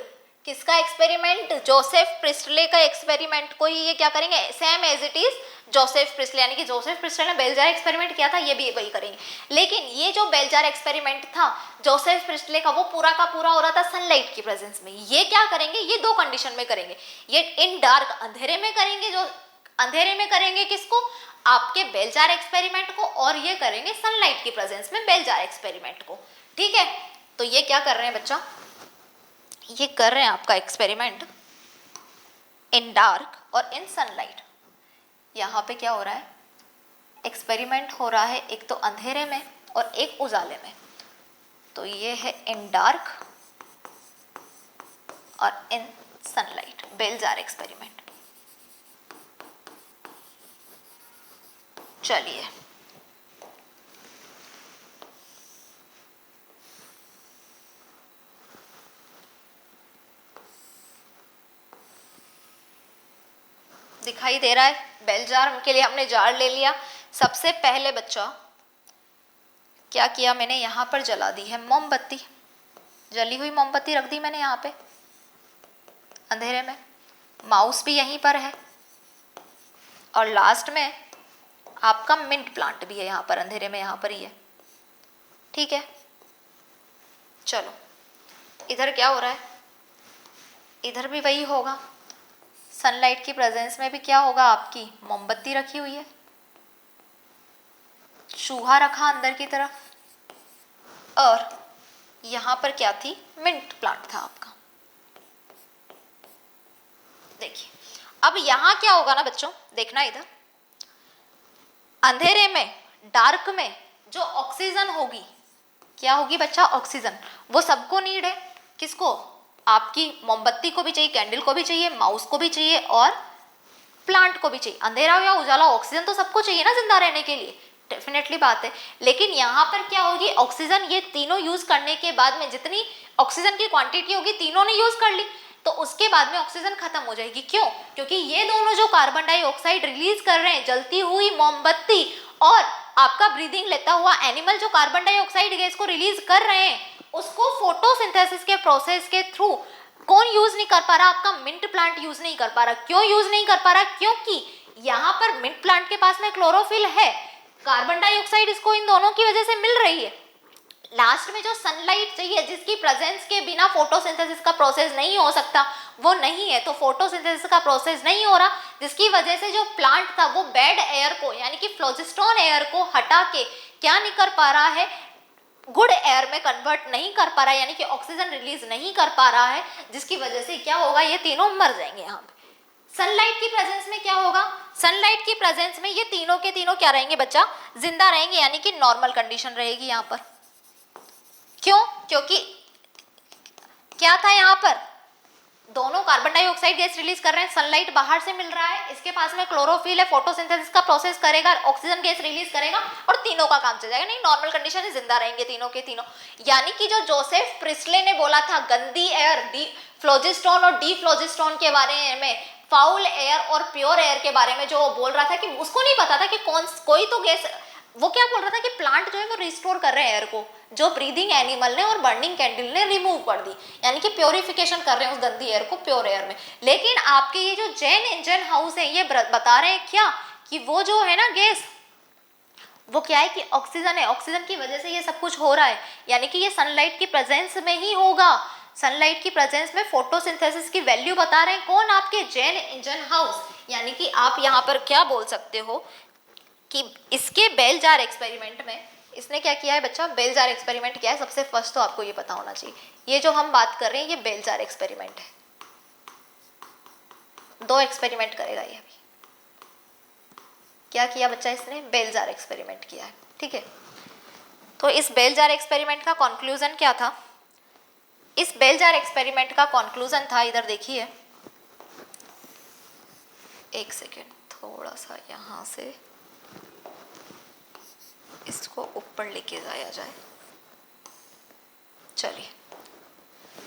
किसका एक्सपेरिमेंट, जोसेफ प्रिस्टले का एक्सपेरिमेंट को ही ये क्या करेंगे, same as it is Joseph Priestley, यानी कि जोसेफ प्रिस्टले ने बेल जार एक्सपेरिमेंट किया था, ये भी वही करेंगे। लेकिन ये जो बेल जार एक्सपेरिमेंट था जोसेफ प्रिस्टले का, वो पूरा का पूरा हो रहा था सनलाइट की प्रेजेंस में। ये क्या करेंगे, ये दो कंडीशन में करेंगे, ये इन डार्क अंधेरे में करेंगे, जो अंधेरे में करेंगे किसको, आपके बेल जार एक्सपेरिमेंट को, और ये करेंगे सनलाइट की प्रेजेंस में बेल जार एक्सपेरिमेंट को। ठीक है, तो ये क्या कर रहे हैं बच्चा, ये कर रहे हैं आपका एक्सपेरिमेंट इन डार्क और इन सनलाइट। यहाँ पे क्या हो रहा है, एक्सपेरिमेंट हो रहा है एक तो अंधेरे में और एक उजाले में। तो ये है इन dark or in sunlight. Bell-jar experiment. चलिए, दिखाई दे रहा है. बेल जार के लिए हमने जार ले लिया. सबसे पहले बच्चा क्या किया, मैंने यहाँ पर जला दी है मोमबत्ती. जली हुई मोमबत्ती रख दी मैंने यहाँ पे अंधेरे में. माउस भी यहीं पर है और लास्ट में आपका मिंट प्लांट भी है यहाँ पर अंधेरे में, यहाँ पर ही है. ठीक है, चलो इधर क्या हो रहा है, इधर भी वही होगा. सनलाइट की प्रेजेंस में भी क्या होगा, आपकी मोमबत्ती रखी हुई है, चूहा रखा अंदर की तरफ, और यहाँ पर क्या थी, मिंट प्लांट था आपका. देखिए अब यहाँ क्या होगा ना बच्चों, देखना इधर, अंधेरे में, डार्क में जो ऑक्सीजन होगी, क्या होगी बच्चा, ऑक्सीजन. वो सबको नीड है. किसको, आपकी मोमबत्ती को भी चाहिए, कैंडल को भी चाहिए, माउस को भी चाहिए और प्लांट को भी चाहिए. अंधेरा हो या उजाला, ऑक्सीजन तो सबको चाहिए ना जिंदा रहने के लिए. डेफिनेटली बात है. लेकिन यहाँ पर क्या होगी, ऑक्सीजन, ये तीनों यूज करने के बाद में जितनी ऑक्सीजन की क्वांटिटी होगी तीनों ने यूज कर ली, तो उसके बाद में ऑक्सीजन खत्म हो जाएगी. क्यों, क्योंकि ये दोनों जो कार्बन डाइऑक्साइड रिलीज कर रहे हैं, जलती हुई मोमबत्ती और आपका ब्रीदिंग लेता हुआ एनिमल जो कार्बन डाइऑक्साइड गैस को रिलीज कर रहे हैं, उसको फोटोसिंथेसिस के प्रोसेस के थ्रू कौन यूज नहीं कर पा रहा, आपका मिंट प्लांट यूज नहीं कर पा रहा. क्यों यूज नहीं कर पा रहा, क्योंकि यहाँ पर मिंट प्लांट के पास में क्लोरोफिल है, कार्बन डाइऑक्साइड इसको इन दोनों की वजह से मिल रही है. लास्ट में जो सनलाइट चाहिए, जिसकी प्रेजेंस के बिना फोटोसिंथेसिस का प्रोसेस नहीं हो सकता, वो नहीं है. तो फोटोसिंथेसिस का प्रोसेस नहीं हो रहा, जिसकी वजह से जो प्लांट था वो बैड एयर को, यानी कि फ्लोजिस्टोन एयर को हटा के क्या नहीं कर पा रहा है, गुड एयर में कन्वर्ट नहीं कर पा रहा है, यानी कि ऑक्सीजन रिलीज नहीं कर पा रहा है, जिसकी वजह से क्या होगा, ये तीनों मर जाएंगे. यहाँ पे सनलाइट की प्रेजेंस में क्या होगा, सनलाइट की प्रेजेंस में ये तीनों के तीनों क्या रहेंगे बच्चा, जिंदा रहेंगे, यानी कि नॉर्मल कंडीशन रहेगी यहाँ पर. क्यों, क्योंकि क्या था, यहाँ पर दोनों कार्बन डाइऑक्साइड गैस रिलीज कर रहे हैं, सनलाइट बाहर से मिल रहा है, इसके पास में क्लोरोफिल है, फोटोसिंथेसिस का प्रोसेस करेगा, ऑक्सीजन गैस रिलीज करेगा और तीनों का काम चल जाएगा. नहीं, नॉर्मल कंडीशन में जिंदा रहेंगे तीनों के तीनों. यानी कि जो जोसेफ प्रिस्ले ने बोला था गंदी एयर, डी फ्लोजिस्टोन और डी फ्लोजिस्टोन के बारे में, फाउल एयर और प्योर एयर के बारे में जो बोल रहा था, कि उसको नहीं पता था कि कोई तो गैस, वो क्या बोल रहा था कि प्लांट जो है वो रिस्टोर कर रहे हैं एयर को, जो ब्रीदिंग एनिमल ने और बर्निंग कैंडल ने रिमूव कर दी, यानी कि प्योरिफिकेशन कर रहे हैं उस गंदी एयर को प्योर एयर में. लेकिन आपके ये जो जैन इंजन हाउस है, ये बता रहे हैं क्या, कि वो जो है ना गैस, वो क्या है कि ऑक्सीजन है, ऑक्सीजन की वजह से ये सब कुछ हो रहा है, यानी कि ये सनलाइट की प्रेजेंस में ही होगा. सनलाइट की प्रेजेंस में फोटोसिंथेसिस की वैल्यू बता रहे हैं कौन, आपके जैन इंजन हाउस. यानी कि आप यहाँ पर क्या बोल सकते हो कि इसके बेल जार एक्सपेरिमेंट में इसने क्या किया है बच्चा, बेल जार एक्सपेरिमेंट क्या है, सबसे फर्स्ट तो आपको ये पता होना चाहिए. ये जो हम बात कर रहे हैं ये बेल जार एक्सपेरिमेंट है. 2 एक्सपेरिमेंट करेगा ये अभी. क्या किया बच्चा, इसने बेल जार एक्सपेरिमेंट किया है. ठीक है, तो इस बेल जार एक्सपेरिमेंट का कंक्लूजन क्या था, इस बेल जार एक्सपेरिमेंट का कंक्लूजन था, इधर देखिए, एक सेकेंड, थोड़ा सा यहाँ से इसको ऊपर लेके जाया जाए. चलिए,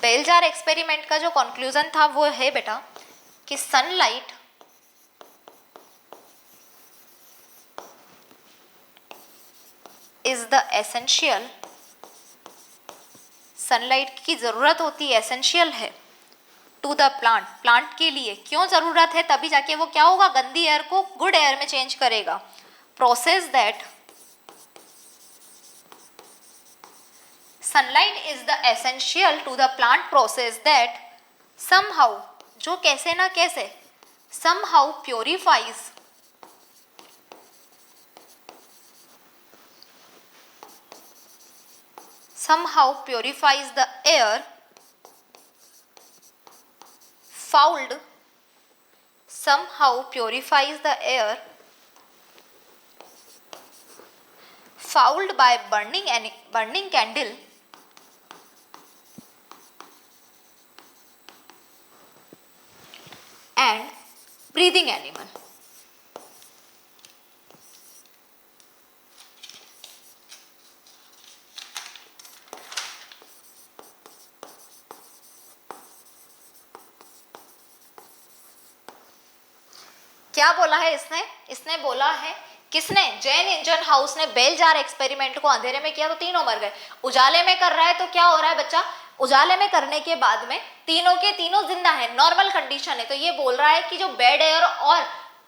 बेल जार एक्सपेरिमेंट का जो कंक्लूजन था वो है बेटा कि sunlight is the essential, sunlight की जरूरत होती है, एसेंशियल है टू द प्लांट, प्लांट के लिए. क्यों जरूरत है, तभी जाके वो क्या होगा, गंदी एयर को गुड एयर में चेंज करेगा. Process that sunlight is the essential to the plant process that somehow, जो कैसे ना कैसे, somehow purifies the air fouled, somehow purifies the air fouled by burning candle and breathing animal. क्या बोला है इसने? इसने बोला है, किसने? जैन इंजन हाउस ने बेल जार एक्सपेरिमेंट को अंधेरे में किया तो तीनों मर गए। उजाले में कर रहा है तो क्या हो रहा है बच्चा? उजाले में करने के बाद में तीनों के तीनों जिंदा है, नॉर्मल कंडीशन है। तो ये बोल रहा है कि जो बेड एयर और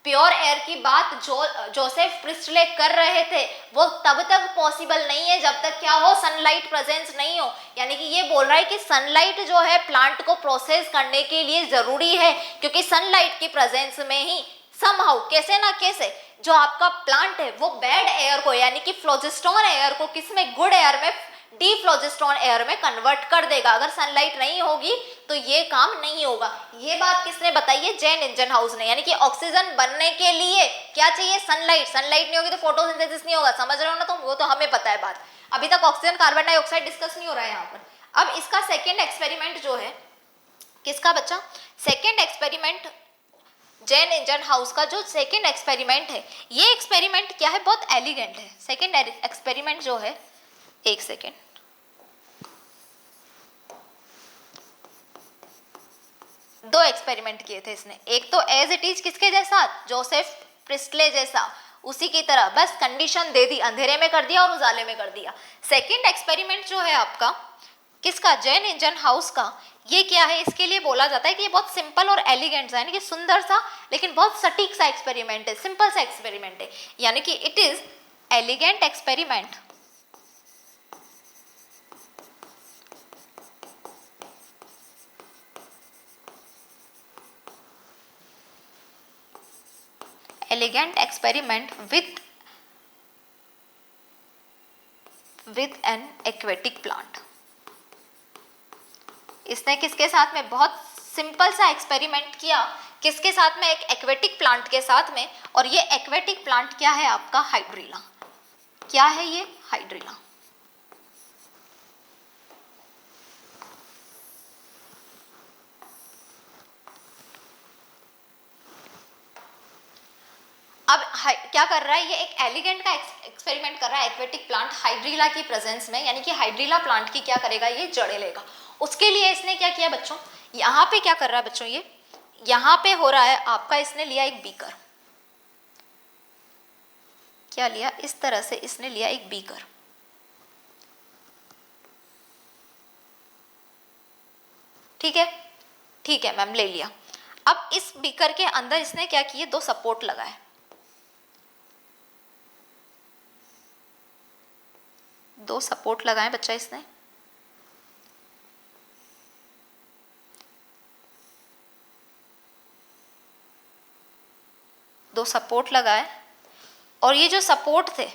प्योर एयर की बात जो जोसेफ प्रिस्टले कर रहे थे वो तब तक पॉसिबल नहीं है जब तक क्या हो? सनलाइट प्रेजेंस नहीं हो। यानी कि ये बोल रहा है कि सनलाइट जो है प्लांट को प्रोसेस करने के लिए जरूरी है, क्योंकि सनलाइट की प्रेजेंस में ही समहाउ कैसे ना कैसे जो आपका प्लांट है वो बैड एयर को यानी कि फ्लोजिस्टोन एयर को किसमें? गुड एयर में, डीफ्लोजिस्टोन एयर में कन्वर्ट कर देगा। अगर सनलाइट नहीं होगी तो ये काम नहीं होगा। ये बात किसने बताई है? जैन इंजन हाउस ने। यानी कि ऑक्सीजन बनने के लिए क्या चाहिए? सनलाइट। सनलाइट नहीं होगी तो फोटोसिंथेसिस नहीं होगा। समझ रहे हो ना? तो वो तो हमें पता है बात। अभी तक ऑक्सीजन कार्बन डाइऑक्साइड डिस्कस नहीं हो रहा है यहाँ पर। अब इसका सेकेंड एक्सपेरिमेंट जो है किसका बच्चा? Second experiment Jain engine house का जो सेकेंड एक्सपेरिमेंट है, ये एक्सपेरिमेंट क्या है? बहुत एलिगेंट है। सेकेंड एक्सपेरिमेंट जो है, एक सेकेंड, दो एक्सपेरिमेंट किए थे इसने। एक तो एज इट इज किसके जैसा? जोसेफ प्रिस्टले जैसा, उसी की तरह, बस कंडीशन दे दी, अंधेरे में कर दिया और उजाले में कर दिया। सेकेंड एक्सपेरिमेंट जो है आपका किसका? जैन इंजन हाउस का। ये क्या है? इसके लिए बोला जाता है कि ये बहुत सिंपल और एलिगेंट सा, यानी कि सुंदर सा लेकिन बहुत सटीक सा एक्सपेरिमेंट है, सिंपल सा एक्सपेरिमेंट है। यानी कि it is elegant experiment with an aquatic plant। इसने किसके साथ में? बहुत सिंपल सा एक्सपेरिमेंट किया। किसके साथ में? एक एक्वेटिक प्लांट के साथ में। और ये एक्वेटिक प्लांट क्या है आपका? हाइड्रिला। क्या है ये? हाइड्रिला। अब क्या कर रहा है ये? एक एलिगेंट का एक्सपेरिमेंट कर रहा है एक्वेटिक प्लांट हाइड्रिला की प्रेजेंस में। यानी कि हाइड्रिला प्लांट की क्या करेगा? ये जड़ें लेगा। उसके लिए इसने क्या किया बच्चों? यहाँ पे क्या कर रहा है बच्चों? ये यहाँ पे हो रहा है आपका, इसने लिया एक बीकर। क्या लिया? इस तरह से इसने लिया एक बीकर। ठीक है, ठीक है मैम, ले लिया। अब इस बीकर के अंदर इसने क्या किए? दो सपोर्ट लगाए। दो सपोर्ट लगाए बच्चा इसने। दो सपोर्ट लगाए और ये जो सपोर्ट थे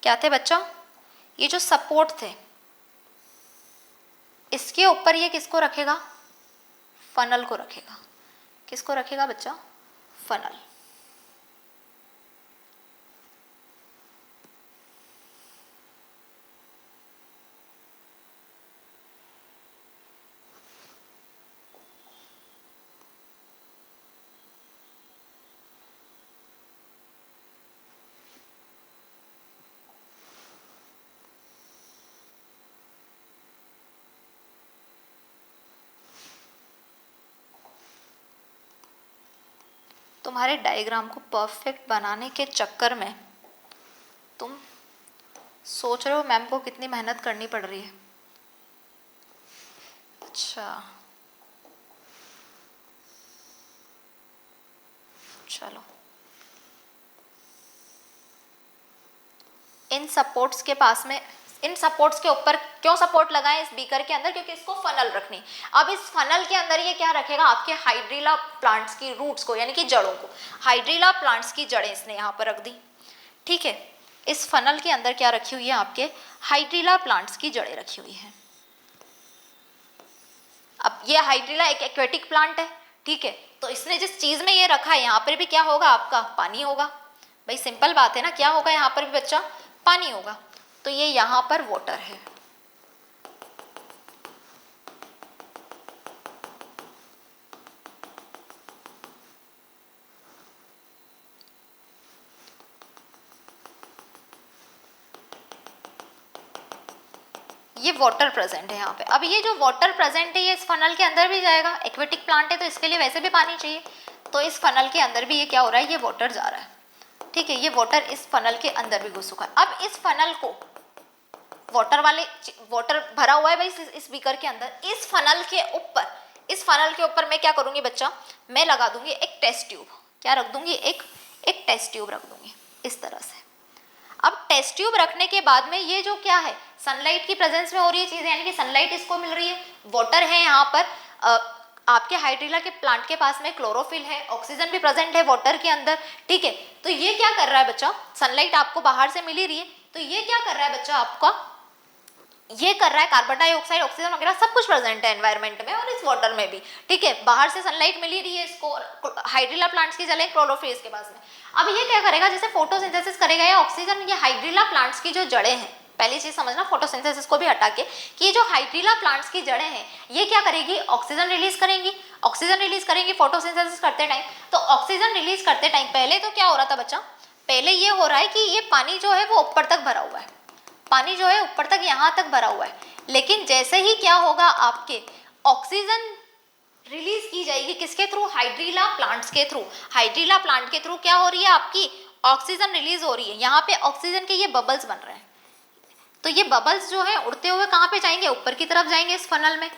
क्या थे बच्चा? ये जो सपोर्ट थे इसके ऊपर ये किसको रखेगा? फनल को रखेगा। किसको रखेगा बच्चा? फनल। तुम्हारे डायग्राम को परफेक्ट बनाने के चक्कर में तुम सोच रहे हो मैम को कितनी मेहनत करनी पड़ रही है। अच्छा चलो, इन सपोर्ट्स के पास में, इन सपोर्ट्स के ऊपर क्यों सपोर्ट लगाएं इस बीकर के अंदर? क्योंकि इसको फनल रखनी। अब इस फनल के अंदर ये क्या रखेगा? आपके हाइड्रिला प्लांट्स की रूट्स को, यानी कि जड़ों को। हाइड्रिला प्लांट्स की जड़ें इसने यहाँ पर रख दी। ठीक है, इस फनल के अंदर क्या रखी हुई है? आपके हाइड्रिला प्लांट्स की जड़ें रखी हुई हैं। अब ये हाइड्रिला एक एक्वेटिक प्लांट है, ठीक है, तो इसने जिस चीज में ये रखा है यहाँ पर भी क्या होगा? आपका पानी होगा। भाई सिंपल बात है ना, क्या होगा यहाँ पर भी बच्चा? पानी होगा। तो ये यहाँ पर वाटर है। ये वाटर प्रेजेंट है यहाँ पे। अब ये जो वाटर प्रेजेंट है ये इस फनल के अंदर भी जाएगा, एक्वेटिक प्लांट है तो इसके लिए वैसे भी पानी चाहिए, तो इस फनल के अंदर भी ये क्या हो रहा है, ये वाटर जा रहा है, ठीक है, ये वाटर इस फनल के अंदर भी घुस चुका है। अब इस फनल को वाटर भरा हुआ है भाई इस बीकर के अंदर, इस फनल के ऊपर मैं क्या करूंगी बच्चा, मैं लगा दूंगी एक टेस्ट ट्यूब, क्या रख दूंगी, एक टेस्ट ट्यूब रख दूंगी इस तरह से। अब टेस्ट ट्यूब रखने के बाद में ये जो क्या है, सनलाइट की प्रेजेंस में हो रही है चीजें, यानी कि सनलाइट इसको मिल रही है, वाटर है यहाँ पर, आपके हाइड्रीला के प्लांट के पास में क्लोरोफिल है, ऑक्सीजन भी प्रेजेंट है वाटर के अंदर, ठीक है। तो ये क्या कर रहा है बच्चा, सनलाइट आपको बाहर से मिल ही रही है, तो ये क्या कर रहा है बच्चा आपका, ये कर रहा है कार्बन डाइऑक्साइड, ऑक्सीजन वगैरह सब कुछ प्रेजेंट है एनवायरनमेंट में और इस वाटर में भी, ठीक है। बाहर से सनलाइट मिल ही रही है इसको, हाइड्रीला प्लांट्स की जले क्लोरोफिल इसके पास में। अब ये क्या करेगा, जैसे फोटोसिंथेसिस करेगा या ऑक्सीजन, ये हाइड्रीला प्लांट्स की जो जड़ें हैं, पहली चीज समझना फोटोसिंथेसिस को भी हटा के, कि ये जो हाइड्रीला प्लांट्स की जड़ें हैं ये क्या करेगी, ऑक्सीजन रिलीज करेंगी फोटोसिंथेसिस करते टाइम। तो ऑक्सीजन रिलीज करते टाइम पहले तो क्या हो रहा था बच्चा, पहले ये हो रहा है कि ये पानी जो है वो ऊपर तक भरा हुआ है, पानी जो है ऊपर तक यहाँ तक भरा हुआ है, लेकिन जैसे ही क्या होगा आपके ऑक्सीजन रिलीज की जाएगी किसके थ्रू, हाइड्रीला प्लांट्स के थ्रू, हाइड्रीला प्लांट के थ्रू क्या हो रही है आपकी ऑक्सीजन रिलीज हो रही है, यहाँ पे ऑक्सीजन के ये बबल्स बन रहे हैं, तो ये बबल्स जो है उड़ते हुए कहाँ पे जाएंगे, ऊपर की तरफ जाएंगे इस फनल में।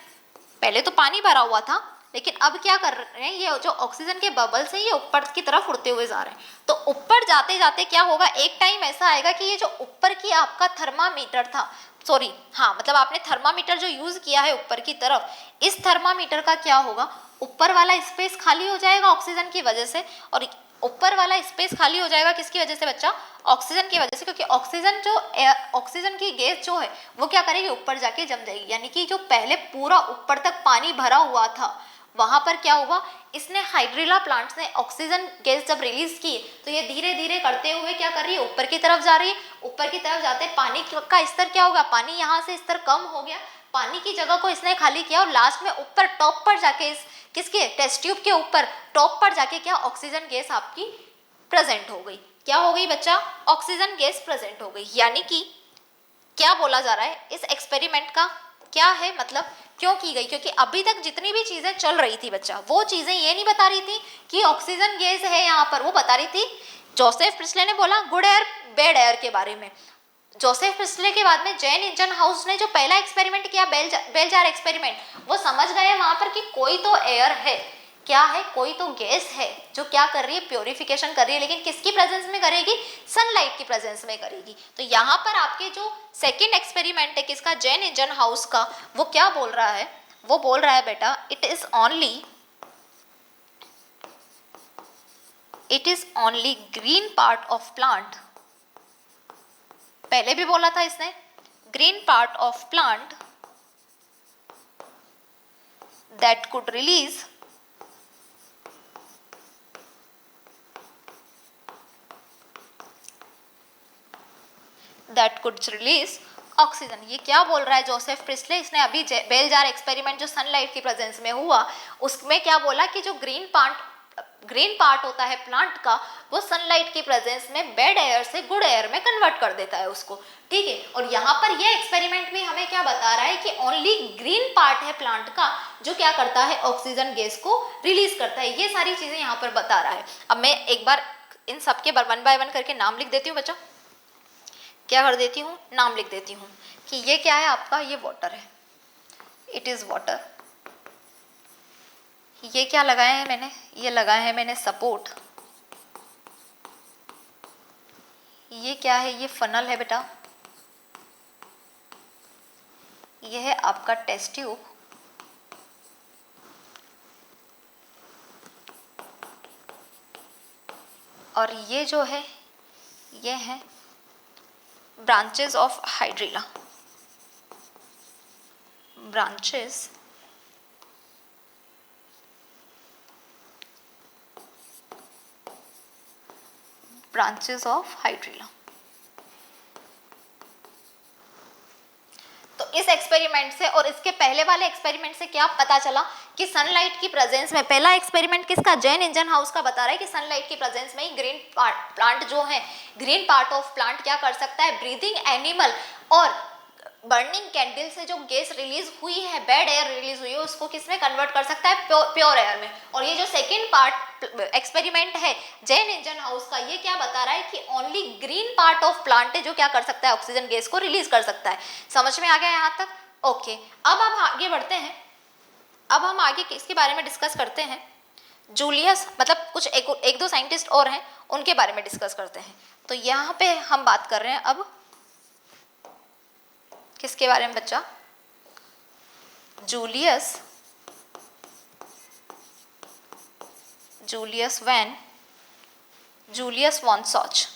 पहले तो पानी भरा हुआ था, लेकिन अब क्या कर रहे हैं, ये जो ऑक्सीजन के बबल्स हैं ये ऊपर की तरफ उड़ते हुए जा रहे हैं। तो ऊपर जाते जाते क्या होगा, एक टाइम ऐसा आएगा कि ये जो ऊपर की आपका थर्मामीटर था, सॉरी हाँ मतलब आपने थर्मामीटर जो यूज किया है ऊपर की तरफ, इस थर्मामीटर का क्या होगा, ऊपर वाला स्पेस खाली हो जाएगा ऑक्सीजन की वजह से, और ऊपर वाला स्पेस खाली हो जाएगा किसकी वजह से बच्चा, ऑक्सीजन की वजह से, क्योंकि ऑक्सीजन की गैस जो है वो क्या करेगी, ऊपर जाके जम जाएगी, यानी कि जो पहले पूरा ऊपर तक पानी भरा हुआ था वहां पर क्या हुआ, इसने हाइड्रीला प्लांट्स ने ऑक्सीजन गैस जब रिलीज की तो ये धीरे धीरे करते हुए क्या कर रही है, ऊपर की तरफ जा रही है, ऊपर की तरफ जाते पानी का स्तर क्या होगा, पानी यहाँ से स्तर कम हो गया, पानी की जगह को इसने खाली किया और लास्ट में ऊपर टॉप पर जाके इस किसके टेस्ट ट्यूब के ऊपर टॉप पर जाके क्या ऑक्सीजन गैस आपकी प्रेजेंट हो गई, क्या हो गई बच्चा, ऑक्सीजन गैस प्रेजेंट हो गई। यानी कि क्या बोला जा रहा है, इस एक्सपेरिमेंट का क्या है मतलब, क्यों की गई, क्योंकि अभी तक जितनी भी चीजें चल रही थी बच्चा, वो चीजें ये नहीं बता रही थी कि ऑक्सीजन गैस है यहाँ पर, वो बता रही थी, जोसेफ प्रिस्ले ने बोला गुड एयर बैड एयर के बारे में, जोसेफ प्रिस्ले के बाद में जैन इंजन हाउस ने जो पहला एक्सपेरिमेंट किया बेल जार एक्सपेरिमेंट, वो समझ गए वहां पर कि कोई तो एयर है, क्या है, कोई तो गैस है जो क्या कर रही है, प्योरिफिकेशन कर रही है, लेकिन किसकी प्रेजेंस में करेगी, सनलाइट की प्रेजेंस में करेगी। तो यहाँ पर आपके जो सेकेंड एक्सपेरिमेंट है किसका, जैन इंजन हाउस का, वो क्या बोल रहा है, वो बोल रहा है बेटा it is only green part of plant, पहले भी बोला था इसने, green part of plant that could release oxygen. ये क्या बोल रहा है जोसेफ प्रिस्ले, इसने अभी बेल जार एक्सपेरिमेंट जो सनलाइट की प्रेजेंस में हुआ उसमें क्या बोला कि जो ग्रीन पार्ट होता है प्लांट का, वो सनलाइट की प्रेजेंस में बैड एयर से गुड एयर में कन्वर्ट कर देता है उसको, ठीक है। और यहाँ पर ये एक्सपेरिमेंट भी हमें क्या बता रहा है कि ओनली ग्रीन पार्ट है प्लांट का जो क्या करता है, ऑक्सीजन गैस को रिलीज करता है, ये सारी चीजें यहाँ पर बता रहा है। अब मैं एक बार इन सबके वन बाय वन करके नाम लिख देती हूँ बच्चा, क्या कर देती हूँ, नाम लिख देती हूँ कि ये क्या है आपका, ये वाटर है, इट इज वाटर, ये क्या लगाए हैं मैंने, ये लगाए हैं मैंने सपोर्ट, ये क्या है, ये फनल है बेटा, ये है आपका टेस्ट ट्यूब, और ये जो है ये है branches of hydrilla, branches of hydrilla। तो इस एक्सपेरिमेंट से और इसके पहले वाले एक्सपेरिमेंट से क्या पता चला कि सनलाइट की प्रेजेंस में, पहला एक्सपेरिमेंट किसका, जैन इंजन हाउस का बता रहा है कि सनलाइट की प्रेजेंस में ही ग्रीन प्लांट जो है, ग्रीन पार्ट ऑफ प्लांट क्या कर सकता है, ब्रीदिंग एनिमल और बर्निंग कैंडल से जो गैस रिलीज हुई है, बैड एयर रिलीज हुई है, उसको किस में कन्वर्ट कर सकता है, प्योर एयर में। और ये जो सेकेंड पार्ट एक्सपेरिमेंट है जैन इंजन हाउस का, ये क्या बता रहा है कि only green part of plant है जो क्या कर सकता है, ऑक्सीजन गैस को रिलीज कर सकता है। समझ में आ गया यहाँ तक? ओके, अब हम आगे बढ़ते हैं। अब हम आगे किसके बारे में डिस्कस करते हैं, जूलियस, मतलब कुछ एक दो साइंटिस्ट और हैं, उनके बारे में डिस्कस करते हैं। तो यहाँ पे हम बात कर रहे हैं अब किसके बारे में बच्चा, जूलियस वॉन सॉच।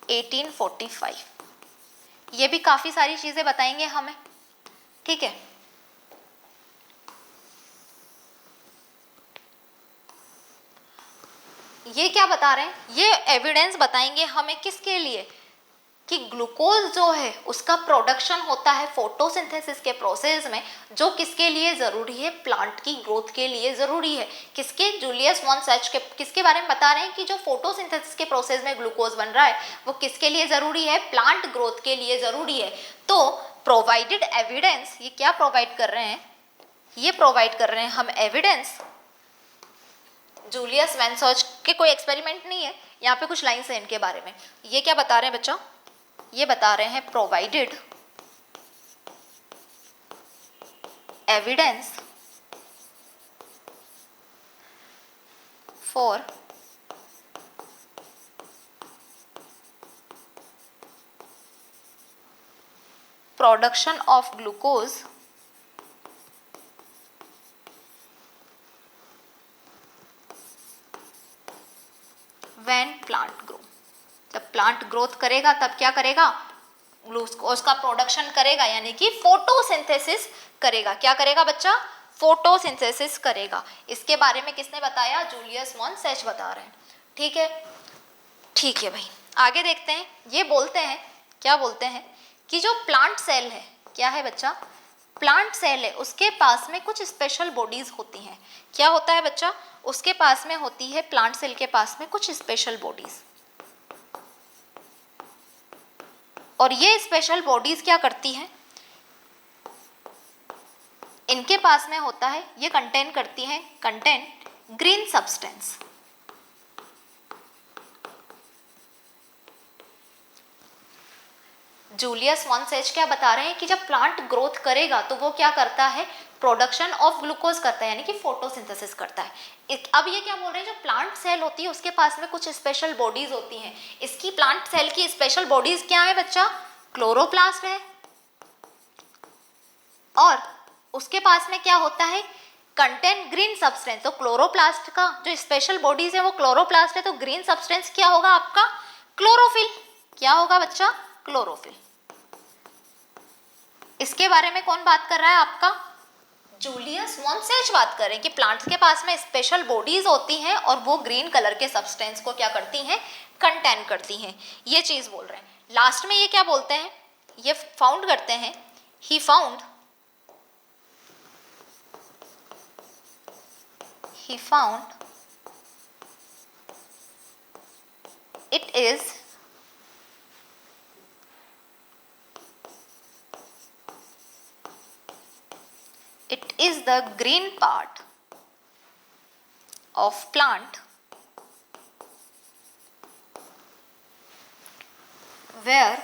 1845। ये भी काफी सारी चीजें बताएंगे हमें, ठीक है। ये क्या बता रहे हैं, ये एविडेंस बताएंगे हमें किसके लिए, कि ग्लूकोज जो है उसका प्रोडक्शन होता है फोटोसिंथेसिस के प्रोसेस में, जो किसके लिए जरूरी है, प्लांट की ग्रोथ के लिए जरूरी है। किसके, जूलियस वॉन सच के, किसके बारे में बता रहे हैं कि जो फोटोसिंथेसिस के प्रोसेस में ग्लूकोज बन रहा है वो किसके लिए जरूरी है, प्लांट ग्रोथ के लिए जरूरी है। तो प्रोवाइडेड एविडेंस, ये क्या प्रोवाइड कर रहे हैं, ये प्रोवाइड कर रहे हैं हम एविडेंस। जूलियस वैन सॉच के कोई एक्सपेरिमेंट नहीं है, यहाँ पे कुछ लाइन्स हैं इनके बारे में। ये क्या बता रहे हैं बच्चा, ये बता रहे हैं provided evidence for production of glucose when plant grow. जब प्लांट ग्रोथ करेगा तब क्या करेगा, ग्लूकोज का प्रोडक्शन करेगा, यानी कि फोटोसिंथेसिस करेगा। क्या करेगा बच्चा, फोटोसिंथेसिस करेगा। इसके बारे में किसने बताया, जूलियस वॉन सच बता रहे हैं, ठीक है। ठीक है भाई, आगे देखते हैं। ये बोलते हैं, क्या बोलते हैं कि जो प्लांट सेल है, क्या है बच्चा, प्लांट सेल है, उसके पास में कुछ स्पेशल बॉडीज होती हैं। क्या होता है बच्चा, उसके पास में होती है, प्लांट सेल के पास में कुछ स्पेशल बॉडीज, और ये स्पेशल बॉडीज क्या करती हैं, इनके पास में होता है, ये कंटेन करती हैं, ग्रीन सब्सटेंस। जूलियस वॉन सच क्या बता रहे हैं कि जब प्लांट ग्रोथ करेगा तो वो क्या करता है, प्रोडक्शन ऑफ ग्लूकोज करता है, यानी कि फोटोसिंथेसिस करता है। अब ये क्या बोल रहे हैं, जो प्लांट सेल होती है उसके पास में कुछ स्पेशल बॉडीज होती हैं। इसकी प्लांट सेल की स्पेशल बॉडीज क्या है बच्चा, क्लोरोप्लास्ट है, और उसके पास में क्या होता है, कंटेन ग्रीन सब्सटेंस। तो क्लोरोप्लास्ट का जो स्पेशल बॉडीज है वो क्लोरोप्लास्ट है, तो ग्रीन सब्सटेंस क्या होगा आपका, क्लोरोफिल। क्या होगा बच्चा, क्लोरोफिल। इसके बारे में कौन बात कर रहा है, आपका जूलियस वॉन सच बात कर रहे हैं कि प्लांट्स के पास में स्पेशल बॉडीज होती हैं और वो ग्रीन कलर के सब्सटेंस को क्या करती हैं, कंटेन करती हैं। ये चीज बोल रहे हैं। लास्ट में ये क्या बोलते हैं, ये फाउंड करते हैं, he found it is the green part of plant where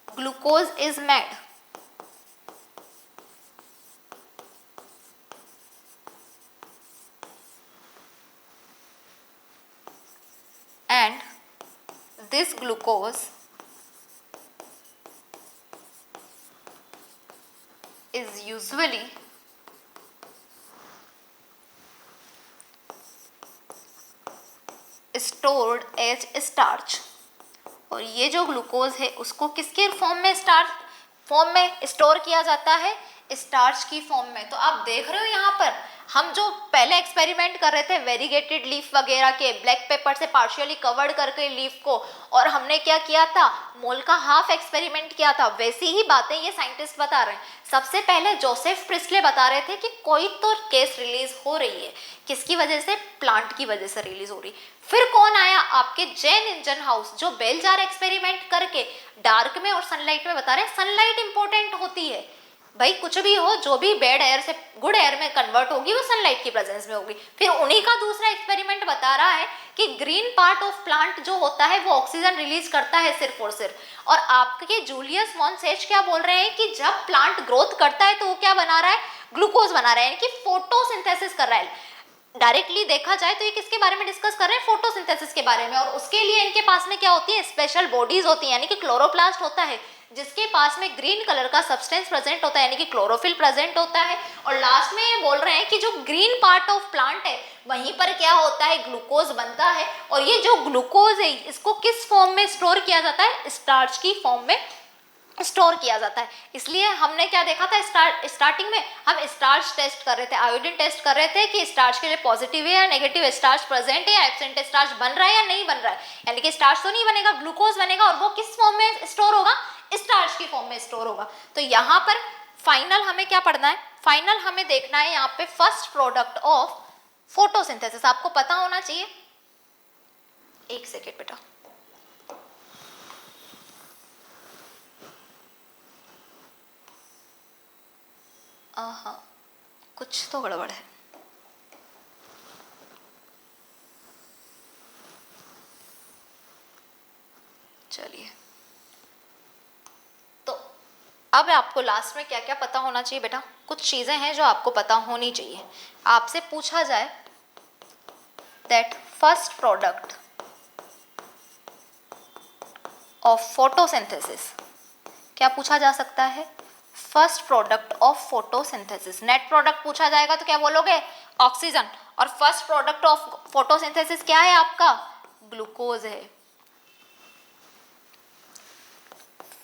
glucose is made. And this glucose is usually stored as starch। और ये जो ग्लूकोज है उसको किसके फॉर्म में, स्टार्च फॉर्म में स्टोर किया जाता है, स्टार्च की फॉर्म में। तो आप देख रहे हो यहाँ पर हम जो पहले एक्सपेरिमेंट कर रहे थे वेरीगेटेड लीफ वगैरह के, ब्लैक पेपर से पार्शियली कवर्ड करके लीफ को, और हमने क्या किया था, मोल का हाफ एक्सपेरिमेंट किया था, वैसी ही बातें ये साइंटिस्ट बता रहे हैं। सबसे पहले जोसेफ प्रिस्ले बता रहे थे कि कोई तो केस रिलीज हो रही है, किसकी वजह से, प्लांट की वजह से रिलीज हो रही। फिर कौन आया, आपके जेन इंजन हाउस, जो बेल जार एक्सपेरिमेंट करके डार्क में और सनलाइट में बता रहे हैं सनलाइट इंपॉर्टेंट होती है। भाई कुछ भी हो, जो भी बैड एयर से गुड एयर में कन्वर्ट होगी वो सनलाइट की प्रेजेंस में होगी। फिर उन्हीं का दूसरा एक्सपेरिमेंट बता रहा है कि ग्रीन पार्ट ऑफ प्लांट जो होता है वो ऑक्सीजन रिलीज करता है सिर्फ और सिर्फ। और आपके जूलियस मॉन्सेच क्या बोल रहे हैं कि जब प्लांट ग्रोथ करता है तो वो क्या बना रहा है, ग्लूकोज बना रहा है, यानी कि फोटोसिंथेसिस कर रहा है। डायरेक्टली देखा जाए तो ये किसके बारे में डिस्कस कर रहे हैं, फोटोसिंथेसिस के बारे में। और उसके लिए इनके पास में क्या होती है, स्पेशल बॉडीज होती है, यानी कि क्लोरोप्लास्ट होता है, जिसके पास में ग्रीन कलर का सब्सटेंस प्रेजेंट होता है, यानी कि क्लोरोफिल प्रेजेंट होता है। और लास्ट में ये बोल रहे हैं कि जो ग्रीन पार्ट ऑफ प्लांट है वहीं पर क्या होता है, ग्लूकोज बनता है। और ये जो ग्लूकोज है इसको किस फॉर्म में स्टोर किया जाता है, स्टार्च की फॉर्म में स्टोर किया जाता है। इसलिए हमने क्या देखा था, स्टार्टिंग में हम स्टार्च टेस्ट कर रहे थे, आयोडीन टेस्ट कर रहे थे कि स्टार्च के लिए पॉजिटिव है या नेगेटिव, स्टार्च प्रेजेंट है या एब्सेंट है, स्टार्च बन रहा है या नहीं बन रहा है। यानी कि स्टार्च तो नहीं बनेगा, ग्लूकोज बनेगा, और वो किस फॉर्म में स्टोर होगा, स्टार्च की फॉर्म में स्टोर होगा। तो यहाँ पर फाइनल हमें क्या पढ़ना है, फाइनल हमें देखना है यहाँ पे फर्स्ट प्रोडक्ट ऑफ फोटोसिंथेसिस। आपको पता होना चाहिए, एक सेकेंड बेटा, हाँ कुछ तो गड़बड़ है। चलिए, तो अब आपको लास्ट में क्या क्या पता होना चाहिए बेटा, कुछ चीजें हैं जो आपको पता होनी चाहिए। आपसे पूछा जाए that first product of photosynthesis, क्या पूछा जा सकता है, first product of photosynthesis. Net product पूछा जाएगा तो क्या बोलोगे, ऑक्सीजन। और फर्स्ट प्रोडक्ट ऑफ फोटोसिंथेसिस क्या है आपका, ग्लूकोज है।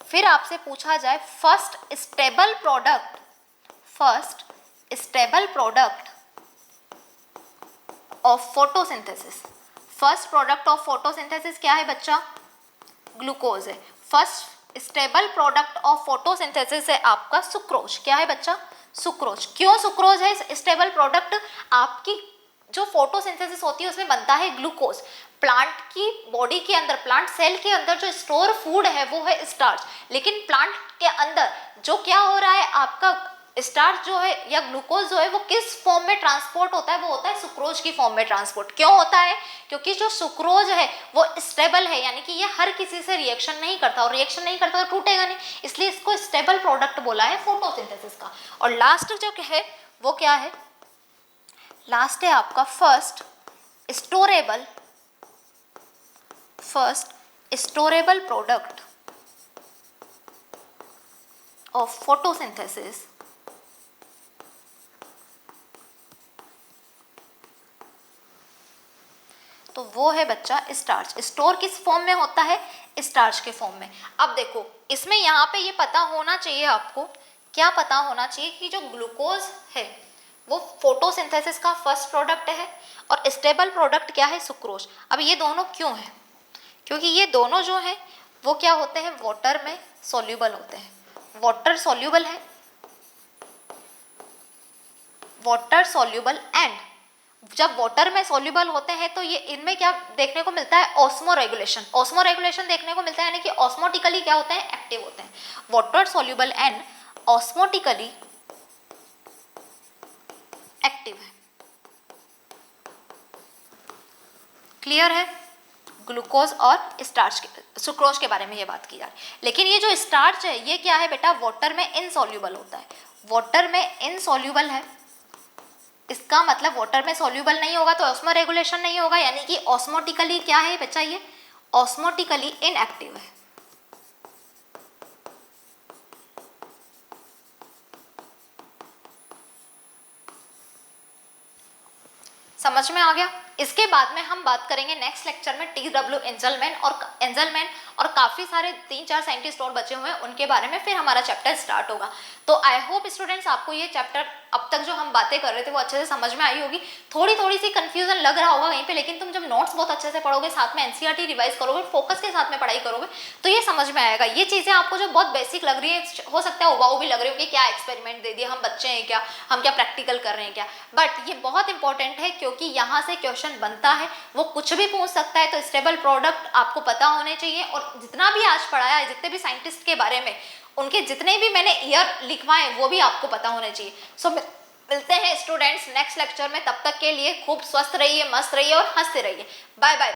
फिर आपसे पूछा जाए first stable product, first stable product of photosynthesis. First product of photosynthesis क्या है बच्चा, ग्लूकोज है। First stable product of photosynthesis है आपका सुक्रोज। क्या है बच्चा, सुक्रोज। क्यों सुक्रोज है स्टेबल प्रोडक्ट, आपकी जो फोटोसिंथेसिस होती है उसमें बनता है ग्लूकोज। प्लांट की बॉडी के अंदर, प्लांट सेल के अंदर जो स्टोर फूड है वो है स्टार्च, लेकिन प्लांट के अंदर जो क्या हो रहा है, आपका स्टार्च जो है या ग्लूकोज जो है वो किस फॉर्म में ट्रांसपोर्ट होता है, वो होता है सुक्रोज की फॉर्म में ट्रांसपोर्ट। क्यों होता है, क्योंकि जो सुक्रोज है वो स्टेबल है, यानी कि ये हर किसी से रिएक्शन नहीं करता, और रिएक्शन नहीं करता तो टूटेगा नहीं, इसलिए इसको स्टेबल प्रोडक्ट बोला है फोटोसिंथेसिस का। और लास्ट जो है वो क्या है, लास्ट है आपका first storable product of photosynthesis तो वो है बच्चा स्टार्च। स्टोर किस फॉर्म में होता है, स्टार्च के फॉर्म में। अब देखो इसमें यहाँ पे ये पता होना चाहिए आपको, क्या पता होना चाहिए कि जो ग्लूकोज है वो फोटोसिंथेसिस का फर्स्ट प्रोडक्ट है और स्टेबल प्रोडक्ट क्या है, सुक्रोज। अब ये दोनों क्यों है, क्योंकि ये दोनों जो हैं वो क्या होते हैं, वाटर में सॉल्यूबल होते हैं। वाटर सॉल्यूबल है, वाटर सॉल्यूबल, एंड जब वाटर में सॉल्यूबल होते हैं तो ये इनमें क्या देखने को मिलता है, ऑस्मो रेगुलेशन। ऑस्मो रेगुलेशन देखने को मिलता है, यानी कि ऑस्मोटिकली क्या होते हैं, एक्टिव होते हैं। Water soluble and osmotically active है। क्लियर है, ग्लूकोज और स्टार्च के, सुक्रोज के बारे में ये बात की जा रही है। लेकिन ये जो स्टार्च है ये क्या है बेटा, वाटर में इनसॉल्यूबल होता है। वाटर में इनसॉल्यूबल है, इसका मतलब वाटर में सॉल्यूबल नहीं होगा तो ऑस्मो रेगुलेशन नहीं होगा, यानी कि ऑस्मोटिकली क्या है बच्चा, ये ऑस्मोटिकली इनएक्टिव है। समझ में आ गया। इसके बाद में हम बात करेंगे नेक्स्ट लेक्चर में TW एंजलमैन और काफ़ी सारे 3-4 साइंटिस्ट और बचे हुए हैं उनके बारे में, फिर हमारा चैप्टर स्टार्ट होगा। तो आई होप स्टूडेंट्स आपको ये चैप्टर अब तक जो हम बातें कर रहे थे वो अच्छे से समझ में आई होगी। थोड़ी थोड़ी सी कंफ्यूजन लग रहा होगा कहीं पे, लेकिन तुम जब नोट्स बहुत अच्छे से पढ़ोगे, साथ में एनसीईआरटी रिवाइज करोगे, फोकस के साथ में पढ़ाई करोगे, तो ये समझ में आएगा। ये चीजें आपको जो बहुत बेसिक लग रही है, हो सकता है उबाऊ भी लग रही हो कि क्या एक्सपेरिमेंट दे दिया, हम बच्चे हैं क्या, हम क्या प्रैक्टिकल कर रहे हैं क्या, बट ये बहुत इंपॉर्टेंट है क्योंकि यहाँ से क्वेश्चन बनता है, वो कुछ भी पूछ सकता है। तो स्टेबल प्रोडक्ट आपको पता होने चाहिए, और जितना भी आज पढ़ाया है, जितने भी साइंटिस्ट के बारे में, उनके जितने भी मैंने ईयर लिखवाए वो भी आपको पता होने चाहिए। सो मिलते हैं स्टूडेंट्स नेक्स्ट लेक्चर में, तब तक के लिए खूब स्वस्थ रहिए, मस्त रहिए और हंसते रहिए। Bye bye.